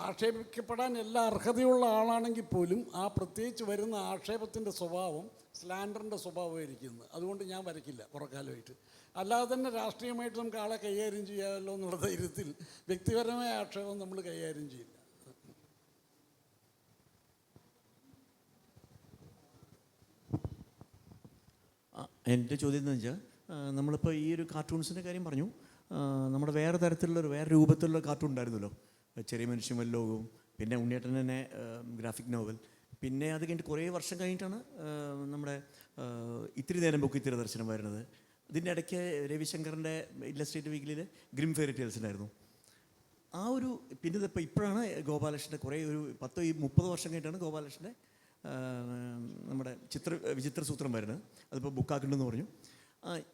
ആക്ഷേപിക്കപ്പെടാൻ എല്ലാ അർഹതയുള്ള ആളാണെങ്കിൽ പോലും ആ പ്രത്യേകിച്ച് വരുന്ന ആക്ഷേപത്തിൻ്റെ സ്വഭാവം സ്ലാൻഡറിൻ്റെ സ്വഭാവമായിരിക്കുന്നത്. അതുകൊണ്ട് ഞാൻ വരയ്ക്കില്ല കുറേ കാലമായിട്ട്. അല്ലാതെ തന്നെ രാഷ്ട്രീയമായിട്ട് നമുക്ക് ആളെ കൈകാര്യം ചെയ്യാമല്ലോ എന്നുള്ള ധൈര്യത്തിൽ വ്യക്തിപരമായ ആക്ഷേപം നമ്മൾ കൈകാര്യം ചെയ്യില്ല. എൻ്റെ ചോദ്യം എന്ന് വെച്ചാൽ നമ്മളിപ്പോൾ ഈ ഒരു കാർട്ടൂൺസിൻ്റെ കാര്യം പറഞ്ഞു, നമ്മുടെ വേറെ വേറെ രൂപത്തിലുള്ള കാർട്ടൂൺ ഉണ്ടായിരുന്നല്ലോ, ചെറിയ മനുഷ്യൻ ലോകവും, പിന്നെ ഉണ്ണിയേട്ടൻ തന്നെ ഗ്രാഫിക് നോവൽ, പിന്നെ അത് കഴിഞ്ഞിട്ട് കുറേ വർഷം കഴിഞ്ഞിട്ടാണ് നമ്മുടെ ഇത്തിരി നേരം ബുക്ക് ഇത്തിരി ദർശനം വരുന്നത്. ഇതിൻ്റെ ഇടയ്ക്ക് രവിശങ്കറിൻ്റെ ഇല്ലസ്ട്രേറ്റീവ് വീക്കിലിൽ ഗ്രിം ഫെയറി ടേൽസ് ഉണ്ടായിരുന്നു. ആ ഒരു പിന്നെ ഇപ്പോൾ ഇപ്പോഴാണ് ഗോപാലകൃഷ്ണൻ്റെ കുറേ ഒരു 10-30 വർഷം കഴിഞ്ഞിട്ടാണ് ഗോപാലകൃഷ്ണൻ്റെ നമ്മുടെ വിചിത്ര സൂത്രം വരുന്നത്. അതിപ്പോൾ ബുക്കാക്കുന്നുണ്ടെന്ന് പറഞ്ഞു.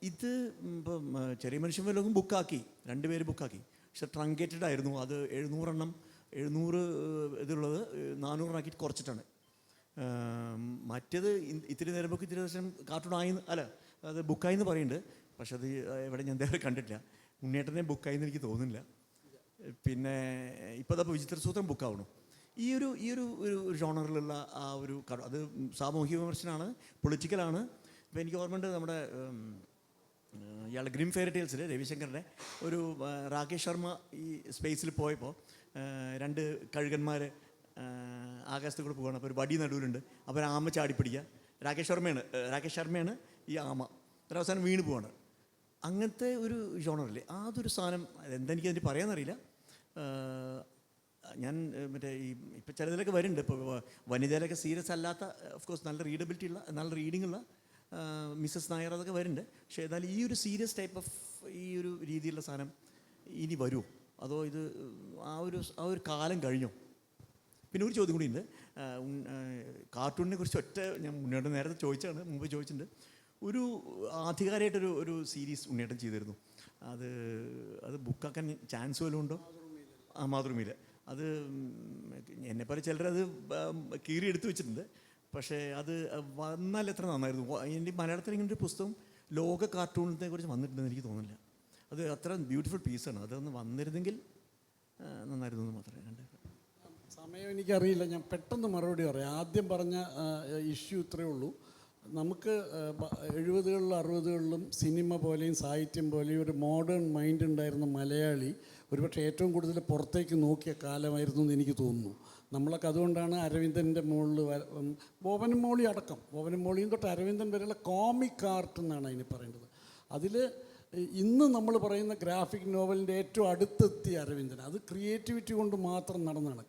ഇത് ഇപ്പം ചെറിയ മനുഷ്യൻ ലോകം ബുക്കാക്കി, 2 പേര് ബുക്കാക്കി. പക്ഷെ ട്രങ്കേറ്റഡ് ആയിരുന്നു. അത് 700 ഇതുള്ളത് 400 കുറച്ചിട്ടാണ്. മറ്റേത് ഇത്തിരി നേരം ബുക്ക് ഇത്തിരി ദിവസം കാർട്ടൂണായി അത് ബുക്കായി എന്ന് പറയുന്നുണ്ട്. പക്ഷെ അത് എവിടെ ഞാൻ എന്തായാലും കണ്ടിട്ടില്ല. ഉണ്ണിയേട്ടനെ ബുക്കായി എന്ന് എനിക്ക് തോന്നുന്നില്ല. പിന്നെ ഇപ്പോൾ അതപ്പോൾ വിചിത്ര സൂത്രം ബുക്കാവണം. ഈ ഒരു ജോണറിലുള്ള ആ ഒരു അത് സാമൂഹിക വിമർശനമാണ്, പൊളിറ്റിക്കലാണ്. ഇപ്പോൾ എനിക്ക് ഓർമ്മയുണ്ട് നമ്മുടെ ഇയാളുടെ ഗ്രിം ഫെയറി ടേൽസിൽ രവിശങ്കറിൻ്റെ ഒരു രാകേഷ് ശർമ്മ ഈ സ്പേസിൽ പോയപ്പോൾ 2 കഴുകന്മാർ ആകാശത്ത് കൂടെ പോവുകയാണ്. അപ്പോൾ ഒരു വടി നടുവിലുണ്ട്. അപ്പോൾ ആമ ചാടിപ്പിടിക്കുക, രാകേഷ് ശർമ്മയാണ് ഈ ആമ. ഒരവസാനം വീണ് പോവാണ്. അങ്ങനത്തെ ഒരു ജോണറല്ലേ അതൊരു സാധനം. അതെന്തെനിക്ക് അതിന് പറയാമെന്നറിയില്ല. ഞാൻ മറ്റേ ഈ ഇപ്പം ചിലതിലൊക്കെ വരുന്നുണ്ട്. ഇപ്പോൾ വനിതയിലൊക്കെ സീരിയസ് അല്ലാത്ത ഓഫ് കോഴ്സ് നല്ല റീഡബിലിറ്റി ഉള്ള നല്ല റീഡിംഗ് ഉള്ള മിസ്സസ് നായർ അതൊക്കെ വരുന്നുണ്ട്. പക്ഷേ ഏതായാലും ഈ ഒരു സീരിയസ് ടൈപ്പ് ഓഫ് ഈ ഒരു രീതിയിലുള്ള സാധനം ഇനി വരുമോ, അതോ ഇത് ആ ഒരു കാലം കഴിഞ്ഞോ? പിന്നെ ഒരു ചോദ്യം കൂടി ഉണ്ട്. കാർട്ടൂണിനെ കുറിച്ച് ഞാൻ ഉണ്ണിയേട്ടൻ നേരത്തെ ചോദിച്ചാണ്, മുമ്പ് ചോദിച്ചിട്ടുണ്ട്. ഒരു ആധികാരികമായിട്ടൊരു സീരീസ് ഉണ്ണിയേട്ടൻ ചെയ്തിരുന്നു. അത് ബുക്കാക്കാൻ ചാൻസ് വല്ലതും ഉണ്ടോ? മാതൃഭൂമിയിൽ. അത് എന്നെപ്പോലെ ചിലരത് കീറി എടുത്തു വെച്ചിട്ടുണ്ട്. പക്ഷേ അത് വന്നാൽ എത്ര നന്നായിരുന്നു. എൻ്റെ മലയാളത്തിൽ ഇങ്ങനൊരു പുസ്തകം ലോക കാർട്ടൂണിനെ കുറിച്ച് വന്നിട്ടുണ്ടെന്ന് എനിക്ക് തോന്നുന്നില്ല. അത് അത്ര ബ്യൂട്ടിഫുൾ പീസാണ്. അതൊന്ന് വന്നിരുന്നെങ്കിൽ നന്നായിരുന്നു എന്ന് മാത്രമേ കണ്ടത്. സമയം എനിക്കറിയില്ല, ഞാൻ പെട്ടെന്ന് മറുപടി പറയാം. ആദ്യം പറഞ്ഞ ഇഷ്യൂ ഇത്രയേ ഉള്ളൂ. നമുക്ക് 70കളിലും 60കളിലും സിനിമ പോലെയും സാഹിത്യം പോലെയും ഒരു മോഡേൺ മൈൻഡ് ഉണ്ടായിരുന്ന മലയാളി ഒരുപക്ഷെ ഏറ്റവും കൂടുതൽ പുറത്തേക്ക് നോക്കിയ കാലമായിരുന്നു എന്ന് എനിക്ക് തോന്നുന്നു. നമ്മളൊക്കെ അതുകൊണ്ടാണ് അരവിന്ദൻ്റെ മുകളിൽ ബോബനും മോളി അടക്കം, ബോബനും മോളിയും തൊട്ട് അരവിന്ദൻ വരെയുള്ള കോമിക് ആർട്ട് എന്നാണ് അതിന് പറയേണ്ടത്. അതിൽ ഇന്ന് നമ്മൾ പറയുന്ന ഗ്രാഫിക് നോവലിൻ്റെ ഏറ്റവും അടുത്തെത്തിയ അരവിന്ദൻ. അത് ക്രിയേറ്റിവിറ്റി കൊണ്ട് മാത്രം നടന്നതാണ്.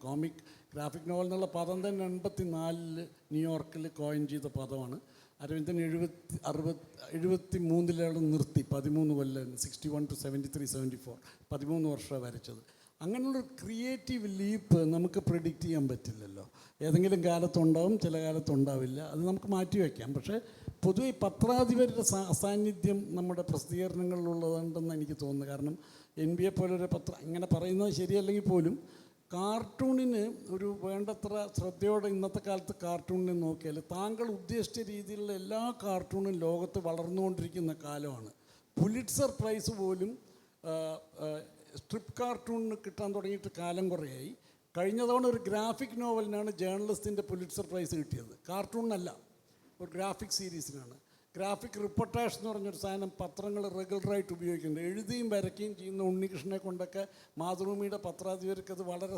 ഗ്രാഫിക് നോവൽ എന്നുള്ള പദം തന്നെ 84 ന്യൂയോർക്കിൽ കോയിൻ ചെയ്ത പദമാണ്. അരവിന്ദൻ 73 നിർത്തി. 13 കൊല്ലം, 61 to 73, 74, 13 വർഷമാണ് വരച്ചത്. അങ്ങനെയുള്ളൊരു ക്രിയേറ്റീവ് ലീപ്പ് നമുക്ക് പ്രെഡിക്റ്റ് ചെയ്യാൻ പറ്റില്ലല്ലോ. ഏതെങ്കിലും കാലത്തുണ്ടാവും, ചില കാലത്തുണ്ടാവില്ല. അത് നമുക്ക് മാറ്റി വയ്ക്കാം. പക്ഷേ പൊതുവെ പത്രാധിപരുടെ അസാന്നിധ്യം നമ്മുടെ പ്രസിദ്ധീകരണങ്ങളിലുള്ളതുണ്ടെന്ന് എനിക്ക് തോന്നുന്നു. കാരണം NBA പോലൊരു പത്രം ഇങ്ങനെ പറയുന്നത് ശരിയല്ലെങ്കിൽ പോലും കാർട്ടൂണിന് ഒരു വേണ്ടത്ര ശ്രദ്ധയോടെ ഇന്നത്തെ കാലത്ത് കാർട്ടൂണിനെ നോക്കിയാൽ താങ്കൾ ഉദ്ദേശിച്ച രീതിയിലുള്ള എല്ലാ കാർട്ടൂണും ലോകത്ത് വളർന്നുകൊണ്ടിരിക്കുന്ന കാലമാണ്. പുലിറ്റ്സർ പ്രൈസ് പോലും സ്ട്രിപ്പ് കാർട്ടൂണിന് കിട്ടാൻ തുടങ്ങിയിട്ട് കാലം കുറേയായി. കഴിഞ്ഞ തവണ ഒരു ഗ്രാഫിക് നോവലിനാണ് ജേർണലിസ്റ്റിൻ്റെ പുലിറ്റ്സർ പ്രൈസ് കിട്ടിയത്. കാർട്ടൂണിനല്ല, ഒരു ഗ്രാഫിക് സീരീസിനാണ്. ഗ്രാഫിക് റിപ്പോർട്ടേഴ്സ് എന്ന് പറഞ്ഞൊരു സാധനം പത്രങ്ങൾ റെഗുലറായിട്ട് ഉപയോഗിക്കുന്നുണ്ട്. എഴുതിയും വരയ്ക്കുകയും ചെയ്യുന്ന ഉണ്ണികൃഷ്ണനെ കൊണ്ടൊക്കെ മാതൃഭൂമിയുടെ പത്രാധിപർക്ക് അത് വളരെ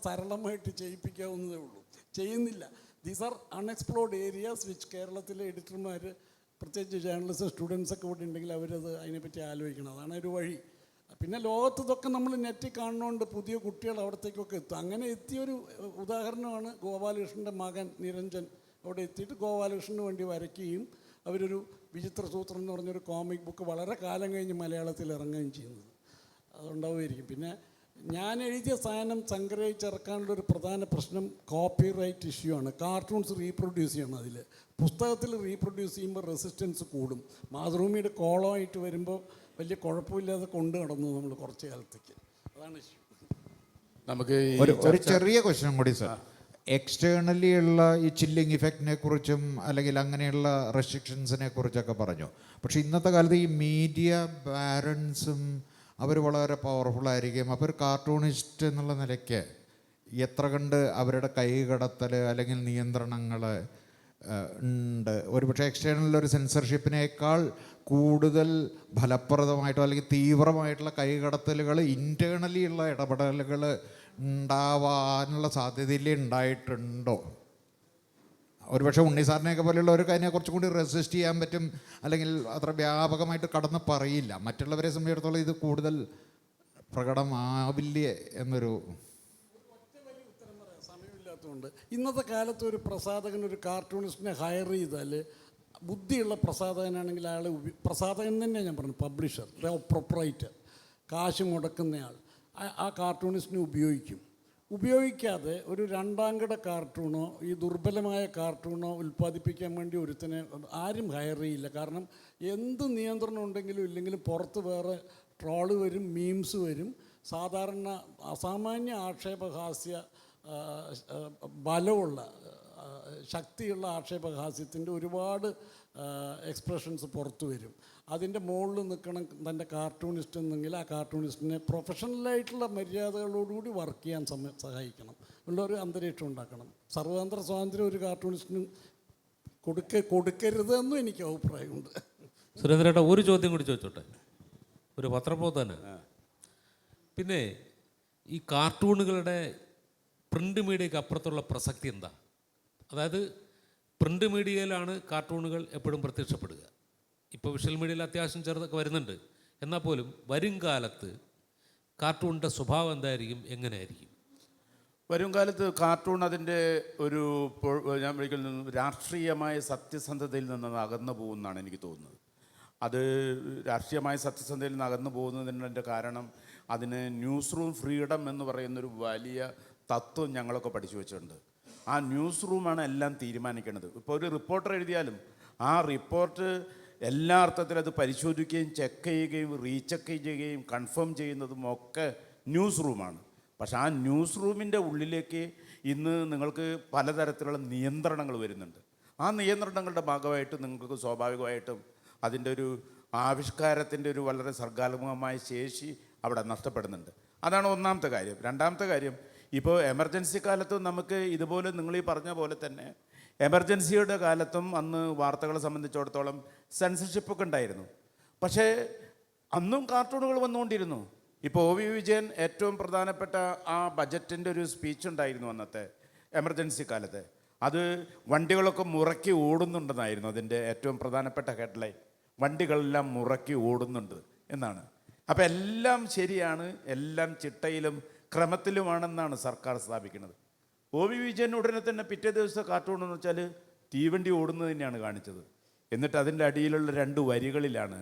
സരളമായിട്ട് ചെയ്യിപ്പിക്കാവുന്നതേ ഉള്ളൂ. ചെയ്യുന്നില്ല. These are unexplored areas which കേരളത്തിലെ എഡിറ്റർമാർ, പ്രത്യേകിച്ച് ജേർണലിസ്റ്റ് സ്റ്റുഡൻസൊക്കെ ഇവിടെ ഉണ്ടെങ്കിൽ അവരത് അതിനെപ്പറ്റി ആലോചിക്കണം. അതാണ് ഒരു വഴി. പിന്നെ ലോകത്ത് ഇതൊക്കെ നമ്മൾ നെറ്റിൽ കാണുന്നതുകൊണ്ട് പുതിയ കുട്ടികൾ അവിടത്തേക്കൊക്കെ എത്തും. അങ്ങനെ എത്തിയൊരു ഉദാഹരണമാണ് ഗോപാലകൃഷ്ണൻ്റെ മകൻ നിരഞ്ജൻ. അവിടെ എത്തിയിട്ട് ഗോപാലകൃഷ്ണന് വേണ്ടി വരയ്ക്കുകയും അവരൊരു വിചിത്ര സൂത്രം എന്ന് പറഞ്ഞൊരു കോമിക് ബുക്ക് വളരെ കാലം കഴിഞ്ഞ് മലയാളത്തിൽ ഇറങ്ങുകയും ചെയ്യുന്നത്. അതുണ്ടാവുമായിരിക്കും. പിന്നെ ഞാൻ എഴുതിയ സാധനം സംഗ്രഹിച്ചിറക്കാനുള്ളൊരു പ്രധാന പ്രശ്നം കോപ്പി റൈറ്റ് ഇഷ്യൂ ആണ്. കാർട്ടൂൺസ് റീപ്രൊഡ്യൂസ് ചെയ്യണം. അതിൽ പുസ്തകത്തിൽ റീപ്രൊഡ്യൂസ് ചെയ്യുമ്പോൾ റെസിസ്റ്റൻസ് കൂടും. മാതൃഭൂമിയുടെ കോളമായിട്ട് വരുമ്പോൾ വലിയ കുഴപ്പമില്ലാതെ കൊണ്ടു നടന്നു നമ്മൾ കുറച്ച് കാലത്തേക്ക്. അതാണ് ഇഷ്യൂ. നമുക്ക് ഒരു ചെറിയ ക്വസ്റ്റ്യൻ കൂടി സാർ. എക്സ്റ്റേണലി ഉള്ള ഈ ചില്ലിങ് ഇഫക്റ്റിനെ കുറിച്ചും അല്ലെങ്കിൽ അങ്ങനെയുള്ള റെസ്ട്രിക്ഷൻസിനെ കുറിച്ചൊക്കെ പറഞ്ഞു. പക്ഷേ ഇന്നത്തെ കാലത്ത് ഈ മീഡിയ ബാരൻസും അവർ വളരെ പവർഫുള്ളായിരിക്കും. അപ്പോൾ ഒരു കാർട്ടൂണിസ്റ്റ് എന്നുള്ള നിലയ്ക്ക് എത്ര കണ്ട് അവരുടെ കൈകടത്തൽ അല്ലെങ്കിൽ നിയന്ത്രണങ്ങൾ ഉണ്ട്. ഒരുപക്ഷെ എക്സ്റ്റേണൽ ഒരു സെൻസർഷിപ്പിനേക്കാൾ കൂടുതൽ ഫലപ്രദമായിട്ടോ അല്ലെങ്കിൽ തീവ്രമായിട്ടുള്ള കൈകടത്തലുകൾ ഇൻറ്റേർണലി ഉള്ള ഇടപെടലുകൾ ഉണ്ടാവാനുള്ള സാധ്യതയിൽ ഉണ്ടായിട്ടുണ്ടോ? ഒരുപക്ഷെ ഉണ്ണി സാറിനെയൊക്കെ പോലെയുള്ളവർക്ക് അതിനെ കുറച്ചും കൂടി റെസിസ്റ്റ് ചെയ്യാൻ പറ്റും, അല്ലെങ്കിൽ അത്ര വ്യാപകമായിട്ട് കടന്ന് പറയില്ല. മറ്റുള്ളവരെ സംബന്ധിച്ചിടത്തോളം ഇത് കൂടുതൽ പ്രകടമാവില്ലേ എന്നൊരു സമയമില്ലാത്തതുകൊണ്ട്. ഇന്നത്തെ കാലത്ത് ഒരു പ്രസാധകൻ ഒരു കാർട്ടൂണിസ്റ്റിനെ ഹയർ ചെയ്താൽ, ബുദ്ധിയുള്ള പ്രസാധകനാണെങ്കിൽ അയാൾ പ്രസാധകൻ തന്നെ ഞാൻ പറഞ്ഞു, പബ്ലിഷർ, പ്രൊപ്പറൈറ്റർ, കാശ് മുടക്കുന്നയാൾ ആ കാർട്ടൂണിസ്റ്റിനെ ഉപയോഗിക്കാതെ ഒരു രണ്ടാംകിട കാർട്ടൂണോ ഈ ദുർബലമായ കാർട്ടൂണോ ഉൽപ്പാദിപ്പിക്കാൻ വേണ്ടി ഒരുത്തനെ ആരും ഹയർ ചെയ്യില്ല. കാരണം എന്ത് നിയന്ത്രണം ഉണ്ടെങ്കിലും ഇല്ലെങ്കിലും പുറത്ത് വേറെ ട്രോള് വരും, മീംസ് വരും. സാധാരണ അസാമാന്യ ആക്ഷേപഹാസ്യ ബലമുള്ള ശക്തിയുള്ള ആക്ഷേപഹാസ്യത്തിൻ്റെ ഒരുപാട് എക്സ്പ്രഷൻസ് പുറത്തു വരും. അതിൻ്റെ മുകളിൽ നിൽക്കണം തൻ്റെ കാർട്ടൂണിസ്റ്റ് എന്നെങ്കിൽ ആ കാർട്ടൂണിസ്റ്റിനെ പ്രൊഫഷണലായിട്ടുള്ള മര്യാദകളോടുകൂടി വർക്ക് ചെയ്യാൻ സഹായിക്കണം, ഉള്ളൊരു അന്തരീക്ഷം ഉണ്ടാക്കണം. സർവതന്ത്ര സ്വാതന്ത്ര്യം ഒരു കാർട്ടൂണിസ്റ്റിനും കൊടുക്കരുതെന്നും എനിക്ക് അഭിപ്രായമുണ്ട്. സുരേന്ദ്രേട്ടാ, ഒരു ചോദ്യം കൂടി ചോദിച്ചോട്ടെ, ഒരു പത്രപ്രവർത്തകന്. പിന്നെ ഈ കാർട്ടൂണുകളുടെ പ്രിൻ്റ് മീഡിയയ്ക്ക് അപ്പുറത്തുള്ള പ്രസക്തി എന്താ? അതായത് പ്രിൻ്റ് മീഡിയയിലാണ് കാർട്ടൂണുകൾ എപ്പോഴും പ്രത്യക്ഷപ്പെടുക. ഇപ്പോൾ വിഷ്വൽ മീഡിയയിൽ അത്യാവശ്യം ചെറുതൊക്കെ വരുന്നുണ്ട്. എന്നാൽ പോലും വരും കാലത്ത് കാർട്ടൂണിൻ്റെ സ്വഭാവം എന്തായിരിക്കും, എങ്ങനെയായിരിക്കും? വരും കാലത്ത് കാർട്ടൂൺ അതിൻ്റെ ഒരു ഞാൻ വിളിക്കുന്നത് രാഷ്ട്രീയമായ സത്യസന്ധതയിൽ നിന്ന് അകന്നു പോകുമെന്നാണ് എനിക്ക് തോന്നുന്നത്. അത് രാഷ്ട്രീയമായ സത്യസന്ധതയിൽ നിന്ന് അകന്നു പോകുന്നതിൻ്റെ കാരണം അതിന് ന്യൂസ് റൂം ഫ്രീഡം എന്ന് പറയുന്നൊരു വലിയ തത്വം ഞങ്ങളൊക്കെ പഠിച്ചു വെച്ചിട്ടുണ്ട്. ആ ന്യൂസ് റൂമാണ് എല്ലാം തീരുമാനിക്കുന്നത്. ഇപ്പോൾ ഒരു റിപ്പോർട്ടർ എഴുതിയാലും ആ റിപ്പോർട്ട് എല്ലാ അർത്ഥത്തിലും അത് പരിശോധിക്കുകയും ചെക്ക് ചെയ്യുകയും റീചെക്ക് ചെയ്യുകയും കൺഫേം ചെയ്യുന്നതും ഒക്കെ ന്യൂസ് റൂമാണ്. പക്ഷെ ആ ന്യൂസ് റൂമിൻ്റെ ഉള്ളിലേക്ക് ഇന്ന് നിങ്ങൾക്ക് പലതരത്തിലുള്ള നിയന്ത്രണങ്ങൾ വരുന്നുണ്ട്. ആ നിയന്ത്രണങ്ങളുടെ ഭാഗമായിട്ട് നിങ്ങൾക്ക് സ്വാഭാവികമായിട്ടും അതിൻ്റെ ഒരു ആവിഷ്കാരത്തിൻ്റെ ഒരു വളരെ സർഗാത്മകമായ ശേഷി അവിടെ നഷ്ടപ്പെടുന്നുണ്ട്. അതാണ് ഒന്നാമത്തെ കാര്യം. രണ്ടാമത്തെ കാര്യം, ഇപ്പോൾ എമർജൻസി കാലത്ത് നമുക്ക് ഇതുപോലെ നിങ്ങൾ ഈ പറഞ്ഞ പോലെ തന്നെ എമർജൻസിയുടെ കാലത്തും അന്ന് വാർത്തകളെ സംബന്ധിച്ചിടത്തോളം സെൻസർഷിപ്പൊക്കെ ഉണ്ടായിരുന്നു. പക്ഷേ അന്നും കാർട്ടൂണുകൾ വന്നുകൊണ്ടിരുന്നു. ഇപ്പോൾ ഒ.വി. വിജയൻ ഏറ്റവും പ്രധാനപ്പെട്ട ആ ബജറ്റിൻ്റെ ഒരു സ്പീച്ച് ഉണ്ടായിരുന്നു അന്നത്തെ എമർജൻസി കാലത്ത്. അത് വണ്ടികളൊക്കെ മുറക്കി ഓടുന്നുണ്ടെന്നായിരുന്നു അതിൻ്റെ ഏറ്റവും പ്രധാനപ്പെട്ട ഹെഡ്ലൈൻ. വണ്ടികളെല്ലാം മുറക്കി ഓടുന്നുണ്ട് എന്നാണ്. അപ്പോൾ എല്ലാം ശരിയാണ്, എല്ലാം ചിട്ടയിലും ക്രമത്തിലുമാണെന്നാണ് സർക്കാർ സ്ഥാപിക്കുന്നത്. ഒ.വി. വിജയൻ ഉടനെ തന്നെ പിറ്റേ ദിവസത്തെ കാർട്ടൂൺ എന്ന് വെച്ചാൽ തീവണ്ടി ഓടുന്നത് തന്നെയാണ് കാണിച്ചത്. എന്നിട്ട് അതിൻ്റെ അടിയിലുള്ള 2 വരികളിലാണ്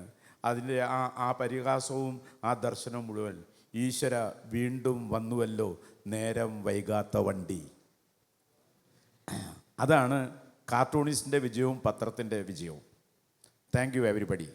അതിൻ്റെ ആ പരിഹാസവും ആ ദർശനവും മുഴുവൻ. ഈശ്വര വീണ്ടും വന്നുവല്ലോ നേരം വൈകാത്ത വണ്ടി. അതാണ് കാർട്ടൂണിസ്റ്റിൻ്റെ വിജയവും പത്രത്തിൻ്റെ വിജയവും. Thank you everybody.